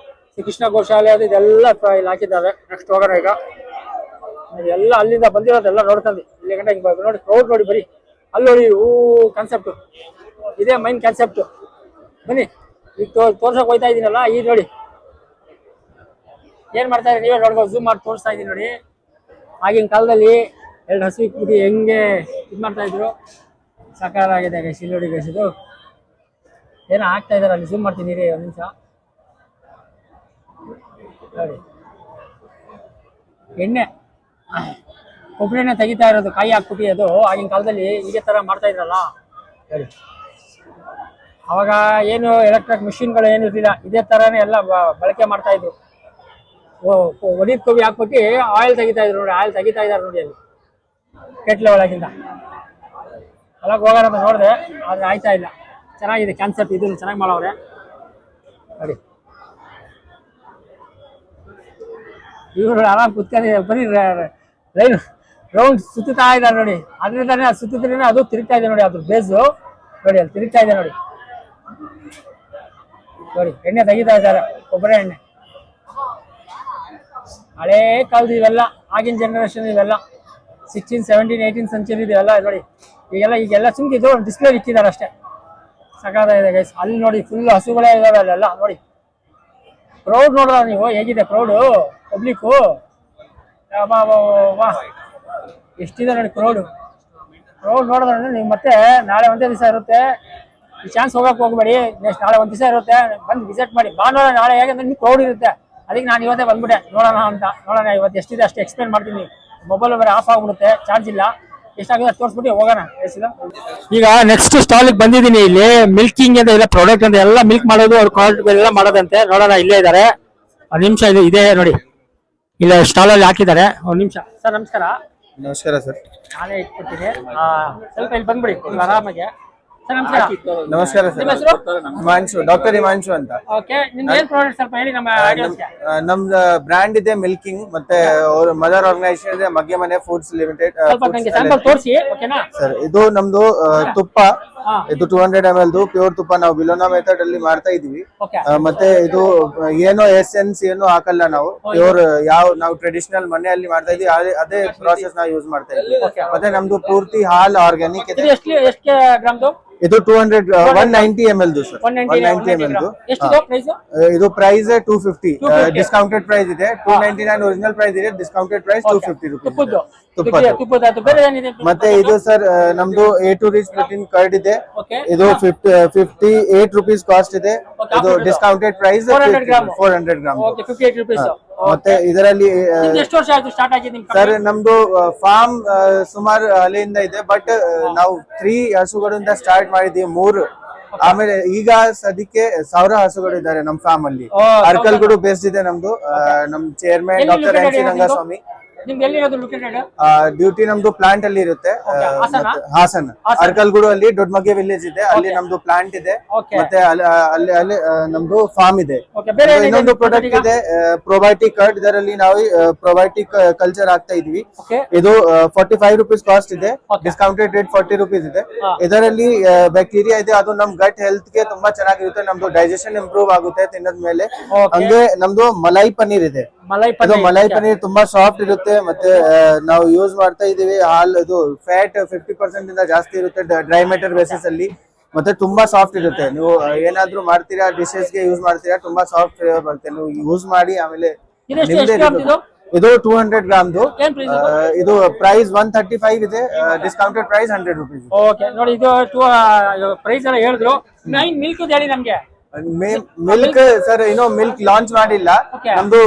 S1: ಶ್ರೀಕೃಷ್ಣ ಗೋಶಾಲೆ ಅದು ಇದೆಲ್ಲ ಇಲ್ಲಿ ಹಾಕಿದ್ದಾರೆ ನೆಕ್ಸ್ಟ್ ಹೋಗೋಣ ಈಗ ಎಲ್ಲ ಅಲ್ಲಿಂದ ಬಂದಿರೋದೆಲ್ಲ ನೋಡ್ಕೊಂಡು ಇಲ್ಲಿ ಗಂಟೆ ಹಿಂಗೆ ನೋಡಿ ಕ್ರೌಡ್ ನೋಡಿ ಬರೀ ಅಲ್ಲಿ ನೋಡಿ ಕಾನ್ಸೆಪ್ಟು ಇದೇ ಮೈನ್ ಕಾನ್ಸೆಪ್ಟು ಬನ್ನಿ ಈಗ ತೋರ್ಸಕ್ಕೆ ಹೋಗ್ತಾ ಇದ್ದೀನಲ್ಲ ಈಗ ನೋಡಿ ಏನು ಮಾಡ್ತಾ ಇದ್ದೀರಿ ನೀವೇ ನೋಡ್ಬೋದು ಝೂಮ್ ಮಾಡಿ ತೋರಿಸ್ತಾ ಇದ್ದೀನಿ ನೋಡಿ ಆಗಿನ ಕಾಲದಲ್ಲಿ 2 ಹಸು ಇಟ್ಬಿಟ್ಟು ಹೆಂಗೆ ಇದು ಮಾಡ್ತಾ ಇದ್ರು ಸಾಕಾಗಿದೆ ಗೈಸ್ ಇಲ್ಲಿ ನೋಡಿ ಗೈಸ್ ಇದು ಏನೋ ಆಗ್ತಾ ಇದಾರೆ ಅಲ್ಲಿ ಝೂಮ್ ಮಾಡ್ತೀನಿ ರೀ ಒಂದು ನಿಮಿಷ ನೋಡಿ ಎಣ್ಣೆ ಕೊಬ್ಬರಿ ಎಣ್ಣೆ ತೆಗಿತಾ ಇರೋದು ಕಾಯಿ ಹಾಕ್ಬಿಟ್ಟು ಅದು ಆಗಿನ ಕಾಲದಲ್ಲಿ ಇದೇ ಥರ ಮಾಡ್ತಾ ಇದ್ರಲ್ಲ ಹೇಳಿ ಅವಾಗ ಏನು ಎಲೆಕ್ಟ್ರಿಕ್ ಮಿಷಿನ್ಗಳು ಏನು ಇರಲಿಲ್ಲ ಇದೇ ಥರನೇ ಎಲ್ಲ ಬಳಕೆ ಮಾಡ್ತಾ ಇದ್ರು ಒಡಿದ ಕೊಬ್ಬಿ ಹಾಕ್ಬಿಟ್ಟು ಆಯಿಲ್ ತೆಗಿತಾ ಇದ್ರು ನೋಡಿ, ಆಯಿಲ್ ತೆಗಿತಾ ಇದ್ದಾರೆ ನೋಡಿ ಅಲ್ಲಿ ಕೆಟ್ಲೆ ಒಳಗಿಂದ. ಒಳಗೆ ಹೋಗೋಣ ಅಂತ ನೋಡಿದೆ, ಆದರೆ ಆಯ್ತಾ ಇಲ್ಲ. ಚೆನ್ನಾಗಿದೆ ಕಾನ್ಸೆಪ್ಟ್, ಇದನ್ನು ಚೆನ್ನಾಗಿ ಮಾಡವ್ರೆ ನೋಡಿ. ಇವರು ಆರಾಮ್ ಕುತ್ಕೊಂಡು ಬರೀ ಲೈನ್ ರೌಂಡ್ ಸುತ್ತಾ ಇದ್ದಾರೆ ನೋಡಿ. ಅದರಿಂದಾನೆ ಅದು ಸುತ್ತಿದ್ರೇನೆ ಅದು ತಿರುಗ್ತಾ ಇದೆ ನೋಡಿ, ಅದ್ರ ಬೇಸು ನೋಡಿ ಅಲ್ಲಿ ತಿರುಗ್ತಾ ಇದೆ ನೋಡಿ. ನೋಡಿ ಎಣ್ಣೆ ತೆಗಿತಾ ಇದ್ದಾರೆ, ಕೊಬ್ಬರಿ ಎಣ್ಣೆ. ಹಳೇ ಕಾಲದ ಇವೆಲ್ಲ, ಆಗಿನ ಜನರೇಷನ್ ಇವೆಲ್ಲ 16, 17, 18 ಸೆಂಚುರಿ ಇದೆಲ್ಲ ನೋಡಿ. ಈಗೆಲ್ಲ ಸುಮ್ಕಿದ್ದು ಡಿಸ್ಪ್ಲೇ ಇಕ್ಕಿದ್ದಾರೆ ಅಷ್ಟೇ. ಸಕಾಲಾಗಿದೆ ಗೈಸ್. ಅಲ್ಲಿ ನೋಡಿ ಫುಲ್ ಹಸುಗಳೇ ಇದಾವೆ ಅಲ್ಲೆಲ್ಲ ನೋಡಿ. ಕ್ರೌಡ್ ನೋಡ್ರ ನೀವು ಹೇಗಿದೆ ಕ್ರೌಡು, ಪಬ್ಲಿಕ್ಕು ವಾ ಎಷ್ಟಿದೆ ನೋಡಿ ಕ್ರೌಡ್ ನೋಡಿದ್ರೆ ನೀವು ಮತ್ತೆ ನಾಳೆ ಒಂದೇ ದಿವಸ ಇರುತ್ತೆ, ಈ ಚಾನ್ಸ್ ಹೋಗಕ್ಕೆ ಹೋಗ್ಬೇಡಿ. ನೆಕ್ಸ್ಟ್ ನಾಳೆ ಒಂದು ದಿವಸ ಇರುತ್ತೆ, ಬಂದು ವಿಸಿಟ್ ಮಾಡಿ. ಭಾನುವಾರ ನಾಳೆ ಹೇಗಂದ್ರೆ ನೀವು ಕ್ರೌಡ್ ಇರುತ್ತೆ, ಅದಕ್ಕೆ ನಾನು ಇವತ್ತೇ ಬಂದ್ಬಿಟ್ಟೆ ನೋಡೋಣ ಇವತ್ತು ಎಷ್ಟಿದೆ ಅಷ್ಟು ಎಕ್ಸ್ಪ್ಲೇನ್ ಮಾಡ್ತೀನಿ. ಮೊಬೈಲ್ ಬೇರೆ ಆಫ್ ಆಗ್ಬಿಡುತ್ತೆ, ಚಾರ್ಜ್ ಇಲ್ಲ. ಎಷ್ಟಾಗಿದೆ ತೋರಿಸ್ಬಿಟ್ಟು ಹೋಗೋಣ. ಈಗ ನೆಕ್ಸ್ಟ್ ಸ್ಟಾಲಿಗೆ ಬಂದಿದ್ದೀನಿ. ಇಲ್ಲಿ ಮಿಲ್ಕಿಂಗ್ ಅಂತ ಇಲ್ಲ ಪ್ರಾಡಕ್ಟ್ ಅಂತ ಎಲ್ಲ ಮಿಲ್ಕ್ ಮಾಡೋದು, ಅವ್ರ ಕ್ವಾಲಿಟಿ ಎಲ್ಲ ಮಾಡೋದಂತೆ. ನೋಡೋಣ, ಇಲ್ಲೇ ಇದ್ದಾರೆ. ಒಂದು ನಿಮಿಷ ಇದೆ ನೋಡಿ, ಇಲ್ಲ ಸ್ಟಾಲಲ್ಲಿ ಹಾಕಿದ್ದಾರೆ. ಒಂದು ನಿಮಿಷ ಸರ್, ನಮಸ್ಕಾರ.
S8: ನಮಸ್ಕಾರ ಸರ್.
S1: ನಾನೇ ಇಟ್ಕೊಡ್ತೀನಿ, ಸ್ವಲ್ಪ ಇಲ್ಲಿ ಬಂದ್ಬಿಡಿ ಆರಾಮಾಗಿ. ಸರ್ ನಮಸ್ಕಾರ.
S8: ನಮಸ್ಕಾರ ಸರ್.
S1: ನಿಮ್ಮ ಹೆಸರು?
S8: ಹಿಮಾಂಶು, ಡಾಕ್ಟರ್ ಹಿಮಾಂಶು ಅಂತ.
S1: ಓಕೆ, ನಿಮ್ದು ಏನು ಪ್ರಾಡಕ್ಟ್ ಸ್ವಲ್ಪ ಹೇಳಿ ನಮ್ಮ ಆಡಿಯನ್ಸ್ಗೆ.
S8: ನಮ್ದು ಬ್ರ್ಯಾಂಡ್ ಇದೆ ಮಿಲ್ಕಿಂಗ್, ಮತ್ತೆ ಅವ್ರ ಮದರ್ ಆರ್ಗನೈಸೇಷನ್ ಇದೆ ಮಗ್ಗೆ ಮನೆ ಫುಡ್ಸ್ ಲಿಮಿಟೆಡ್.
S1: ಸ್ವಲ್ಪ ನನಗೆ ಸ್ಯಾಂಪಲ್ ತೋರಿಸಿ, ಓಕೆನಾ
S8: ಸರ್? ಇದು ನಮ್ದು ತುಪ್ಪ, ಇದು 200 ml ಪ್ಯೂರ್ ತುಪ್ಪ. ನಾವು ಬಿಲೋನಾ ಮೆಥಡ್ ಅಲ್ಲಿ ಮಾಡ್ತಾ ಇದೀವಿ. ಮತ್ತೆ ಇದು ಏನೋ ಎಸೆನ್ಸ್ ಏನು ಹಾಕಲ್ಲ ನಾವು, ಪ್ಯೂರ್ ನಾವು ಟ್ರೆಡಿಷನಲ್ ಮನೆಯಲ್ಲಿ ಮಾಡ್ತಾ ಇದೀವಿ, ಅದೇ ಪ್ರಾಸೆಸ್ ನಾವು ಯೂಸ್ ಮಾಡ್ತಾ ಇದೀವಿ. ಮತ್ತೆ ನಮ್ದು ಪೂರ್ತಿ ಹಾಲ್ ಆರ್ಗ್ಯಾನಿಕ್ ಇದೆ.
S1: ಎಷ್ಟು ಗ್ರಾಮ್ದು?
S8: ಇದು 190 ml ಸರ್. 190 ml. ಇದು ಪ್ರೈಸ್ 250, ಡಿಸ್ಕೌಂಟೆಡ್ ಪ್ರೈಸ್ ಇದೆ. 299 ಒರಿಜಿನಲ್ ಪ್ರೈಸ್ ಇದೆ, ಡಿಸ್ಕೌಂಟೆಡ್ ಪ್ರೈಸ್ 250 ರುಪೀಸ್. ಮತ್ತೆ ಇದು ಸರ್ ನಮ್ದು A to Rich protein curd ಇದೆ. ಇದು 58 ರುಪೀಸ್ ಕಾಸ್ಟ್ ಇದೆ. ಇದು ಡಿಸ್ಕೌಂಟೆಡ್ ಪ್ರೈಸ್ 400 ಗ್ರಾಮ್. ಮತ್ತೆ ಇದರಲ್ಲಿ ಸರ್ ನಮ್ದು ಫಾರ್ಮ್ ಸುಮಾರು ಅಲ್ಲಿಂದ ಇದೆ, ಬಟ್ ನಾವು 3 ಹಸುಗಳಿಂದ ಸ್ಟಾರ್ಟ್ ಮಾಡಿದೀವಿ, 3. ಆಮೇಲೆ ಈಗ ಸದ್ಯಕ್ಕೆ 1000 ಹಸುಗಳು ಇದ್ದಾರೆ ನಮ್ ಫಾರ್ಮ್ ಅಲ್ಲಿ. ಅರ್ಕಲ್ಗೂಡು ಬೇಸ್ಡ್ ಇದೆ ನಮ್ದು. ನಮ್ chairman doctor N C Rangaswamy. Duty ನಮ್ದು ಪ್ಲಾಂಟ್ ಅಲ್ಲಿ ಇರುತ್ತೆ, ಹಾಸನ್ ಅರ್ಕಲ್ಗೂಡು ಅಲ್ಲಿ ದೊಡ್ಡಮಗ್ಗೆ ವಿಲೇಜ್ ಇದೆ, ಅಲ್ಲಿ ನಮ್ದು ಪ್ಲಾಂಟ್ ಇದೆ. ಮತ್ತೆ ಅಲ್ಲಿ ನಮ್ದು ಫಾರ್ಮ್ ಇದೆ. ಇನ್ನೊಂದು ಪ್ರಾಡಕ್ಟ್ ಇದೆ ಪ್ರೊಬಯೋಟಿಕ್ ಕಾರ್ಡ್, ಇದರಲ್ಲಿ ನಾವು ಪ್ರೊಬಯೋಟಿಕ್ ಕಲ್ಚರ್ ಆಗ್ತಾ ಇದೀವಿ. ಇದು 45 ರುಪೀಸ್ ಕಾಸ್ಟ್ ಇದೆ, ಡಿಸ್ಕೌಂಟೆಡ್ ರೇಟ್ 40 ರುಪೀಸ್ ಇದೆ. ಇದರಲ್ಲಿ ಬ್ಯಾಕ್ಟೀರಿಯಾ ಇದೆ, ಅದು ನಮ್ ಗಟ್ ಹೆಲ್ತ್ ಗೆ ತುಂಬಾ ಚೆನ್ನಾಗಿರುತ್ತೆ. ನಮ್ದು ಡೈಜೆಷನ್ ಇಂಪ್ರೂವ್ ಆಗುತ್ತೆ ತಿನ್ನದ್ಮೇಲೆ. ಹಂಗೆ ನಮ್ದು ಮಲೈ ಪನ್ನೀರ್ ಇದೆ. ಇದು ಮಲೈ ಪನ್ನೀರ್ ತುಂಬಾ ಸಾಫ್ಟ್ ಇರುತ್ತೆ. ಮತ್ತೆ ನಾವು ಯೂಸ್ ಮಾಡ್ತಾ ಇದೀವಿ ಹಾಲ್. ಇದು ಫ್ಯಾಟ್ 50% ಇಂದ ಜಾಸ್ತಿ ಇರುತ್ತೆ ಡ್ರೈ ಮ್ಯಾಟರ್ ಬೇಸಿಸ್ ಅಲ್ಲಿ. ಮತ್ತೆ ತುಂಬಾ ಸಾಫ್ಟ್ ಇರುತ್ತೆ. ನೀವು ಏನಾದ್ರೂ ಮಾಡ್ತೀರಾ, ಡಿಶಸ್ ಗೆ ಯೂಸ್ ಮಾಡ್ತೀರಾ, ತುಂಬಾ ಸಾಫ್ಟ್ ಫ್ಲೇವರ್ ಬರುತ್ತೆ. ನೀವು ಯೂಸ್ ಮಾಡಿ. ಆಮೇಲೆ ಇದು 200 ಗ್ರಾಮ್ದು. ಇದು ಪ್ರೈಸ್ 135 ಇದೆ, ಡಿಸ್ಕೌಂಟೆಡ್ ಪ್ರೈಸ್ 100 ರುಪೀಸ್.
S1: ಓಕೆ ನೋಡಿ, ಇದು ಪ್ರೈಸ್ ಎಲ್ಲ ಹೇಳಿದ್ರು. ಮಿಲ್ಕ್ ಹೇಳಿ ನಮ್ಗೆ.
S8: ಮಿಲ್ಕ್ ಸರ್ ಇನ್ನೂ ಮಿಲ್ಕ್ ಲಾಂಚ್ ಮಾಡಿಲ್ಲ. ನಮ್ದು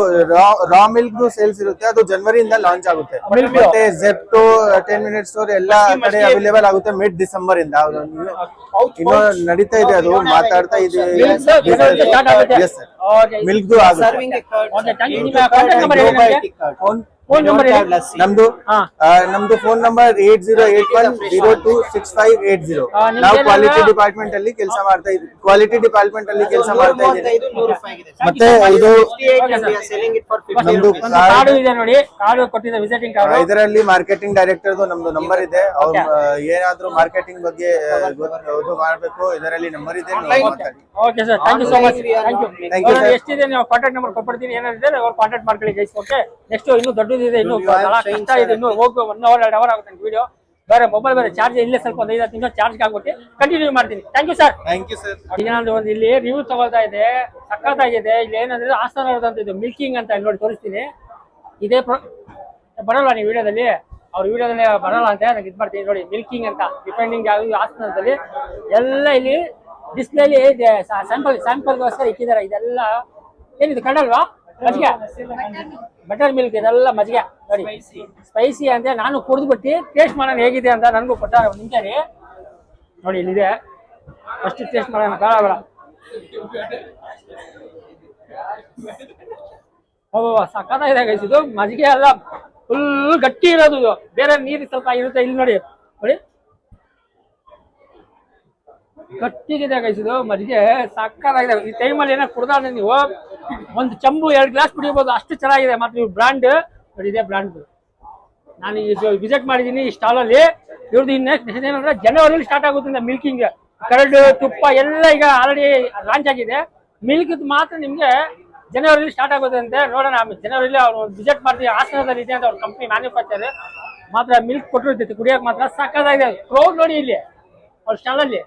S8: ರಾ ಮಿಲ್ಕ್ ಸೇಲ್ಸ್ ಇರುತ್ತೆ, ಅದು ಜನವರಿಯಿಂದ ಲಾಂಚ್ ಆಗುತ್ತೆ. ಮತ್ತೆ ಜೆಪ್ಟೋ 10 ಮಿನಿಟ್ ಸ್ಟೋರ್ ಎಲ್ಲಾ ಕಡೆ ಅವೈಲೇಬಲ್ ಆಗುತ್ತೆ ಮಿಡ್ ಡಿಸೆಂಬರ್ ಇಂದ. ಇನ್ನೂ ನಡೀತಾ ಇದೆ, ಅದು ಮಾತಾಡ್ತಾ ಇದೀವಿ. ಮಿಲ್ಕ್ ನಮ್ದು ಫೋನ್ ನಂಬರ್ 8081026580. ನಾವು ಕ್ವಾಲಿಟಿ ಡಿಪಾರ್ಟ್ಮೆಂಟ್ ಅಲ್ಲಿ ಕೆಲಸ ಮಾಡ್ತಾ ಇದ್ದೀವಿ. ಮತ್ತೆ ಇದು ನಮ್ದು ಇದರಲ್ಲಿ ಮಾರ್ಕೆಟಿಂಗ್ ಡೈರೆಕ್ಟರ್ ನಮ್ದು ನಂಬರ್ ಇದೆ. ಅವ್ರು ಏನಾದ್ರೂ ಮಾರ್ಕೆಟಿಂಗ್ ಬಗ್ಗೆ ಮಾಡ್ಬೇಕು, ಇದರಲ್ಲಿ ನಂಬರ್ ಇದೆ.
S1: ಎಷ್ಟಿದೆ ನೀವು ಕಾಂಟ್ಯಾಕ್ಟ್ ನಂಬರ್ ಕೊಟ್ಬಿಡ್ತೀನಿ. ಏನಾದ್ರೆ ಅವ್ರು ಕಾಂಟ್ಯಾಕ್ಟ್ ಮಾಡ್ಕೊಳ್ಳಿ ಗೈಸ್. ಓಕೆ, ನೆಕ್ಸ್ಟ್ ಇನ್ನು ದೊಡ್ಡದಿದೆ, ಇನ್ನು ಕಷ್ಟ ಇದೆ, ಇನ್ನು ಹೋಗಿ 1 ಅವರ್ 2 ಅವರ್ ಆಗುತ್ತೆ ವಿಡಿಯೋ. ಬೇರೆ ಮೊಬೈಲ್ ಬೇರೆ ಚಾರ್ಜ್ ಇಲ್ಲೇ ಸ್ವಲ್ಪ 5-10 ನಿಮಿಷ ಚಾರ್ಜ್ ಆಗ್ಬಿಟ್ಟು ಕಂಟಿನ್ಯೂ ಮಾಡ್ತೀನಿ. Thank you sir. ಈಗ ನಾನು ಒಂದು ಇಲ್ಲಿ ರಿವ್ಯೂ ತಗೊಳ್ತಾ ಇದೆ, ಸಕ್ಕತ್ತಾಗಿದೆ. ಇಲ್ಲಿ ಏನಂದ್ರೆ ಆಸ್ಥಾನ ಅಂತ ಇದು ಮಿಲ್ಕಿಂಗ್ ಅಂತ ನೋಡಿ ತೋರಿಸ್ತೀನಿ. ಇದೇ ಬರಲ್ಲ ನೀವು ವಿಡಿಯೋದಲ್ಲಿ, ಅವ್ರ ವಿಡಿಯೋದಲ್ಲಿ ಬರಲ್ಲ ಅಂತ ನನಗೆ ಇದು ಮಾಡ್ತೀನಿ ನೋಡಿ. ಮಿಲ್ಕಿಂಗ್ ಅಂತ ಡಿಪೆಂಡಿಂಗ್ ಯಾವ ಆಸ್ಥಾನದಲ್ಲಿ ಎಲ್ಲ ಇಲ್ಲಿ ಡಿಸ್ಪ್ಲೇಲಿ ಸ್ಯಾಂಪಲ್ಗೋಸ್ಕರ ಇಕ್ಕಿದ್ದಾರೆ. ಇದೆಲ್ಲ ಏನಿದು ಕನ್ನಡಲ್ವಾ? ಮಜ್ಜಿಗೆ, ಬಟರ್ ಮಿಲ್ಕ್, ಇದೆಲ್ಲ ಮಜ್ಜಿಗೆ ನೋಡಿ. ಸ್ಪೈಸಿ ಅಂತ ನಾನು ಕುಡಿದ್ಬಿಟ್ಟು ಟೇಸ್ಟ್ ಮಾಡೋಣ ಹೇಗಿದೆ ಅಂತ ನನಗೂ ಕೊಟ್ಟ. ಒಂದು ನಿಮಿಷ ರೀ ನೋಡಿ, ಇಲ್ಲಿದೆ. ಫಸ್ಟ್ ಟೇಸ್ಟ್ ಮಾಡೋಣ. ಬೇಡ ಸಕ್ಕತ್ತಾಗಿದೆ ಗೈಸ್. ಇದು ಮಜ್ಜಿಗೆ ಎಲ್ಲ ಫುಲ್ ಗಟ್ಟಿ ಇರೋದು. ಇದು ಬೇರೆ ನೀರು ಸ್ವಲ್ಪ ಇರುತ್ತೆ. ಇಲ್ಲಿ ನೋಡಿ ನೋಡಿ ಗಟ್ಟಿಗಿದೆ ಗೈಸ್. ಇದು ಮಜ್ಜಿಗೆ ಸಕ್ಕತ್ತಾಗಿದೆ. ಈ ಟೈಮಲ್ಲಿ ಏನೋ ಕುಡ್ದಾದ್ರೆ ನೀವು ಒಂದು ಚಂಬು 2 ಗ್ಲಾಸ್ ಕುಡಿಯಬಹುದು, ಅಷ್ಟು ಚೆನ್ನಾಗಿದೆ. ಮತ್ತೆ ಇವು ಬ್ರಾಂಡ್ ನೋಡಿ, ಇದೆ ಬ್ರಾಂಡ್. ನಾನು ಈಗ ವಿಸಿಟ್ ಮಾಡಿದ್ದೀನಿ ಈ ಸ್ಟಾಲ್ ಅಲ್ಲಿ. ಇವ್ರದ್ದು ನೆಕ್ಸ್ಟ್ ಏನಂದ್ರೆ ಜನವರಿಲಿ ಸ್ಟಾರ್ಟ್ ಆಗುತ್ತೆ ಮಿಲ್ಕಿಂಗ್. ಕರಡು ತುಪ್ಪ ಎಲ್ಲ ಈಗ ಆಲ್ರೆಡಿ ಲಾಂಚ್ ಆಗಿದೆ. ಮಿಲ್ಕ್ ಮಾತ್ರ ನಿಮ್ಗೆ ಜನವರಿಲಿ ಸ್ಟಾರ್ಟ್ ಆಗುತ್ತೆ ಅಂತೆ. ನೋಡೋಣ ಜನವರಿಲಿ ಅವ್ರು ವಿಸಿಟ್ ಮಾಡ್ತೀವಿ. ಹಾಸನದಲ್ಲಿ ಇದೆ ಅಂತ ಅವ್ರ ಕಂಪ್ನಿ ಮ್ಯಾನುಫ್ಯಾಕ್ಚರ್ ಮಾತ್ರ ಮಿಲ್ಕ್ ಕೊಟ್ಟಿರ್ತೈತಿ ಕುಡಿಯೋಕೆ ಮಾತ್ರ ಸಕ್ಕತ್ತಾಗಿದೆ. ಕ್ರೌಡ್ ನೋಡಿ ಇಲ್ಲಿ ಅವ್ರ ಸ್ಟಾಲ್ ಅಲ್ಲಿ.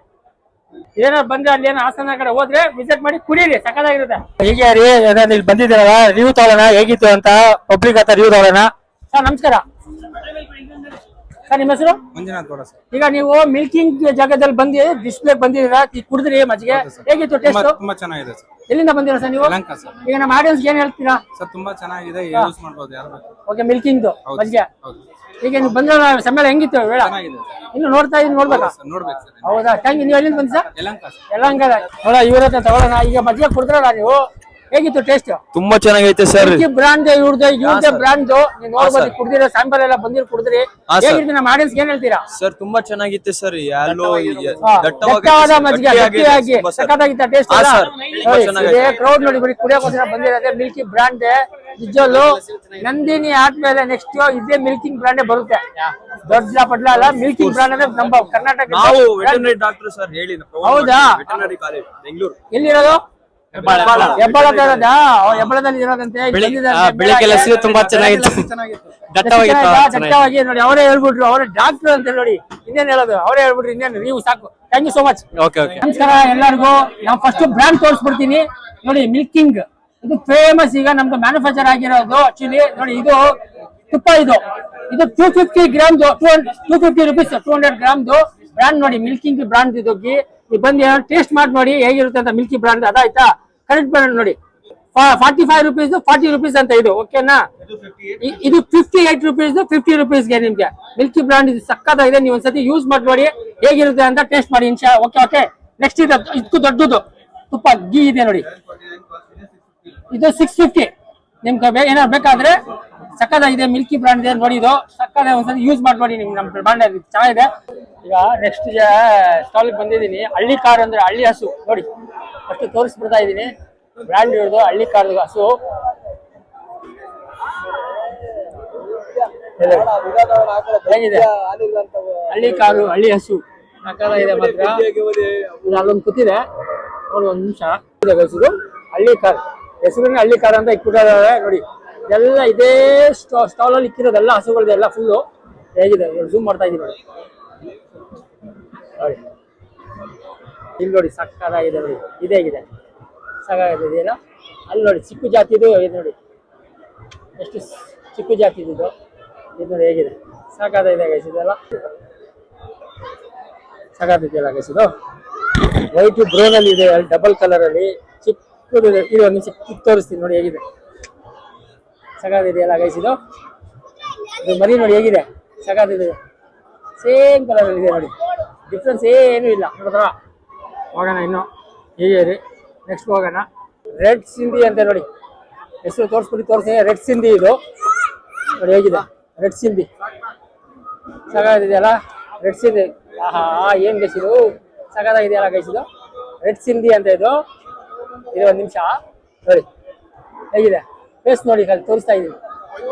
S1: ಏನಾದ್ರು ಬಂದ್ರೆ ಅಲ್ಲಿ ಏನೋ ಹಾಸನ ಕಡೆ ಹೋದ್ರೆ ವಿಸಿಟ್ ಮಾಡಿ ಕುಡೀರಿ, ಸಕ್ಕತ್ತಾಗಿರುತ್ತೆ. ಹೀಗೆ ರೀ ಇಲ್ಲಿ ಬಂದಿದ್ದೀರಲ್ಲ, ರಿವ್ಯೂ ತಗೊಳ್ಳೋಣ ಹೇಗಿತ್ತು ಅಂತ. ಪಬ್ಲಿಕ್ ಹತ್ರ ರಿವ್ಯೂ ತಗೊಳ್ಳೋಣ. ಸರ್ ನಮಸ್ಕಾರ ಸರ್, ನಿಮ್ಮ ಹೆಸರು?
S4: ಮಂಜುನಾಥ್ ಗೌಡ ಸರ್.
S1: ಈಗ ನೀವು ಮಿಲ್ಕಿಂಗ್ ಜಾಗದಲ್ಲಿ ಬಂದು ಡಿಸ್ಪ್ಲೇ ಬಂದಿದ್ದೀರಾ, ಕುಡಿದ್ರಿ ಮಜ್ಜಿಗೆ, ಹೇಗಿತ್ತು ಟೇಸ್ಟ್?
S4: ತುಂಬಾ ಚೆನ್ನಾಗಿದೆ ಸರ್.
S1: ಎಲ್ಲಿಂದ ಬಂದಿರಾ ಸರ್ ನೀವು?
S4: ಲಂಕಾ ಸರ್.
S1: ಈಗ ನಮ್ಮ ಆಡಿಯನ್ಸ್ ಏನ್ ಹೇಳ್ತೀರಾ?
S4: ಸರ್ ತುಂಬಾ ಚೆನ್ನಾಗಿದೆ, ಯೂಸ್ ಮಾಡಬಹುದು ಯಾರು.
S1: ಓಕೆ, ಮಿಲ್ಕಿಂಗ್ ಮಜ್ಜಿಗೆ. ಈಗ ನೀವು ಬಂದ್ರೆ ಸಮ್ಮೇಳ ಹೆಂಗಿತ್ತು ಹೇಳ? ಇನ್ನು ನೋಡ್ತಾ ಇದ್ದೀನಿ, ನೋಡ್ಬೇಕಾ?
S4: ನೋಡ್ಬೇಕು ಸರ್.
S1: ಹೌದಾ, ಥ್ಯಾಂಕ್ ಯು. ನೀವು ಎಲ್ಲಿಂದ ಬಂದಿ ಸರ್?
S4: ಯಲಹಂಕ ಸರ್.
S1: ಯಲಹಂಕ. ನೋಡ ಇವ್ರ ಹತ್ರ ತಗೊಳ್ಳೋಣ. ಈಗ ಮಜ್ಜಿಗೆ ಕುಡಿದ್ರಲ್ಲ ನೀವು, ಹೇಗಿತ್ತು ಟೇಸ್ಟ್?
S9: ತುಂಬಾ ಚೆನ್ನಾಗೈತೆ ಸರ್.
S1: Brand ಇವ್ರದೇ brand. ನೀವು ನೋಡ್ಬೋದು, ಕುಡ್ದಿರೋ ಸ್ಯಾಂಪಲ್ ಎಲ್ಲ ಬಂದಿರೋ ಕುಡಿದ್ರಿ. ಹೇಗಿತ್ತು ನಮ್ಮ ಆಡಿಯನ್ಸ್ ಏನ್ ಹೇಳ್ತೀರಾ?
S9: ಸರ್ ತುಂಬಾ ಚೆನ್ನಾಗಿತ್ತು ಸರ್. ಯಾಲೋ
S1: ದಟ್ಟವಾದ ಮಜ್ಜಿಗೆ, ಗಟ್ಟಿಯಾಗಿ ಸಖತ್ತಾಗಿತ್ತ ಟೇಸ್ಟ್. ಕ್ರೌಡ್ ನೋಡಿ ಬರೀ ಕುಡಿಯೋಕೋಸ್ಕರ ಬಂದಿರೋದೇ ಮಿಲ್ಕಿ ಬ್ರಾಂಡ್. ನಿಜಲ್ಲೂ ನಂದಿನಿ ಆದ್ಮೇಲೆ ನೆಕ್ಸ್ಟ್ ಇದೇ ಮಿಲ್ಕಿಂಗ್ ಬ್ರಾಂಡ್ ಬರುತ್ತೆ. ದೊಡ್ಡ ಪಟ್ಲ ಅಲ್ಲ, ಮಿಲ್ಕಿಂಗ್ ಬ್ರಾಂಡ್ ಅಂದ್ರೆ ನಮ್ಮ ಕರ್ನಾಟಕ.
S9: ನಾವು ವೆಟರ್ನರಿ ಡಾಕ್ಟರ್ ಸರ್ ಹೇಳಿ.
S1: ಹೌದಾ?
S9: Veterinary college Bengaluru.
S1: ಎಲ್ಲಿರೋದು? ಹೆಬ್ಬಳದಲ್ಲಿ ಇರೋದಾ? ಹೆಬ್ಬಳದಲ್ಲಿ ಇರೋದಂತೆ.
S9: ಬೆಳಿಗ್ಗೆ ಹೆಸರು ತುಂಬಾ ಚೆನ್ನಾಗಿತ್ತು,
S1: ದಟ್ಟವಾಗಿ ನೋಡಿ. ಅವರೇ ಹೇಳ್ಬಿಟ್ರು, ಅವರೇ ಡಾಕ್ಟರ್ ಅಂತ ನೋಡಿ. ಇನ್ನೇನ್ ಹೇಳೋದು, ಅವರೇ ಹೇಳ್ಬಿಟ್ರು. ಇನ್ನೇನು ನೀವು ಸಾಕು. Thank you so much. ನಮಸ್ಕಾರ ಎಲ್ಲರಿಗೂ. ನಾವು ಫಸ್ಟ್ ಬ್ರಾಂಡ್ ತೋರಿಸ್ಬಿಡ್ತೀನಿ ನೋಡಿ. ಮಿಲ್ಕಿಂಗ್ ಇದು ಫೇಮಸ್. ಈಗ ನಮ್ದು ಮ್ಯಾನುಫ್ಯಾಕ್ಚರ್ ಆಗಿರೋದು ಆಕ್ಚುಲಿ ನೋಡಿ. ಇದು ತುಪ್ಪ. ಇದು 250 ಗ್ರಾಮ್, 250 ರುಪೀಸ್, 200 ಗ್ರಾಮ್ದು ಬ್ರಾಂಡ್ ನೋಡಿ. Milking brand. ಇದು ನೀವು ಬಂದು ಟೇಸ್ಟ್ ಮಾಡಿ ನೋಡಿ ಹೇಗಿರುತ್ತೆ ಅಂತ. ಮಿಲ್ಕಿ ಬ್ರಾಂಡ್ ಅದಾಯ್ತಾ? ಕರೆಕ್ಟ್ ಬ್ರಾಂಡ್ ನೋಡಿ. 45 ರುಪೀಸ್, 40 ರುಪೀಸ್ ಅಂತ ಇದು. ಓಕೆನಾ? ಇದು 58 ರುಪೀಸ್, 50 ರುಪೀಸ್ಗೆ ನಿಮ್ಗೆ ಮಿಲ್ಕಿ ಬ್ರಾಂಡ್. ಇದು ಸಕ್ಕತ್ತಾಗಿದೆ. ನೀವು ಒಂದ್ಸತಿ ಯೂಸ್ ಮಾಡಿ ನೋಡಿ ಹೇಗಿರುತ್ತೆ ಅಂತ ಟೇಸ್ಟ್ ಮಾಡಿ. Okay okay. ನೆಕ್ಸ್ಟ್ ಇದು ಇದಕ್ಕೂ ದೊಡ್ಡದು ತುಪ್ಪ ಗೀ ಇದೆ ನೋಡಿ. ಇದು 650. ನಿಮ್ಗೆ ಏನಾದ್ರು ಬೇಕಾದ್ರೆ ಸಕ್ಕತ್ತಾಗಿದೆ. ಮಿಲ್ಕಿ ಬ್ರಾಂಡ್ ಇದೆ ನೋಡಿ. ಇದು ಸಕ್ಕತ್ತಾಗಿ ಒಂದ್ಸತಿ ಯೂಸ್ ಮಾಡಿ ನೋಡಿ. ನಿಮ್ಗೆ ನಮ್ಮ ಬ್ರಾಂಡ್ ಚೆನ್ನಾಗಿದೆ. ಈಗ ನೆಕ್ಸ್ಟ್ ಸ್ಟಾಲ್ ಬಂದಿದ್ದೀನಿ. ಹಳ್ಳಿ ಕಾರ್ ಅಂದ್ರೆ ಹಳ್ಳಿ ಹಸು ನೋಡಿ. ಅಷ್ಟು ತೋರಿಸ್ಬಿಡ್ತಾ ಇದ್ದೀನಿ. ಬ್ರ್ಯಾಂಡ್ ಇರೋದು ಹಳ್ಳಿ ಕಾರ್ ಹಸು. ಹೇಗಿದೆ ಹಳ್ಳಿ ಕಾರು, ಹಳ್ಳಿ ಹಸು ಸಕ್ಕತ್ತಾಗಿದೆ ಮಾತ್ರ. ಅಲ್ಲೊಂದು ಕೂತಿದೆ ನೋಡಿ, ಒಂದು ನಿಮಿಷ. ಇದು ಹಳ್ಳಿ ಕಾರ್, ಹೆಸರನ್ನ ಹಳ್ಳಿ ಕಾರ್ ಅಂತ ಇಟ್ಬಿಟ್ಟಿದ್ದಾರೆ ನೋಡಿ. ಇದೆಲ್ಲ ಇದೇ ಸ್ಟಾಲ್ ಅಲ್ಲಿ ಇಕ್ಕಿರೋದೆಲ್ಲ ಹಸುಗಳದೆಲ್ಲ ಫುಲ್ಲು. ಹೇಗಿದೆ ಝೂಮ್ ಮಾಡ್ತಾ ಇದ್ದೀನಿ ನೋಡಿ. ಇಲ್ಲಿ ನೋಡಿ ಸಕ್ಕತ್ತಾಗಿದೆ ನೋಡಿ. ಇದೇಗಿದೆ ಸಾಕಾಗಿದೆ ಇದೆಯಲ್ಲ. ಅಲ್ಲಿ ನೋಡಿ ಚಿಕ್ಕು ಜಾತಿದು ಇದೆ ನೋಡಿ. ಎಷ್ಟು ಚಿಕ್ಕು ಜಾತಿದು ಇದು ನೋಡಿ ಹೇಗಿದೆ. ಸಾಕಾಗಿದೆ ಗೈಸ್. ಇದೆಲ್ಲ ಸಾಕಾಗಿದೆಯಲ್ಲ ಗೈಸ್. ಇದು ವೈಟ್ ಬ್ರೌನ್ ಅಲ್ಲಿ ಇದೆ, ಡಬಲ್ ಕಲರ್ ಅಲ್ಲಿ ಚಿಕ್ಕದು ಇದೆ. ಇದು ಒಂದು ಚಿಕ್ಕ ತೋರಿಸ್ತೀನಿ ನೋಡಿ ಹೇಗಿದೆ. ಸಾಕಾಗಿದೆಯಲ್ಲ ಗೈಸ್. ಇದು ಮರಿ ನೋಡಿ ಹೇಗಿದೆ. ಸಾಕಾಗಿದೆ. ಸೇಮ್ ಕಲರ್ ಅಲ್ಲಿ ಇದೆ ನೋಡಿ. ಡಿಫ್ರೆನ್ಸ್ ಏನೂ ಇಲ್ಲ. ನೋಡಿದ್ರ ಹೋಗೋಣ ಇನ್ನು. ಹೀಗೆ ರೀ. ನೆಕ್ಸ್ಟ್ ಹೋಗೋಣ. ರೆಡ್ ಸಿಂಧಿ ಅಂತ ನೋಡಿ. ಹೆಸರು ತೋರಿಸ್ಬಿಟ್ಟು ತೋರಿಸಿ. ರೆಡ್ ಸಿಂಧಿ ಇದು ನೋಡಿ ಹೇಗಿದೆ. ರೆಡ್ ಸಿಂಧಿ ಸಾಕಾಗಿದೆಯಲ್ಲ. ರೆಡ್ ಸಿಂಧಿ ಆಹಾ ಏನು ಗೈಸಿದು ಸಾಕಾಗಿದೆಯಲ್ಲ ಗೈಸಿದು. ರೆಡ್ ಸಿಂಧಿ ಅಂತ ಇದು. ಒಂದು ನಿಮಿಷ ನೋಡಿ ಹೇಗಿದೆ. ಫೇಸ್ ನೋಡಿ ಅಲ್ಲಿ ತೋರಿಸ್ತಾ ಇದ್ದೀನಿ.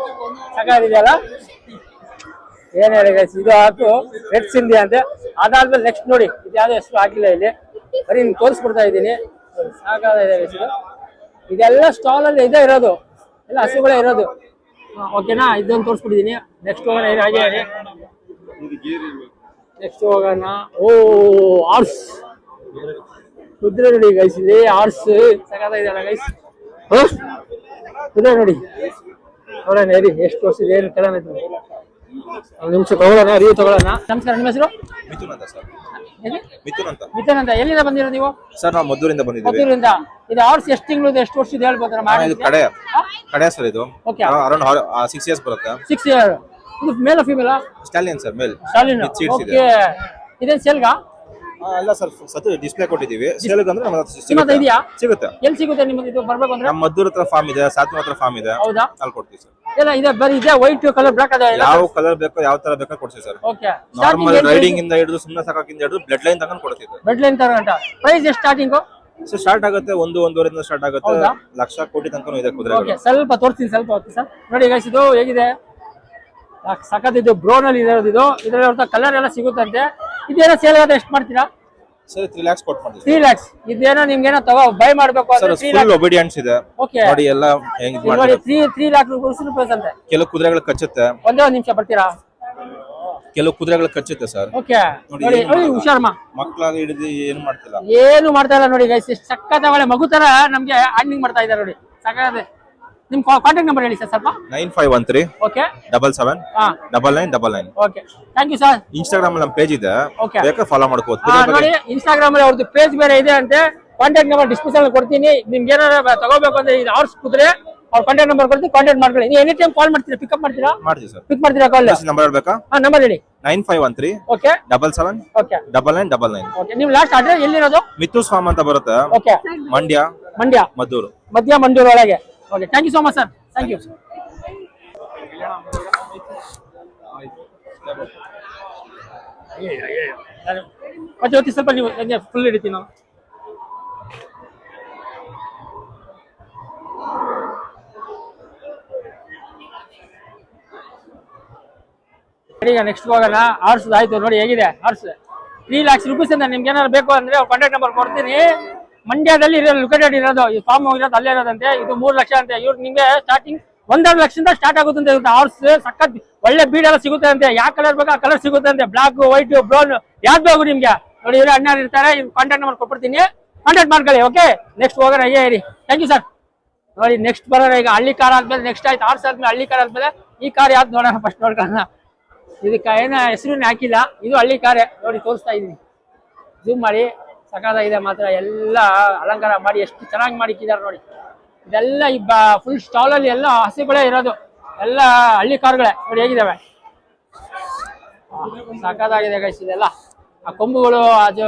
S1: ಸಾಕಾಗಿದೆಯಲ್ಲ. ಏನ್ ಹೇಳಿ ಗೈಸ್. ಇದು ಹಾಕು ರೆಡ್ ಸಿಂಧಿ ಅಂತೆ. ಅದಾದ್ಮೇಲೆ ನೆಕ್ಸ್ಟ್ ನೋಡಿ ಇದು ಯಾವ್ದು ಹೆಸರು ಹಾಕಿಲ್ಲ ಇಲ್ಲಿ, ಬರೀ ನಿಮ್ಗೆ ತೋರಿಸ್ಬಿಡ್ತಾ ಇದ್ದೀನಿ. ಸಾಕಾಗಿದೆ ಗೈಸ್. ಇದೆಲ್ಲ ಸ್ಟಾಲ್ ಅಲ್ಲಿ ಇದೇ ಇರೋದು, ಎಲ್ಲ ಹಸುಗಳೇ ಇರೋದು. ಓಕೆನಾ? ಇದೊಂದು ತೋರಿಸ್ಬಿಟ್ಟಿದ್ದೀನಿ. ನೆಕ್ಸ್ಟ್ ಹೋಗೋಣ. ಹಾಗೆ ನೆಕ್ಸ್ಟ್ ಹೋಗೋಣ. ಓ ಆರ್ಸ್ ಕುದುರೆ ನೋಡಿ ಗೈಸ್. ಇಲ್ಲಿ ಆರ್ಸ್ ಸಾಕಾಗಿದೆಯಲ್ಲ ಗೈಸ್. ಕುದುರೆ ನೋಡಿ. ನೋಡೋಣ ಹೇಳಿ ಎಷ್ಟು ವರ್ಷ ಏನು ಕೇಳೋಣ. ಒಂದು ನಿಮಿಷ ತಗೊಳ್ಳೋಣ, ಅರಿವು ತಗೊಳ್ಳೋಣ. ನಮಸ್ಕಾರ, ನಿಮ್ಮ ಹೆಸರು?
S10: ಮಿಥುನ್ ಅಂತ ಸರ್.
S1: ಮಿಥುನ್ ಅಂತ. ಎಲ್ಲಿಂದ ಬಂದಿರೋ ನೀವು?
S10: ಸರ್ ನಾವು ಮದ್ದೂರಿಂದ ಬಂದಿದ್ದೀವಿ.
S1: ಮದ್ದೂರಿಂದ. ಇದು ಆರ್ಸ್ ಎಷ್ಟು ತಿಂಗಳು ಎಷ್ಟು ವರ್ಷದ ಹೇಳ್ಬೋದ್ರ?
S10: ಇದು ಕಡೆ ಸರ್. ಇದು ಅರೌಂಡ್ 6 ಇಯರ್ಸ್ ಬರುತ್ತೆ.
S1: 6 ಇಯರ್. ಇದು ಮೇಲ್ ಫೀಮೇಲ್?
S10: ಸ್ಟಾಲಿಯನ್ ಸರ್, ಮೇಲ್.
S1: ಸ್ಟಾಲಿಯನ್. ಓಕೆ. ಇದೇನು ಸೇಲ್ಗಾ?
S10: ಅಲ್ಲ ಸರ್ ಸತಿ ಡಿಸ್ಪ್ಲೇ ಕೊಟ್ಟಿದ್ದೀವಿ ಸೇಲ್ಗೆ ಅಂದ್ರೆ ನಮ್ಮ ಹತ್ರ
S1: ನಿಮ್ಮ ಹತ್ರ ಇದೆಯಾ?
S10: ಸಿಗುತ್ತೆ
S1: ಎಲ್ಲಿ ಸಿಗುತ್ತೆ ನಿಮ್ಮದು ಇದು ಬರ್ಬೇಕು ಅಂದ್ರೆ?
S10: ನಮ್ಮ ಮದ್ದೂರ್ ಹತ್ರ ಫಾರ್ಮ್ ಇದೆ, ಸಾತ್ಮ ಹತ್ರ ಫಾರ್ಮ್ ಇದೆ,
S1: ಹೌದಾ?
S10: ಅಲ್ಲಿ ಕೊಡ್ತೀವಿ ಸರ್.
S1: ಎಲ್ಲ ಇದೆ ಬರೀ ಇದೆ ವೈಟ್ ಕಲರ್ ಬ್ಲಾಕ್ ಅದ
S10: ಯಾವ ಕಲರ್ ಬೇಕೋ ಯಾವ ತರ ಬೇಕೋ ಕೊಡ್ತೀವಿ ಸರ್.
S1: ಓಕೆ.
S10: ನಾರ್ಮಲ್ ರೈಡಿಂಗ್ ಇಂದ ಹಿಡಿದು ಸುಮ್ಮನೆ ಸಾಕಾಕಿಂದ ಹಿಡಿದು ಬ್ಲಡ್ ಲೈನ್ ತಗೊಂಡು ಕೊಡ್ತೀವಿ.
S1: ಬೆಡ್ ಲೈನ್ ತರ ಗಂಟ ಪ್ರೈಸ್ ಎಷ್ಟು ಸ್ಟಾರ್ಟಿಂಗ್?
S10: ಸೊ ಸ್ಟಾರ್ಟ್ ಆಗುತ್ತೆ 1-1.5 ಸ್ಟಾರ್ಟ್ ಆಗುತ್ತೆ, ಲಕ್ಷ ಕೋಟಿ ತನಕ ಇದೆ ಕುದುರೆ.
S1: ಓಕೆ, ಸ್ವಲ್ಪ ತೋರಿಸ್ತೀನಿ, ಸ್ವಲ್ಪ ಹೊತ್ತು ಸರ್. ನೋಡಿ ಗೈಸ್, ಇದು ಹೇಗಿದೆ ಸಖತ್, ಇದು ಬ್ರೌನ್ ಅಲ್ಲಿ ಇರೋದು. ಇದರಲ್ಲಿ ಕಲರ್ ಎಲ್ಲ ಸಿಗುತ್ತಂತೆ. ಇದೇನೋ ಸೇಲ್ ಆದ್ರೆ ಎಷ್ಟು ಮಾಡ್ತೀರಾ
S10: ಸರ್? 3 lakhs ಕೊಟ್ಟು ಮಾಡ್ತೀವಿ.
S1: 3 lakhs. ಇದೇನೋ ನಿಮ್ಗೇನೋ ಬೈ ಮಾಡ್ಬೇಕು
S10: ಸರ್,
S1: ಅಂದ್ರೆ
S10: ಫುಲ್ ಒಬಿಡಿಯನ್ಸ್ ಇದೆ.
S1: ಓಕೆ,
S10: ನೋಡಿ ಎಲ್ಲ ಹೆಂಗ್
S1: ನೋಡಿ
S10: ಮಾಡ್ತಾರೆ.
S1: 3 lakh ರೂಪಾಯಿ ಅಂತೆ.
S10: ಕೆಲವು ಕುದುರೆಗಳು ಕಚ್ಚುತ್ತೆ.
S1: ಒಂದೇ ಒಂದು ನಿಮಿಷ ಬರ್ತೀರಾ?
S10: ಕೆಲವು ಕುದುರೆಗಳು ಕಚ್ಚುತ್ತೆ ಸರ್.
S1: ಓಕೆ, ನೋಡಿ ಹುಷಾರಮ್ಮ.
S10: ಮಕ್ಕಳಾಗ ಹಿಡಿದು ಏನು ಮಾಡ್ತಿಲ್ಲ,
S1: ಏನು ಮಾಡ್ತಾ ಇಲ್ಲ ನೋಡಿ ಗೈಸ್. ಸಖತ್ ಒಳ್ಳೆ ಮಗು ತರ ನಮ್ಗೆ ಹ್ಯಾಂಡ್ಲಿಂಗ್ ಮಾಡ್ತಾ ಇದ್ದಾರೆ ನೋಡಿ. ಸಖತ್. ನಿಮ್ ಕಾಂಟ್ಯಾಕ್ಟ್ ನಂಬರ್ ಹೇಳಿ ಸರ್ ಸ್ವಲ್ಪ.
S10: 9513
S1: okay
S10: 77 9999.
S1: Okay, thank you sir.
S10: Instagram ನಮ್ಮ ಪೇಜ್ ಇದೆ,
S1: Okay.
S10: ಬೇಕಾದ್ರೆ ಫಾಲೋ ಮಾಡ್ಕೋಬಹುದು.
S1: ನೋಡಿ, ಇನ್ಸ್ಟಾಗ್ರಾಮ್ ಅಲ್ಲಿ ಅವ್ರದ್ದು ಪೇಜ್ ಬೇರೆ ಇದೆ ಅಂತೆ. ಕಾಂಟ್ಯಾಕ್ಟ್ ನಂಬರ್ ಡಿಸ್ಕ್ರಿಪ್ಷನ್ ಕೊಡ್ತೀನಿ. ನಿಮ್ಗೆ ಏನಾರ ತಗೋಬೇಕು ಅಂದ್ರೆ ಇದು ಆರ್ಸ್ ಕುದುರೆ, ಅವ್ರ ಕಾಂಟ್ಯಾಕ್ಟ್ ನಂಬರ್ ಕೊಡ್ತೀನಿ, ಕಾಂಟ್ಯಾಕ್ಟ್ ಮಾಡ್ಕೊಳ್ಳಿ. ನೀವು ಎನಿ ಟೈಮ್ ಕಾಲ್ ಮಾಡ್ತೀರಾ, ಪಿಕಪ್ ಮಾಡ್ತೀರಾ?
S10: ಮಾಡ್ತೀವಿ ಸರ್.
S1: ಪಿಕ್ ಮಾಡ್ತೀರಾ ಕಾಲ್?
S10: ನಂಬರ್ ಹೇಳ್ಬೇಕಾ?
S1: ನಂಬರ್ ಹೇಳಿ.
S10: 9513
S1: ಓಕೆ
S10: 77
S1: ಓಕೆ
S10: 9999.
S1: ಓಕೆ, ನಿಮ್ ಲಾಸ್ಟ್ ಅಡ್ರೆಸ್ ಎಲ್ಲಿರೋದು?
S10: ಮಿತ್ತೂಸ್ ಫಾರ್ಮ್ ಅಂತ ಬರುತ್ತೆ,
S1: ಓಕೆ,
S10: ಮಂಡ್ಯ ಮದ್ದೂರು.
S1: ಮಂಡ್ಯೂರು ಒಳಗೆ. Okay, thank you so much sir. Thank you. ಮತ್ತೆ ಸ್ವಲ್ಪ ನೀವು ಫುಲ್ ಹಿಡಿತೀನಿ ನಾವು. ಈಗ ನೆಕ್ಸ್ಟ್ ಹೋಗೋಣ. ಆರ್ಸ್ ಆಯ್ತು ನೋಡಿ, ಹೇಗಿದೆ ಆರ್ಸ್. 3 lakhs ರೂಪೀಸ್ ಅಂತ. ನಿಮ್ಗೆ ಏನಾದ್ರು ಬೇಕು ಅಂದ್ರೆ ಕಾಂಟ್ಯಾಕ್ಟ್ ನಂಬರ್ ಕೊಡ್ತೀನಿ. ಮಂಡ್ಯದಲ್ಲಿ ಲೊಕೇಟೆಡ್ ಇರೋದು, ಈ ಫಾರ್ಮ್ ಹೋಗಿರೋದು ಅಲ್ಲೇ ಇರೋದಂತೆ. ಇದು 3 ಲಕ್ಷ ಅಂತೆ. ಇವ್ರು ನಿಮ್ಗೆ ಸ್ಟಾರ್ಟಿಂಗ್ 1.5 ಲಕ್ಷದಿಂದ ಸ್ಟಾರ್ಟ್ ಆಗುತ್ತಂತೆ. ಆರ್ಸ್ ಸಖತ್ ಒಳ್ಳೆ ಬೀಡ್ ಎಲ್ಲ ಸಿಗುತ್ತೆ ಅಂತೆ. ಯಾವ ಕಲರ್ ಬೇಕು ಆ ಕಲರ್ ಸಿಗುತ್ತೆ ಅಂತೆ. ಬ್ಲಾಕ್, ವೈಟ್, ಬ್ರೌನ್ ಯಾವ್ದು ಬೇಕು ನಿಮ್ಗೆ. ನೋಡಿ, ಇವ್ರು ಅಣ್ಣ ಇರ್ತಾರೆ, ಕಾಂಟ್ಯಾಕ್ಟ್ ನಂಬರ್ ಕೊಟ್ಬಿಡ್ತೀನಿ, ಕಾಂಟ್ಯಾಕ್ಟ್ ಮಾಡ್ಕೊಳ್ಳಿ. ಓಕೆ, ನೆಕ್ಸ್ಟ್ ಹೋಗೋಣ. ಹೀಗೆ ಇರಿ. Thank you sir. ನೋಡಿ, ನೆಕ್ಸ್ಟ್ ಬರೋಣ. ಈಗ ಹಳ್ಳಿ ಕಾರ್ ಆದ್ಮೇಲೆ ನೆಕ್ಸ್ಟ್ ಆಯ್ತು ಆರ್ಸ್ ಆದ್ಮೇಲೆ ಹಳ್ಳಿ ಕಾರ್ ಆದ್ಮೇಲೆ ಈ ಕಾರ್ ಯಾವ್ದು ನೋಡೋಣ ಫಸ್ಟ್ ನೋಡ್ಕೊಳ್ಳೋಣ. ಇದಕ್ಕೆ ಏನೋ ಹೆಸರು ಹಾಕಿಲ್ಲ, ಇದು ಹಳ್ಳಿ ಕಾರೇ. ನೋಡಿ, ತೋರಿಸ್ತಾ ಇದೀನಿ, ಜೂಮ್ ಮಾಡಿ. ಸಖತ್ತಾಗಿದೆ ಮಾತ್ರ. ಎಲ್ಲ ಅಲಂಕಾರ ಮಾಡಿ ಎಷ್ಟು ಚೆನ್ನಾಗಿ ಮಾಡಿಕ್ಕಿದ್ದಾರೆ ನೋಡಿ. ಇದೆಲ್ಲ ಈ ಫುಲ್ ಸ್ಟಾಲ್ ಅಲ್ಲಿ ಎಲ್ಲ ಹಸಿಗಳೇ ಇರೋದು, ಎಲ್ಲ ಹಳ್ಳಿ ಕಾರುಗಳೇ. ನೋಡಿ ಹೇಗಿದ್ದಾವೆ, ಸಖತ್ತಾಗಿದೆ ಗೈಸ್. ಇದೆಲ್ಲ ಆ ಕೊಂಬುಗಳು ಅದು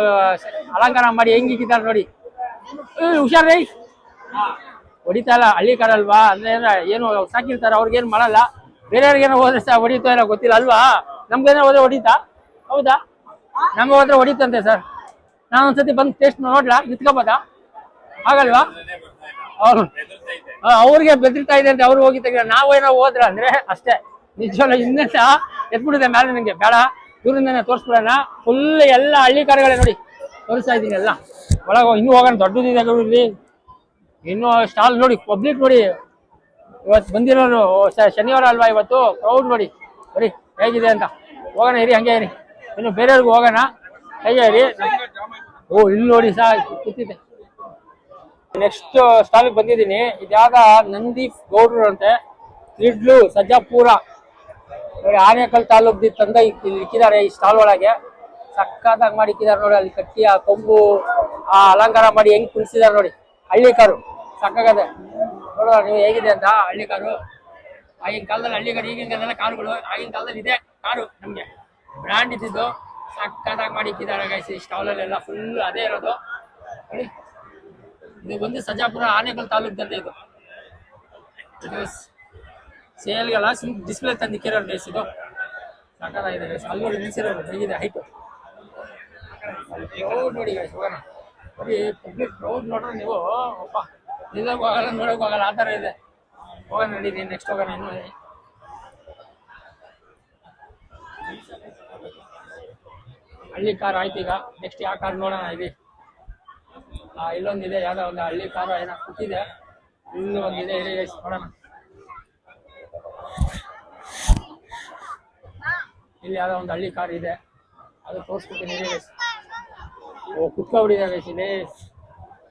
S1: ಅಲಂಕಾರ ಮಾಡಿ ಹೆಂಗಿಕ್ಕಿದ್ದಾರೆ ನೋಡಿ. ಹುಷಾರ್ರಿ, ಹೊಡಿತಾ ಇಲ್ಲ. ಹಳ್ಳಿ ಕಾರ್ ಅಲ್ವಾ, ಅಂದ್ರೆ ಏನು ಸಾಕಿರ್ತಾರೆ, ಅವ್ರಿಗೇನು ಮಾಡಲ್ಲ. ಬೇರೆಯವ್ರಿಗೇನೋ ಹೋದ್ರೆ ಹೊಡಿತಾ ಇಲ್ಲ ಗೊತ್ತಿಲ್ಲ ಅಲ್ವಾ. ನಮ್ಗೇನೋ ಹೋದ್ರೆ ಹೊಡಿತಾ? ಹೌದಾ, ನಮ್ಗೆ ಹೋದ್ರೆ ಹೊಡಿತಂತೆ ಸರ್. ನಾನು ಒಂದ್ಸತಿ ಬಂದು ಟೇಸ್ಟ್ ನೋಡ್ಲಾ, ನಿಂತ್ಕೋಬೋದಾ? ಆಗಲ್ವಾ? ಅವ್ರಿಗೆ ಬೆದರ್ತಾ ಇದೆ ಅಂತ ಅವ್ರು ಹೋಗಿ ತೆಗಿಲ್ಲ. ನಾವೇನೋ ಹೋದ್ರ ಅಂದ್ರೆ ಅಷ್ಟೇ. ನಿಜವಲ್ಲ, ಇನ್ನೇಸ ಎತ್ಬಿಡಿದೆ ಮೇಲೆ. ನಂಗೆ ಬೇಡ, ದೂರಿಂದಾನೆ ತೋರಿಸ್ಬಿಡೋಣ. ಫುಲ್ ಎಲ್ಲ ಹಳ್ಳಿ ಕಾರುಗಳೇ ನೋಡಿ, ತೋರಿಸ್ತಾ ಇದ್ದೀನಿ ಎಲ್ಲ. ಒಳಗೆ ಇನ್ನೂ ಹೋಗೋಣ, ದೊಡ್ಡದಿದೆ ಇಲ್ಲಿ. ಇನ್ನೂ ಸ್ಟಾಲ್ ನೋಡಿ, ಪಬ್ಲಿಕ್ ನೋಡಿ. ಇವತ್ತು ಬಂದಿರೋರು ಶನಿವಾರ ಅಲ್ವಾ ಇವತ್ತು, ಕ್ರೌಡ್ ನೋಡಿ ಬರೀ ಹೇಗಿದೆ ಅಂತ. ಹೋಗೋಣ ಇರಿ, ಹಂಗೆ ಇರಿ, ಇನ್ನು ಬೇರೆಯವ್ರಿಗೂ ಹೋಗೋಣ. ಹೇಗೆ ಇರಿ. ಓ, ಇಲ್ಲಿ ನೋಡಿ ಸರ್ ಕೂತಿದೆ. ನೆಕ್ಸ್ಟ್ ಸ್ಟಾಲ್ಗೆ ಬಂದಿದ್ದೀನಿ. ಇದ್ಯಾವ ನಂದಿ ಗೌಡ್ರು ಅಂತೆ, ಇಡ್ಲು ಸಜ್ಜಾಪುರ. ನೋಡಿ, ಆನೇಕಲ್ ತಾಲೂಕು ತಂದ ಇಲ್ಲಿ ಇಕ್ಕಿದ್ದಾರೆ ಈ ಸ್ಟಾಲ್ ಒಳಗೆ. ಸಕ್ಕತ್ತಾಗಿ ಮಾಡಿ ಇಕ್ಕಿದ್ದಾರೆ ನೋಡಿ. ಅಲ್ಲಿ ಕಟ್ಟಿ ಆ ಕೊಂಬು ಆ ಅಲಂಕಾರ ಮಾಡಿ ಹೆಂಗ್ ಕುಣಿಸಿದಾರೆ ನೋಡಿ. ಹಳ್ಳಿ ಕಾರು ಸಕ್ಕಾಗದೆ ನೋಡುವ ನೀವು ಹೇಗಿದೆ ಅಂತ. ಹಳ್ಳಿ ಕಾರು ಆಗಿನ ಕಾಲದಲ್ಲಿ ಹಳ್ಳಿ ಕಾರು, ಈಗಿನ ಕಾಲದಲ್ಲ ಕಾರುಗಳು. ಆಗಿನ ಕಾಲದಲ್ಲಿ ಇದೆ ಕಾರು, ನಮ್ಗೆ ಬ್ರ್ಯಾಂಡ್ ಇದ್ದಿದ್ದು. ಸಕ್ಕತ್ತಾಗಿ ಮಾಡಿ ಇಕ್ಕಿದ್ದಾರೆ ಗೈಸ್ ಈ ಸ್ಟಾಲಲ್ಲೆಲ್ಲ. ಫುಲ್ ಅದೇ ಇರೋದು ನೋಡಿ. ಇದು ಬಂದು ಸಜ್ಜಾಪುರ ಆನೇಕಲ್ ತಾಲೂಕದಲ್ಲಿ. ಇದು ಸೇಲ್ಗೆಲ್ಲ ಡಿಸ್ಪ್ಲೇ ತಂದಿಕ್ಕಿರೋರು ಗೈಸ್. ಇದು ಸಕ್ಕತ್ತಾಗಿದೆ ಗೈಸ್. ಅಲ್ಲಿ ನಿಲ್ಸಿರೋರು ಹೇಗಿದೆ ಹೈಟು. ಕ್ರೌಡ್ ನೋಡಿ ಗೈಸ್. ಹೋಗೋಣ ಬರೀ ಪಬ್ಲಿಕ್ ಕ್ರೌಡ್ ನೋಡ್ರೆ ನೀವು ಅಪ್ಪ ನಿಲ್ಲೋಕೆ ಹೋಗಲ್ಲ, ನೋಡೋಕೆ ಹೋಗಲ್ಲ, ಆ ಥರ ಇದೆ. ಹೋಗೋಣ ನಡೀರಿ, ನೆಕ್ಸ್ಟ್ ಹೋಗೋಣ. ಇನ್ನು ಹಳ್ಳಿ ಕಾರ್ ಆಯ್ತು. ಈಗ ನೆಕ್ಸ್ಟ್ ಯಾವ ಕಾರ್ ನೋಡೋಣ. ಇದೆ ಇಲ್ಲೊಂದಿದೆ, ಯಾವುದೋ ಒಂದು ಹಳ್ಳಿ ಕಾರು ಏನೋ ಕೂತಿದೆ. ಇಲ್ಲೂ ಒಂದಿದೆ, ಇರಿ ನೋಡೋಣ. ಇಲ್ಲಿ ಯಾವುದೋ ಒಂದು ಹಳ್ಳಿ ಕಾರ್ ಇದೆ, ಅದು ತೋರಿಸ್ಬಿಡ್ತೀನಿ. ಇರಿ ಗೈಸ್. ಓ, ಕುತ್ಕೊಬಿಟ್ಟಿದೆ ಗೈಸ್ ಇಲ್ಲಿ.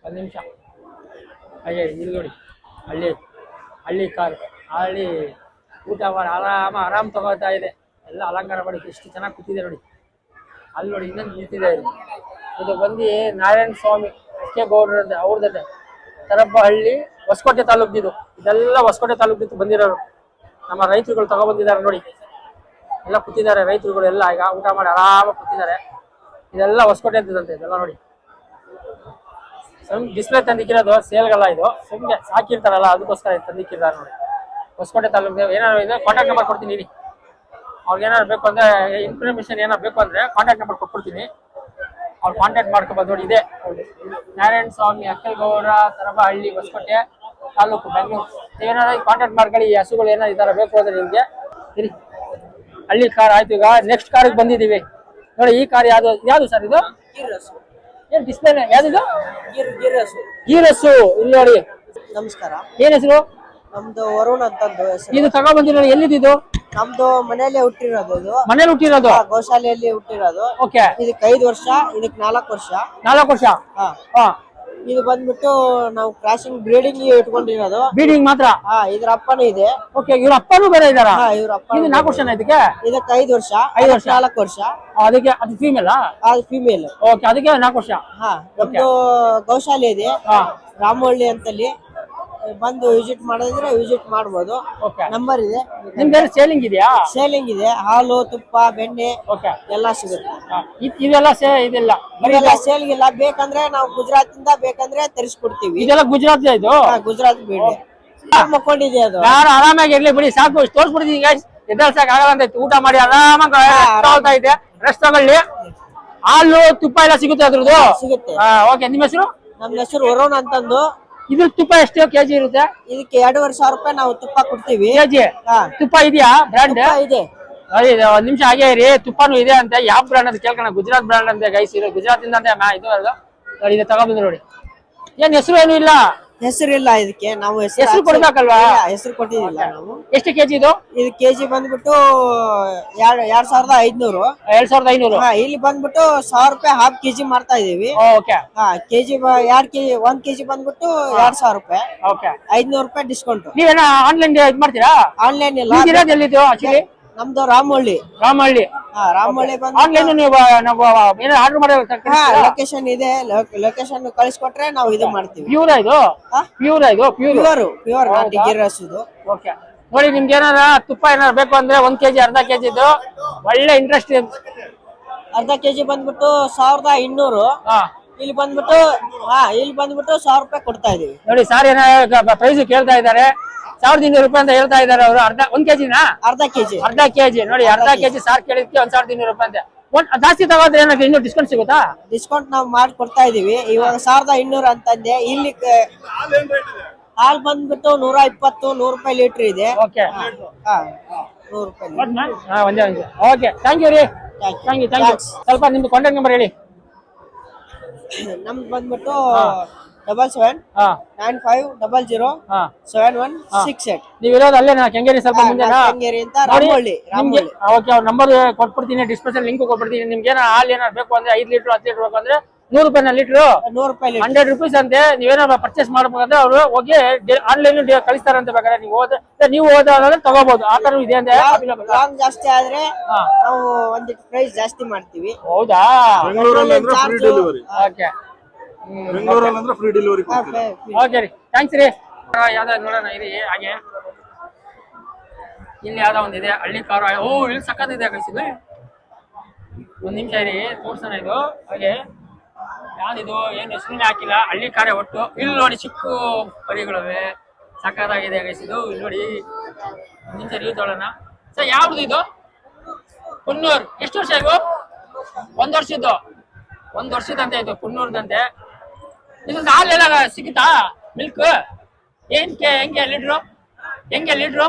S1: ಒಂದು ನಿಮಿಷ. ಹಾಗೆ ಇಲ್ಲಿ ನೋಡಿ, ಹಳ್ಳಿ ಕಾರು. ಹಳ್ಳಿ ಊಟ ಮಾಡಿ ಆರಾಮ್ ತಗೋತಾ ಇದೆ. ಎಲ್ಲ ಅಲಂಕಾರ ಮಾಡಿ ಎಷ್ಟು ಚೆನ್ನಾಗಿ ಕೂತಿದೆ ನೋಡಿ. ಅಲ್ಲಿ ನೋಡಿ ಇನ್ನೊಂದು ನಿಂತಿದೆ. ಇದು ಬಂದು ನಾರಾಯಣ ಸ್ವಾಮಿ ಕೆ ಗೌಡ್ರ ಅವ್ರದ್ದೆ, ತರಬ್ಬಹಳ್ಳಿ, ಹೊಸಕೋಟೆ ತಾಲೂಕಿದು. ಇದೆಲ್ಲ ಹೊಸಕೋಟೆ ತಾಲೂಕಿದ್ದು ಬಂದಿರೋರು. ನಮ್ಮ ರೈತರುಗಳು ತಗೊಬಂದಿದ್ದಾರೆ ನೋಡಿ. ಎಲ್ಲ ಕೂತಿದ್ದಾರೆ ರೈತರುಗಳು ಎಲ್ಲ. ಈಗ ಊಟ ಮಾಡಿ ಆರಾಮಾಗಿ ಕೂತಿದ್ದಾರೆ. ಇದೆಲ್ಲ ಹೊಸಕೋಟೆ ಅಂತದಂತೆ ಇದೆಲ್ಲ ನೋಡಿ. ಡಿಸ್ಪ್ಲೇ ತಂದಿಕ್ಕಿರೋದು ಸೇಲ್ಗಲ್ಲ, ಇದು ಸುಮ್ಮನೆ ಸಾಕಿರ್ತಾರಲ್ಲ ಅದಕ್ಕೋಸ್ಕರ ತಂದಿಕ್ಕಿದ್ದಾರೆ ನೋಡಿ. ಹೊಸಕೋಟೆ ತಾಲೂಕು ಏನಾದ್ರು ಇದೆ ಕಾಂಟ್ಯಾಕ್ಟ್ ನಂಬರ್ ಕೊಡ್ತೀನಿ ಇರಿ. ಅವ್ರಿಗೆ ಏನಾದ್ರು ಬೇಕು ಅಂದ್ರೆ ಇನ್ಫಾರ್ಮೇಶನ್ ಏನಾದ್ರು ಬೇಕು ಅಂದ್ರೆ ಕಾಂಟ್ಯಾಕ್ಟ್ ನಂಬರ್ ಕೊಟ್ಬಿಡ್ತೀನಿ, ಅವ್ರು ಕಾಂಟ್ಯಾಕ್ಟ್ ಮಾಡ್ಕೋಬೋದು ನೋಡಿ. ಇದೆ ನಾರಾಯಣ ಸ್ವಾಮಿ ಅಕ್ಕಲ್ಗೌಡ ತರಬಹಳ್ಳಿ ಹೊಸಕೋಟೆ ತಾಲೂಕು ಬೆಂಗಳೂರು. ನೀವೇನಾದ್ರು ಕಾಂಟ್ಯಾಕ್ಟ್ ಮಾಡ್ಕೊಳ್ಳಿ. ಈ ಹಸುಗಳು ಏನಾದ್ರು ಈ ಥರ ಬೇಕು ಅಂದ್ರೆ ನಿಮಗೆ ಇರಿ. ಹಳ್ಳಿ ಕಾರ್ ಆಯ್ತು. ಈಗ ನೆಕ್ಸ್ಟ್ ಕಾರ್ಗೆ ಬಂದಿದ್ದೀವಿ ನೋಡಿ. ಈ ಕಾರ್ ಯಾವ್ದು ಸರ್ ಇದು? ಏನ್ ಡಿಸ್ಪ್ಲೇ ಯಾವ್ದು? ಗೀರಸ್ಸು. ಇಲ್ಲಿ ನೋಡಿ.
S11: ನಮಸ್ಕಾರ.
S1: ಏನ್ ಹೆಸರು?
S11: ನಮ್ದು ವರುಣ್ ಅಂತಂದು ಹೆಸರು.
S1: ಇದು ತಗೊಂಡ್ಬಂದಿರೋ ಎಲ್ಲಿದ್ದು?
S11: ನಮ್ದು ಮನೆಯಲ್ಲೇ ಹುಟ್ಟಿರೋದು. ಇದು
S1: ಮನೇಲಿ ಹುಟ್ಟಿರೋದು?
S11: ಗೋಶಾಲೆಯಲ್ಲಿ ಹುಟ್ಟಿರೋದು.
S1: ಓಕೆ.
S11: ಇದಕ್ಕೆ 5 ವರ್ಷ, ಇದಕ್ಕೆ 4 ವರ್ಷ.
S1: 4 ವರ್ಷ.
S11: ಹಾ. ಇದು ಬಂದ್ಬಿಟ್ಟು ನಾವು ಕ್ರಾಸಿಂಗ್ ಬ್ರೀಡಿಂಗ್ ಇಟ್ಕೊಂಡಿರೋದು.
S1: ಬ್ರೀಡಿಂಗ್ ಮಾತ್ರ?
S11: ಇದ್ರ ಅಪ್ಪನೂ ಇದೆ.
S1: ಓಕೆ. ಇವ್ರ ಅಪ್ಪನೂ ಬೇರೆ ಇದಾರ?
S11: ಇವ್ರ ಅಪ್ಪ.
S1: ಇದು 4 ವರ್ಷ ಇದಕ್ಕೆ?
S11: ಇದಕ್ಕೆ 5 ವರ್ಷ.
S1: 5 ವರ್ಷ.
S11: 4 ವರ್ಷ.
S1: ಅದಕ್ಕೆ ಅದು ಫೀಮೇಲ್?
S11: ಅದು ಫಿಮೇಲ್.
S1: ಓಕೆ. ಅದಕ್ಕೆ 4 ವರ್ಷ.
S11: ನಮ್ದು ಗೌಶಾಲೆ ಇದೆ ರಾಮಹಳ್ಳಿ ಅಂತಲ್ಲಿ. ಬಂದು ವಿಸಿಟ್ ಮಾಡಿದ್ರೆ ವಿಸಿಟ್ ಮಾಡಬಹುದು. ನಂಬರ್ ಇದೆ.
S1: ನಿಮ್ಗೆ ಸೇಲಿಂಗ್ ಇದೆಯಾ?
S11: ಸೇಲಿಂಗ್ ಇದೆ. ಹಾಲು, ತುಪ್ಪ, ಬೆಣ್ಣೆ ಎಲ್ಲ ಸಿಗುತ್ತೆ.
S1: ಇದೆಲ್ಲ ಇದಿಲ್ಲ,
S11: ಇದೆಲ್ಲ ಸೇಲ್ಗೆ ಇಲ್ಲ. ಬೇಕಂದ್ರೆ ನಾವು ಗುಜರಾತ್ ಇಂದ ಬೇಕಂದ್ರೆ ತರಿಸ್ಕೊಡ್ತೀವಿ.
S1: ಇದೆಲ್ಲ ಗುಜರಾತ್? ಇದು
S11: ಗುಜರಾತ್ ಬೇಡ ಮಕ್ಕೊಂಡಿದೆ. ಅದು
S1: ಯಾರು ಆರಾಮಾಗಿ ಇರ್ಲಿ ಬಿಡಿ, ಸಾಕು. ತೋರ್ಸ್ಬಿಡ್ತೀನಿ ಗೈಸ್, ಎದ್ದೇಳ್ಸಕ್ ಆಗಲ್ಲ ಅಂತ. ಊಟ ಮಾಡಿ ಆರಾಮಾಗಿ ಇದೆ. ರೆಸ್ಟ್ ತಗೊಳ್ಳಿ. ಹಾಲು ತುಪ್ಪ ಎಲ್ಲ ಸಿಗುತ್ತೆ ಅದ್ರದ್ದು?
S11: ಸಿಗುತ್ತೆ.
S1: ಓಕೆ. ನಿಮ್ಮ ಹೆಸರು?
S11: ನಮ್ಮ ಹೆಸರು ವರುಣ್ ಅಂತಂದು.
S1: ಇದ್ರ ತುಪ್ಪ ಎಷ್ಟು ಕೆಜಿ ಇರುತ್ತೆ?
S11: ಇದಕ್ಕೆ 2,500 ರೂಪಾಯಿ ನಾವು ತುಪ್ಪ ಕೊಡ್ತೀವಿ.
S1: ಕೆಜಿ ತುಪ್ಪ ಇದೆಯಾ? ಬ್ರ್ಯಾಂಡ್
S11: ಇದೆ.
S1: ಒಂದ್ ನಿಮಿಷ ಹಾಗೆ ಇರಿ. ತುಪ್ಪನೂ ಇದೆ ಅಂತ. ಯಾವ ಬ್ರ್ಯಾಂಡ್ ಅಂತ ಕೇಳ್ಕೋಣ. ಗುಜರಾತ್ ಬ್ರ್ಯಾಂಡ್ ಅಂತ ಗೈಸ್. ಇದು ಗುಜರಾತ್ ಇಂದ ಅಂತ ಇದು ಇದು ತಗೊಂಡ್ಬಂದ್ರು ನೋಡಿ. ಏನ್ ಹೆಸರು ಏನು ಇಲ್ಲ?
S11: ಹೆಸರಿಲ್ಲ ಇದಕ್ಕೆ. ನಾವು
S1: ಹೆಸರು ಕೊಡ್ಬೇಕಲ್ವಾ?
S11: ಹೆಸರು ಕೊಟ್ಟಿದಿಲ್ಲ ನಾವು.
S1: ಎಷ್ಟು ಕೆಜಿ ಇದು? ಇದು
S11: ಕೆಜಿ ಬಂದ್ಬಿಟ್ಟು 2,500.
S1: 2,500.
S11: ಇಲ್ಲಿ ಬಂದ್ಬಿಟ್ಟು 1,000 ರೂಪಾಯಿ ಹಾಫ್ ಕೆಜಿ ಮಾಡ್ತಾ ಇದೀವಿ. ಕೆಜಿ 1 ಕೆಜಿ ಬಂದ್ಬಿಟ್ಟು 2,000 ರೂಪಾಯಿ. 500 ರೂಪಾಯಿ ಡಿಸ್ಕೌಂಟ್.
S1: ನೀವೇನ ಆನ್ಲೈನ್ ಇದು ಮಾಡ್ತೀರಾ?
S11: ಆನ್ಲೈನ್ ಇಲ್ಲ.
S1: ಎಲ್ಲಿದ್ದು ಆಕ್ಚುಲಿ?
S11: ನಮ್ದು ರಾಮಹಳ್ಳಿ.
S1: ರಾಮಹಳ್ಳಿ
S11: ಬಂದು
S1: ಆನ್ಲೈನ್ ನೀವು ಆರ್ಡರ್ ಮಾಡಿ
S11: ಲೊಕೇಶನ್ ಇದೆ. ಲೊಕೇಶನ್ ಕಳಿಸ್ಕೊಟ್ರೆ ನಾವು ಇದು ಮಾಡ್ತೀವಿ.
S1: ಪ್ಯೂರ್ ಇದು?
S11: ಪ್ಯೂರ್ ನಾಟಿ ಗಿರಸುದು.
S1: ಓಕೆ. ನೋಡಿ, ನಿಮ್ಗೆ ಏನಾರ ತುಪ್ಪ ಏನಾರ ಬೇಕು ಅಂದ್ರೆ 1 ಕೆಜಿ, ಅರ್ಧ ಕೆಜಿ ಇದು ಒಳ್ಳೆ ಇಂಟ್ರೆಸ್ಟ್ ಇದೆ.
S11: ಅರ್ಧ ಕೆಜಿ ಬಂದ್ಬಿಟ್ಟು 1,200. ಇಲ್ಲಿ ಬಂದ್ಬಿಟ್ಟು 1,000 ರೂಪಾಯಿ ಕೊಡ್ತಾ ಇದೀವಿ
S1: ನೋಡಿ. ಸಾರ್ ಏನ ಪ್ರೈಸ್ ಕೇಳ್ತಾ ಇದಾರೆ. 1,200 ರೂಪಾಯಿ ಅಂತ ಹೇಳ್ತಾ ಇದಾರೆ ಅವರು. ಒಂದ್ ಕೆಜಿನ? ಅರ್ಧ ಕೆಜಿ ನೋಡಿ. ಅರ್ಧ ಕೆಜಿ ಸಾರ್ ಕೇಳಿದ್ಕೆ 1,200 ರೂಪಾಯಿ ಅಂತ. ಜಾಸ್ತಿ ತಗೋದ್ರೆ ಏನಾದ್ರು ಇನ್ನೂ ಡಿಸ್ಕೌಂಟ್ ಸಿಗುತ್ತಾ?
S11: ಡಿಸ್ಕೌಂಟ್ ನಾವು ಮಾಡಿ ಕೊಡ್ತಾ ಇದೀವಿ. ಇವಾಗ 1,200 ಅಂತಂದೆ. ಇಲ್ಲಿ ಹಾಲ್ ಬಂದ್ಬಿಟ್ಟು 120, 100 ರೂಪಾಯಿ ಲೀಟರ್ ಇದೆ.
S1: ಓಕೆ.
S11: 100 ರೂಪಾಯಿ.
S1: ಒಂದೇ. ಓಕೆ. ಥ್ಯಾಂಕ್ ಯು ರೀ. Thank you. ಸ್ವಲ್ಪ ನಿಮ್ದು ಕಾಂಟ್ಯಾಕ್ಟ್ ನಂಬರ್ ಹೇಳಿ.
S11: ನಮ್ದು ಬಂದ್ಬಿಟ್ಟು 77 9500 7168.
S1: ನೀವಿರೋದು ಅಲ್ಲೇ ಕೆಂಗೇರಿ ಸ್ವಲ್ಪ ಮುಂದೆ
S11: ಕೆಂಗೇರಿ ಅಂತ ರಾಮಹಳ್ಳಿ.
S1: ಓಕೆ. ಅವ್ರ ನಂಬರ್ ಕೊಟ್ಬಿಡ್ತೀನಿ, ಡಿಸ್ಕ್ರಿಪ್ಷನ್ ಲಿಂಕ್ ಕೊಟ್ಬಿಡ್ತೀನಿ. ನಿಮ್ಗೆ ಏನೋ ಹಾಲು ಏನಾರು ಬೇಕು ಅಂದ್ರೆ 5 ಲೀಟರ್ 10 ಲೀಟರ್ ಬೇಕು ಅಂದ್ರೆ 100 ರೂಪಾಯಿ ಲೀಟರ್. 100 ರೂಪೀಸ್ ಅಂತೆ. ನೀವೇನಾದ್ರು ಪರ್ಚೇಸ್ ಮಾಡ್ಬೇಕಂದ್ರೆ ಅವರು ಹೋಗಿ ಆನ್ಲೈನ್ ಕಳಿಸ್ತಾರಂತೆ. ಬೇಕಾದ್ರೆ ನೀವು ಹೋದ್ರೆ ತಗೋಬಹುದು. ಆ ತರ ಇದೆ ಅಂತ.
S11: ಜಾಸ್ತಿ ಆದ್ರೆ ನಾವು ಒಂದಿಟ್ಟು ಪ್ರೈಸ್ ಜಾಸ್ತಿ ಮಾಡ್ತೀವಿ.
S1: ಹೌದಾ? ಓಕೆ.
S10: Free delivery.
S1: ಓಕೆ ರೀ. ಥ್ಯಾಂಕ್ಸ್ ರೀ. ಯಾವ್ದಾದ್ರು ನೋಡೋಣ ಇರಿ. ಹಾಗೆ ಇಲ್ಲಿ ಯಾವ್ದೋ ಒಂದಿದೆ ಹಳ್ಳಿ ಕಾರ. ಇಲ್ಲಿ ಸಕ್ಕತ್ತಿದೆ ಕಳಿಸಿದ್ದು. ಒಂದ್ ನಿಮಿಷ ಇರಿ, ತೋರ್ಸೋಣ ಇದು. ಹಾಗೆ ಯಾವ್ದಿದು ಏನು ಹೆಸರಿನ ಹಾಕಿಲ್ಲ. ಹಳ್ಳಿ ಕಾರೆ ಒಟ್ಟು. ಇಲ್ಲಿ ನೋಡಿ ಚಿಕ್ಕ ಪರಿಗಳವೆ ಸಕ್ಕತ್ತಾಗಿದೆ ಕಳಿಸಿದ್ದು. ಇಲ್ಲಿ ನೋಡಿ. ಒಂದ್ ನಿಮಿಷ ರಿವ್ಯೂ ತೊಗೊಳ್ಳೋಣ. ಸರ್ ಯಾವ್ದು ಇದು? ಕುನ್ನೂರ್. ಎಷ್ಟು ವರ್ಷ ಇವು? 1 ವರ್ಷದ್ದು. 1 ವರ್ಷದಂತೆ ಇದು ಕುನ್ನೂರ್ದಂತೆ. ಇದು ಹಾಲೆಲ್ಲ ಸಿಗುತ್ತಾ? ಮಿಲ್ಕ್ ಹೆಂಗೆ ಲೀಟ್ರು?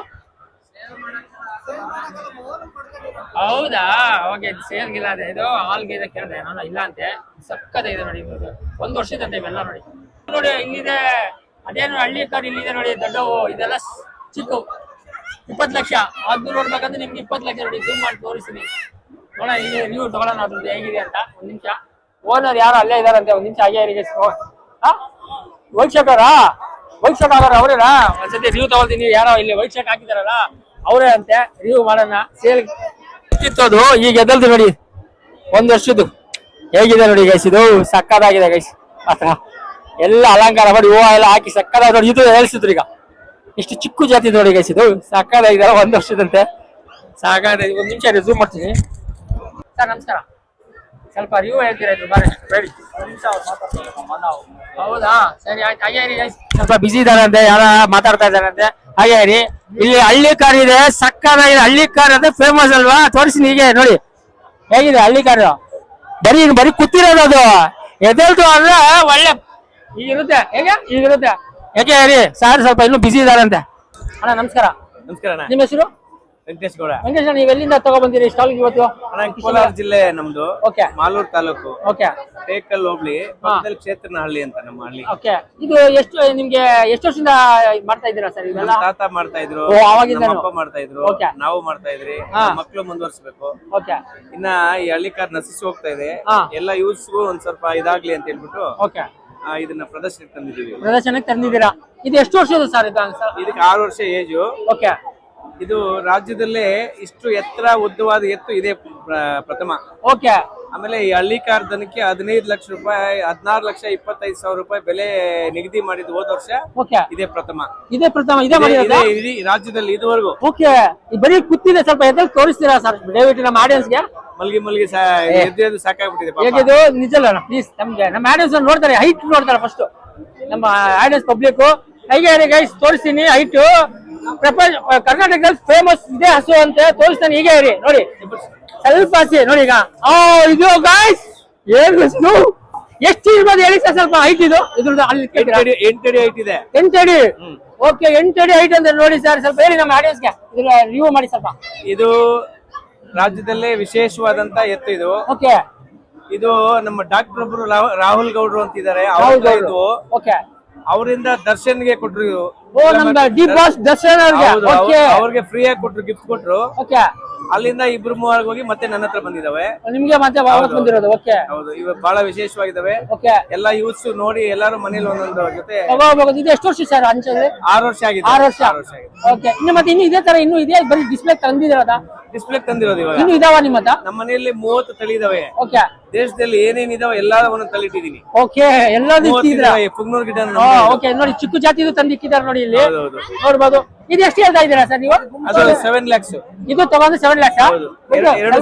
S1: ಹೌದಾ? ಓಕೆ. ಸೇಲ್ಗಿಲ್ಲ ಅದೇ. ಇದು ಹಾಲ್ಗೆ ಇದೆ ಕೇಳಿದೆ ನಾನು. ಇಲ್ಲ ಅಂತೆ. ಸಕ್ಕತ್ತ ಇದೆ ನೋಡಿ. 1 ವರ್ಷದಂತೆ ಇವೆಲ್ಲ ನೋಡಿ. ನೋಡಿ ಇಲ್ಲಿದೆ. ಅದೇನು ಹಳ್ಳಿ ಕಾರ್ ಇಲ್ಲಿದೆ ನೋಡಿ. ದೊಡ್ಡವು ಇದೆಲ್ಲ ಚಿಕ್ಕವು. 20 ಲಕ್ಷ. ಅದು ನೋಡ್ಬೇಕಂದ್ರೆ ನಿಮ್ಗೆ 20 ಲಕ್ಷ ನೋಡಿ. ಜೂಮ್ ಮಾಡಿ ತೋರಿಸ್ತೀನಿ. ನೋಡೋಣ ಇಲ್ಲಿ ನೀವು ತಗೊಳ್ಳೋಣ ಅದ್ರದ್ದು ಹೇಗಿದೆ ಅಂತ. 1 ನಿಮಿಷ. ಓನರ್ ಯಾರು ಅಲ್ಲೇ ಇದಾರಂತೆ. 1 ನಿಮಿಷ ಹಾಗೆ ಇರಿಗೆ. White shirt ಆಗೋರ ಅವರೇನಾ? ಒಂದ್ಸತಿ ರಿವ್ಯೂ ತಗೊಳ್ತೀನಿ. ಯಾರೋ ಇಲ್ಲಿ ವೈಟ್ ಶರ್ಟ್ ಹಾಕಿದಾರಲ್ಲ ಅವರೇ ಅಂತೆ. ರಿವ್ಯೂ ಮಾಡೋಣ. ಸೇಲ್ ಅದು ಈಗ ಎದ್ದಲ್ದು ನೋಡಿ. 1 ವರ್ಷದ್ದು ಹೇಗಿದೆ ನೋಡಿ ಗೈಸ್. ಇದು ಸಕ್ಕದಾಗಿದೆ ಗೈಸ್. ಎಲ್ಲ ಅಲಂಕಾರ ಮಾಡಿ ಹೂವು ಎಲ್ಲ ಹಾಕಿ ಸಕ್ಕದಾಗಿ ನೋಡಿ. ಇದು ಹೇಳ್ಸಿದ್ರು ಈಗ. ಇಷ್ಟು ಚಿಕ್ಕ ಜಾತಿ ನೋಡಿ ಗೈಸ್. ಇದು ಸಕ್ಕದಾಗಿದೆ. 1 ವರ್ಷದಂತೆ ಸಾಕಾಗಿದೆ. 1 ನಿಮಿಷ ರಿಸ್ಯೂಮ್ ಮಾಡ್ತೀನಿ. ಸರ್ ನಮಸ್ಕಾರ. ಸ್ವಲ್ಪ ರಿವ್ಯೂ ಹೇಳ್ತೀರಾ ಇದ್ರ ಬಾರಿ ಹೇಳಿ. ಹೌದಾ ಸರಿ ಆಯ್ತು ಹಾಗೆ ಇರಿ guys. ಸ್ವಲ್ಪ ಬಿಸಿ ಇದಾರಂತೆ ಯಾರ ಮಾತಾಡ್ತಾ ಇದಾರಂತೆ ಹಾಗೆ ಇರಿ. ಇಲ್ಲಿ ಹಳ್ಳಿ ಕಾರ್ ಇದೆ ಸಕ್ಕತ್ತಾಗಿದೆ ಹಳ್ಳಿ ಕಾರ್ ಅಂದ್ರೆ ಫೇಮಸ್ ಅಲ್ವಾ ತೋರಿಸ್ತೀನಿ ಹೀಗೆ ನೋಡಿ ಹೇಗಿದೆ ಹಳ್ಳಿ ಕಾರು ಬರೀ ಕೂತಿರೋದು ಅದು ಎದಲ್ತು ಅಂದ್ರೆ ಒಳ್ಳೆ ಈಗಿರುತ್ತೆ ಹೇಗೆ ಈಗಿರುತ್ತೆ ಯಾಕೆ ಹೇಳಿ ಸರ್ ಸ್ವಲ್ಪ ಇನ್ನೂ ಬಿಸಿ ಇದಾರಂತೆ. ಅಣ್ಣ ನಮಸ್ಕಾರ.
S9: ನಮಸ್ಕಾರ ಅಣ್ಣ.
S1: ನಿಮ್ಮ ಹೆಸರು?
S9: ವೆಂಕಟೇಶ್ ಗೌಡ.
S1: ವೆಂಕಟೇಶ್ ನೀವು ಎಲ್ಲಿಂದ ತಗೊಬಂದಿರಿ ಸ್ಟಾಲ್ ಇವತ್ತು?
S9: ಕೋಲಾರ ಜಿಲ್ಲೆ ನಮ್ದು.
S1: ಓಕೆ.
S9: ಮಾಲೂರು ತಾಲೂಕು.
S1: ಓಕೆ.
S9: ಟೇಕಲ್ ಹೋಬ್ಳಿ ಪಕ್ಕದಲ್ಲಿ ಕ್ಷೇತ್ರನಹಳ್ಳಿ ಅಂತ ನಮ್ಮ ಹಳ್ಳಿ.
S1: ಓಕೆ. ಇದು ನಿಮ್ಗೆ ಎಷ್ಟು ವರ್ಷದಿಂದ ಮಾಡ್ತಾ ಇದ್ದೀರಾ ಸರ್ ಇದೆಲ್ಲ?
S9: ನಮ್ಮ ತಾತ ಮಾಡ್ತಾ ಇದ್ರು, ನಮ್ಮ ಅಪ್ಪ ಮಾಡ್ತಾ ಇದ್ರು, ನಾವು ಮಾಡ್ತಾ ಇದ್ರಿ, ಮಕ್ಕಳು ಮುಂದುವರ್ಸ್ಬೇಕು.
S1: ಓಕೆ.
S9: ಇನ್ನ ಈ ಹಳ್ಳಿ ಕಾರ್ ನಶಿಸಿ ಹೋಗ್ತಾ ಇದೆ, ಎಲ್ಲ ಯೂಸ್ಗೂ ಒಂದ್ ಸ್ವಲ್ಪ ಇದಾಗ್ಲಿ ಅಂತ ಹೇಳ್ಬಿಟ್ಟು
S1: ಓಕೆ
S9: ಇದನ್ನ ಪ್ರದರ್ಶನಕ್ಕೆ ತಂದಿದ್ದೀವಿ.
S1: ಪ್ರದರ್ಶನಕ್ಕೆ ತಂದಿದ್ದೀರಾ. ಇದು ಎಷ್ಟು ವರ್ಷದ ಸರ್ ಇದು?
S9: ಇದಕ್ಕೆ 6 ವರ್ಷ ಏಜು.
S1: ಓಕೆ.
S9: ಇದು ರಾಜ್ಯದಲ್ಲೇ ಇಷ್ಟು ಎತ್ತರ ಉದ್ದವಾದ ಎತ್ತು ಇದೆ ಪ್ರಥಮ.
S1: ಓಕೆ.
S9: ಆಮೇಲೆ ಈ ಹಳ್ಳಿ ಕಾರ್ ದನಕ್ಕೆ 15 ಲಕ್ಷ ರೂಪಾಯಿ 16,25,000 ರೂಪಾಯಿ ಬೆಲೆ ನಿಗದಿ ಮಾಡಿದ್ದು ಹೋದ ವರ್ಷ.
S1: ಓಕೆ.
S9: ಇದೇ ಪ್ರಥಮ.
S1: ಇದೇ ಪ್ರಥಮ ಇದೇ
S9: ಇಡೀ ರಾಜ್ಯದಲ್ಲಿ ಇದುವರೆಗೂ.
S1: ಓಕೆ. ಬರೀ ಕೂತಿದೆ ಸ್ವಲ್ಪ ಎದ್ರಲ್ಲಿ ತೋರಿಸ್ತೀರಾ ಸರ್ ದಯವಿಟ್ಟು ನಮ್ಮ ಆಡಿಯನ್ಸ್ಗೆ?
S9: ಮಲ್ಗಿ ಎದ್ದು ಸಾಕಾಗ್ಬಿಟ್ಟಿದೆ.
S1: ಹೇಗಿದು ನಿಜಲ್ಲ ಪ್ಲೀಸ್ ನಮ್ಗೆ ನಮ್ಮ ಆಡಿಯನ್ಸ್ ನೋಡ್ತಾರೆ ಹೈಟ್ ನೋಡ್ತಾರೆ ಫಸ್ಟ್ ನಮ್ಮ ಆಡಿಯನ್ಸ್ ಪಬ್ಲಿಕ್. ಹೇಗೆ ಗೈಸ್ ತೋರಿಸ್ತೀನಿ ಹೈಟ್ ಪ್ರಪಂಚ ಕರ್ನಾಟಕದಲ್ಲಿ ಫೇಮಸ್ ಇದೆ ಹಸು ಅಂತ ತೋರಿಸ್ತಾನೆ. ಹೀಗೆ ಇರಿ ನೋಡಿ ಸ್ವಲ್ಪ ಹಸಿ ನೋಡಿ ಈಗ ಇದು ಗೈಸ್ ಏನು ಎಷ್ಟು ಇರ್ಬೋದು ಹೇಳಿ ಸರ್ ಸ್ವಲ್ಪ ಹೈಟ್ ಇದು ಇದ್ರದ್ದು ಅಲ್ಲಿ
S9: 8 ಅಡಿ ಹೈಟ್ ಇದೆ.
S1: 8 ಅಡಿ. ಓಕೆ 8 ಅಡಿ ಹೈಟ್ ಅಂತ ನೋಡಿ ಸರ್ ಸ್ವಲ್ಪ ಹೇಳಿ ನಮ್ಮ ಆಡಿಯನ್ಸ್ಗೆ ಇದ್ರ ರಿವ್ಯೂ ಮಾಡಿ ಸ್ವಲ್ಪ.
S9: ಇದು ರಾಜ್ಯದಲ್ಲೇ ವಿಶೇಷವಾದಂತ ಎತ್ತು ಇದು.
S1: ಓಕೆ.
S9: ಇದು ನಮ್ಮ ಡಾಕ್ಟರ್ ಒಬ್ರು ರಾಹುಲ್ ಗೌಡ್ರು ಅಂತಿದ್ದಾರೆ ಇದು.
S1: ಓಕೆ.
S9: ಅವರಿಂದ ದರ್ಶನ್ಗೆ ಕೊಟ್ರು ಇದು.
S1: ದರ್ಶನ್
S9: ಅವ್ರಿಗೆ ಫ್ರೀ ಆಗಿ ಕೊಟ್ರು, ಗಿಫ್ಟ್ ಕೊಟ್ರು.
S1: ಓಕೆ.
S9: ಅಲ್ಲಿಂದ 2-3 ಹೋಗಿ ಮತ್ತೆ ನನ್ನ ಹತ್ರ ಬಂದಿದಾವೆ.
S1: ನಿಮ್ಗೆ ಮತ್ತೆ ವಾಪಸ್ ಬಂದಿರೋದು? ಓಕೆ.
S9: ಹೌದು ಇವ ಬಹಳ ವಿಶೇಷವಾಗಿದ್ದಾವೆ.
S1: ಓಕೆ.
S9: ಎಲ್ಲ ಯೂಸ್ ನೋಡಿ ಎಲ್ಲಾರು ಮನೇಲಿ ಒಂದೊಂದು ಜೊತೆ.
S1: ಇದು ಎಷ್ಟು ವರ್ಷ ಸರ್ ಹಂಚಲ್ಲಿ?
S9: 6 ವರ್ಷ ಆಗಿದೆ.
S1: 6 ವರ್ಷ. ಓಕೆ. ಮತ್ತೆ ಇನ್ನು ಇದೇ ತರ ಇನ್ನು ಇದೆ ಬರೀ ಡಿಸ್ಪ್ಲೇ ತಂದಿರೋದ?
S9: ಡಿಸ್ಪ್ಲೇ ತಂದಿರೋದು ಇವಾಗ.
S1: ಇನ್ನು ಇದಾವ ನಿಮ್ಮ ಹತ್ರ?
S9: ನಮ್ಮ ಮನೆಯಲ್ಲಿ 30 ತಳಿ ಇದಾವೆ.
S1: ಓಕೆ.
S9: ದೇಶದಲ್ಲಿ ಏನೇನಿದಾವೆ ಎಲ್ಲವನ್ನು ತಳಿಟ್ಟಿದೀನಿ.
S1: ಓಕೆ. ಎಲ್ಲದೂ
S9: ಪುಗ್ನೂರ್ ಗಿಡ.
S1: ಓಕೆ ನೋಡಿ ಚಿಕ್ಕ ಜಾತಿದು ತಂದಿಕ್ಕಿದ್ದಾರೆ ನೋಡಿ ಇಲ್ಲಿ ನೋಡ್ಬೋದು. ಇದು ಎಷ್ಟು ಹೇಳ್ತಾ ಇದ್ದೀರಾ ಸರ್ ನೀವು?
S9: ಅದು 7 lakhs.
S1: ಇದು ತಗೊಂಡ್ರೆ 7 ಲಕ್ಷ.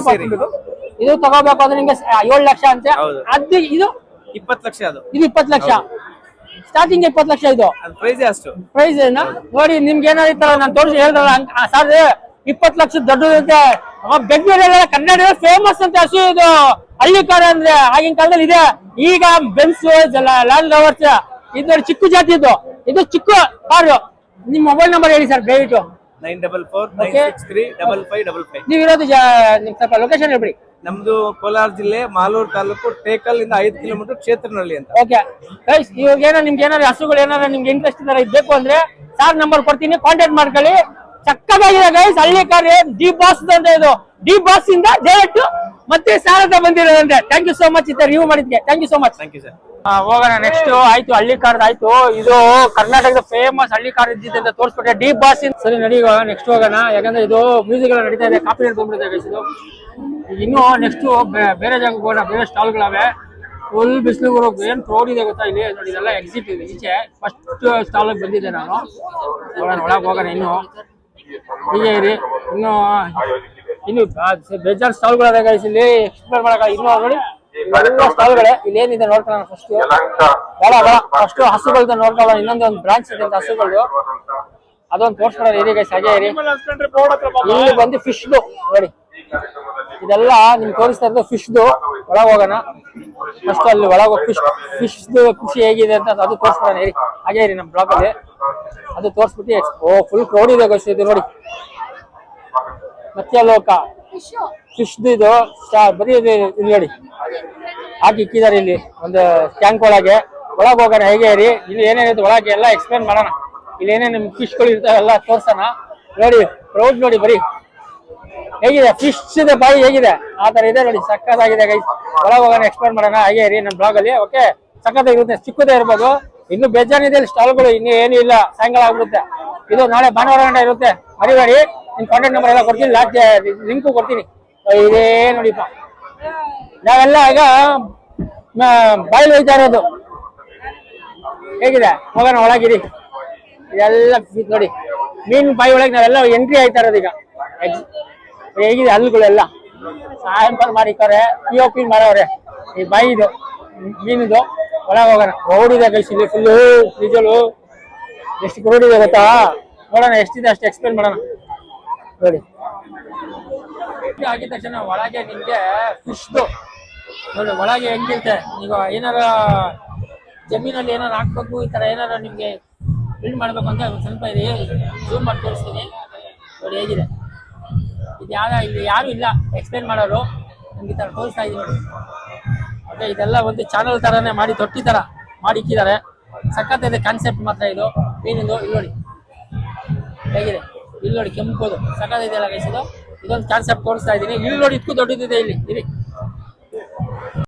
S1: ಇದು ತಗೋಬೇಕು ಅಂದ್ರೆ ನಿಮ್ಗೆ 7 ಲಕ್ಷ ಅಂತೆ. ಅದು ಇದು
S9: 20 ಲಕ್ಷ. ಅದು
S1: ಇದು 20 ಲಕ್ಷ ಸ್ಟಾರ್ಟಿಂಗ್ 20 ಲಕ್ಷ ಇದು
S9: ಪ್ರೈಸ್. ಅಷ್ಟು
S1: ಪ್ರೈಸ್ ನೋಡಿ ನಿಮ್ಗೆ ಏನಾಗಿತ್ತಲ್ಲ ನಾನು ತೋರಿಸಿ ಹೇಳ್ದಲ್ಲ ಸರ್ 20 ಲಕ್ಷ ದೊಡ್ಡದಂತೆ. ಬೆಂಗಳೂರೆಲ್ಲ ಕನ್ನಡ ಫೇಮಸ್ ಅಂತ ಹಸು ಇದು ಹಳ್ಳಿ ಕಾರ್ ಅಂದ್ರೆ ಆಗಿನ ಕಾಲದಲ್ಲಿ ಇದೆ. ಈಗ ಬೆನ್ಸ್ ಲ್ಯಾಂಡ್ ರೋವರ್ಸ್ ಇದು ನೋಡಿ ಚಿಕ್ಕ ಜಾತಿ ಇದು ಚಿಕ್ಕ ಕಾರು. ನಿಮ್ ಮೊಬೈಲ್ ನಂಬರ್ ಹೇಳಿ ಸರ್ ದಯವಿಟ್ಟು.
S9: 9449635555.
S1: ನೀವು ಇರೋದು ನಿಮ್ ಸ್ವಲ್ಪ ಲೊಕೇಶನ್ ಹೇಳ್ಬಿಡಿ.
S9: ನಮ್ದು ಕೋಲಾರ ಜಿಲ್ಲೆ ಮಾಲೂರು ತಾಲೂಕು ಟೇಕಲ್ ಇಂದ 5 ಕಿಲೋಮೀಟರ್ ಕ್ಷೇತ್ರನಹಳ್ಳಿ ಅಂತ.
S1: ಓಕೆ ಗೈಸ್ ಇವಾಗ ಏನೋ ನಿಮ್ಗೆ ಏನಾದ್ರು ಹಸುಗಳು ಏನಾದ್ರು ನಿಮ್ಗೆ ಇಂಟ್ರೆಸ್ಟ್ ಇದಾರೆ ಬೇಕು ಅಂದ್ರೆ ಸಾರ್ ನಂಬರ್ ಕೊಡ್ತೀನಿ ಕಾಂಟ್ಯಾಕ್ಟ್ ಮಾಡ್ಕೊಳ್ಳಿ. ಚಕ್ಕದಾಗಿದೆ guys Hallikar D boss ಅಂತ ಇದು ಡಿ ಬಾಸ್ ಇಂದ ಡೈರೆಕ್ಟ್ ಮತ್ತೆ ಸಾರ್ ಅಂತ ಬಂದಿರೋದಂತೆ. ಥ್ಯಾಂಕ್ ಯು ಸೋ ಮಚ್ ಇತ್ತ ರಿವ್ಯೂ ಮಾಡಿದ್ಕೆ. Thank you so much.
S9: Thank you sir.
S1: ಹೋಗೋಣ ನೆಕ್ಸ್ಟ್. ಆಯ್ತು ಹಳ್ಳಿ ಕಾರ್ ಆಯ್ತು. ಇದು ಕರ್ನಾಟಕದ ಫೇಮಸ್ ಹಳ್ಳಿ ಕಾರ್ ಇದ್ದಿದ್ದೆ ಅಂತ ತೋರಿಸ್ಬಿಟ್ಟೆ ಡಿ ಬಾಸ್. ಸರಿ ನಡಿ ನೆಕ್ಸ್ಟ್ ಹೋಗೋಣ ಯಾಕಂದ್ರೆ ಇದು ಮ್ಯೂಸಿಕ್ ಎಲ್ಲ ನಡೀತಾ ಇದೆ ಕಾಪಿ ಬಂದ್ಬಿಟ್ಟಿದೆ ಗೈಸ್. ಇದು ಇನ್ನು ನೆಕ್ಸ್ಟ್ ಬೇರೆ ಜಾಗಕ್ಕೆ ಹೋಗೋಣ. ಬೇರೆ ಸ್ಟಾಲ್ಗಳವೆ ಫುಲ್ ಬಿಸಿಲು ಏನ್ ಕ್ರೌಡ್ ಇದೆ ಗೊತ್ತಾ ಇಲ್ಲಿ ನೋಡಿ. ಇದೆಲ್ಲ ಎಕ್ಸಿಟ್ ಇದೆ ಈಚೆ. ಫಸ್ಟ್ ಸ್ಟಾಲ್ ಬಂದಿದ್ದೆ ನಾನು. ಒಳಗೆ ಹೋಗೋಣ ಇನ್ನು ಹೀಗೆ ಇರಿ. ಇನ್ನು ಬೇಜಾರು ಸ್ಟಾಲ್ಗಳದೆ ಗೈಸ್ ಇಲ್ಲಿ ಎಕ್ಸ್ಪ್ಲೇನ್ ಮಾಡಕ. ಇನ್ನು ನೋಡಿ ಸ್ಟಾಲ್ಗಳೇ ಇಲ್ಲಿ ಏನಿದೆ ನೋಡ್ಕೊಳ್ಳೋಣ. ಫಸ್ಟ್ ಫಸ್ಟ್ ಹಸುಗಳದ ನೋಡ್ಕೊಳ್ಳೋಣ. ಇನ್ನೊಂದು ಬ್ರಾಂಚ್ ಇದೆ ಅಂತ ಹಸುಗಳು ಅದೊಂದು ತೋರ್ಸ್ಕೊಳ್ಳೋಣ ಇರಿ ಗೈಸ್. ಹಾಗೆ ಇರಿ. ಇಲ್ಲಿ ಬಂದು ಫಿಶ್ದು ನೋಡಿ ಇದೆಲ್ಲ ನಿಮ್ಗೆ ತೋರಿಸ್ತಾ ಇರೋದು ಫಿಶ್ದು. ಒಳಗೆ ಹೋಗೋಣ ಫಸ್ಟ್. ಅಲ್ಲಿ ಒಳಗೆ ಫಿಶ್ದು ಖುಷಿ ಹೇಗಿದೆ ಅಂತ ಅದು ತೋರಿಸ್ಕೊಳ್ಳೋಣ ಇರಿ. ಹಾಗೆ ಇರಿ ನಮ್ಮ ಬ್ಲಾಗ್ ಅಲ್ಲಿ ಅದು ತೋರಿಸ್ಬಿಟ್ಟು ಫುಲ್ ಕ್ರೌಡ್ ಇದೆ ಗೈಸ್. ಇದು ನೋಡಿ ಮತ್ತೆ ಲೋಕ ಫಿಶ್ದು ಇದು ಬರೀ ಇಲ್ಲಿ ನೋಡಿ ಹಾಕಿ ಇಕ್ಕಿದ್ದಾರೆ ಇಲ್ಲಿ ಒಂದು ಟ್ಯಾಂಕ್ ಒಳಗೆ. ಒಳಗೆ ಹೋಗೋಣ ಹೇಗೆ ಇರಿ. ಇಲ್ಲಿ ಏನೇನಿದೆ ಒಳಗೆ ಎಲ್ಲ ಎಕ್ಸ್ಪ್ಲೇನ್ ಮಾಡೋಣ. ಇಲ್ಲಿ ಏನೇನು ಫಿಶ್ಗಳು ಇರ್ತಾವೆ ಎಲ್ಲ ತೋರ್ಸೋಣ. ನೋಡಿ ಕ್ರೌಡ್ ನೋಡಿ ಬರೀ ಹೇಗಿದೆ ಫಿಶ್ ಇದೆ ಬಾಯಿ ಹೇಗಿದೆ ಆ ತರ ಇದೆ ನೋಡಿ. ಸಕ್ಕತ್ತಾಗಿದೆ ಗೈಸ್. ಒಳಗೆ ಹೋಗೋಣ ಎಕ್ಸ್ಪ್ಲೇನ್ ಮಾಡೋಣ ಹಾಗೆ ಇರಿ ನಮ್ಮ ಬ್ಲಾಗ್ ಅಲ್ಲಿ. ಓಕೆ ಸಕ್ಕತ್ತಾಗಿರುತ್ತೆ. ಚಿಕ್ಕದೇ ಇರ್ಬೋದು. ಇನ್ನು ಬೇಜಾನಿದೆ ಸ್ಟಾಲ್ಗಳು. ಇನ್ನೂ ಏನೂ ಇಲ್ಲ ಸಾಯಂಕಾಲ ಆಗ್ಬಿಡುತ್ತೆ. ಇದು ನಾಳೆ ಭಾನುವಾರ ಗಂಟೆ ಇರುತ್ತೆ. ಮರಿಬೇಡಿ. ನಿಮ್ ಕಾಂಟ್ಯಾಕ್ಟ್ ನಂಬರ್ ಎಲ್ಲ ಕೊಡ್ತೀನಿ ಲಾಸ್ಟ್ ಲಿಂಕು ಕೊಡ್ತೀನಿ. ಇದೇ ನೋಡಿಪ್ಪ ನಾವೆಲ್ಲ ಈಗ ಬಾಯಿಲ್ ಹೋಯ್ತಾ ಇರೋದು ಹೇಗಿದೆ. ಹೋಗೋಣ ಒಳಗಿರಿ. ಇದೆಲ್ಲ ನೋಡಿ ಮೀನ್ ಬಾಯಿ ಒಳಗೆ ನಾವೆಲ್ಲ ಎಂಟ್ರಿ ಆಯ್ತಾ ಇರೋದು ಈಗ. ಹೇಗಿದೆ ಹಲ್ಲುಗಳೆಲ್ಲ ಸಾಯಂಕಾಲ ಮಾಡಿದ್ದಾರೆ POP ಮಾಡವ್ರೆ. ಈ ಬಾಯಿದು ಮೀನಿದು ಒಳಗೆ ಹೋಗೋಣ. ಕ್ರೌಡಿದೆ ಗೈಸ್ ಇಲ್ಲಿ ಫುಲ್ಲು ನಿಜಲು. ಎಷ್ಟು ಕ್ರೌಡಿದೆ ಗೊತ್ತಾ? ನೋಡೋಣ ಎಷ್ಟಿದೆ ಅಷ್ಟು ಎಕ್ಸ್ಪ್ಲೇನ್ ಮಾಡೋಣ ನೋಡಿ. ಆಗಿದ ತಕ್ಷಣ ಒಳಗೆ ನಿಮ್ಗೆ ಫಿಶ್ದು ನೋಡಿ ಒಳಗೆ ಹೆಂಗಿರುತ್ತೆ. ಈಗ ಏನಾರ ಜಮೀನಲ್ಲಿ ಏನಾರು ಹಾಕ್ಬೇಕು, ಈ ತರ ಏನಾರ ನಿಮ್ಗೆ ಬಿಲ್ಡ್ ಮಾಡ್ಬೇಕು ಅಂತ ಸ್ವಲ್ಪ ಇದೆ, ಜೂಮ್ ಮಾಡಿ ತೋರಿಸ್ತೀನಿ ನೋಡಿ ಹೇಗಿದೆ. ಇದು ಇಲ್ಲಿ ಯಾರು ಇಲ್ಲ ಎಕ್ಸ್ಪ್ಲೇನ್ ಮಾಡೋರು, ನಮ್ಗೆ ಈ ತರ ತೋರಿಸ್ತಾ ಇದೀವಿ ನೋಡಿ. ಮತ್ತೆ ಇದೆಲ್ಲ ಒಂದು ಚಾನಲ್ ತರನೇ ಮಾಡಿ ತೊಟ್ಟಿ ತರ ಮಾಡಿ ಇಕ್ಕಿದ್ದಾರೆ. ಸಖತ್ತಿದೆ ಕಾನ್ಸೆಪ್ಟ್ ಮಾತ್ರ ಇದು ಮೀನಿಂದು. ಇಲ್ಲಿ ನೋಡಿ ಹೇಗಿದೆ, ಇಲ್ಲಿ ನೋಡಿ ಕೆಂಪುದು ಸಖತ್ತಿದೆಯಲ್ಲ ಗೈಸ್ ಇದು. ಇದೊಂದು ಕಾನ್ಸೆಪ್ಟ್ ತೋರಿಸ್ತಾ ಇದ್ದೀನಿ. ಇಲ್ಲಿ ನೋಡಿ ಇದಕ್ಕೂ ದೊಡ್ಡದಿದೆ ಇಲ್ಲಿ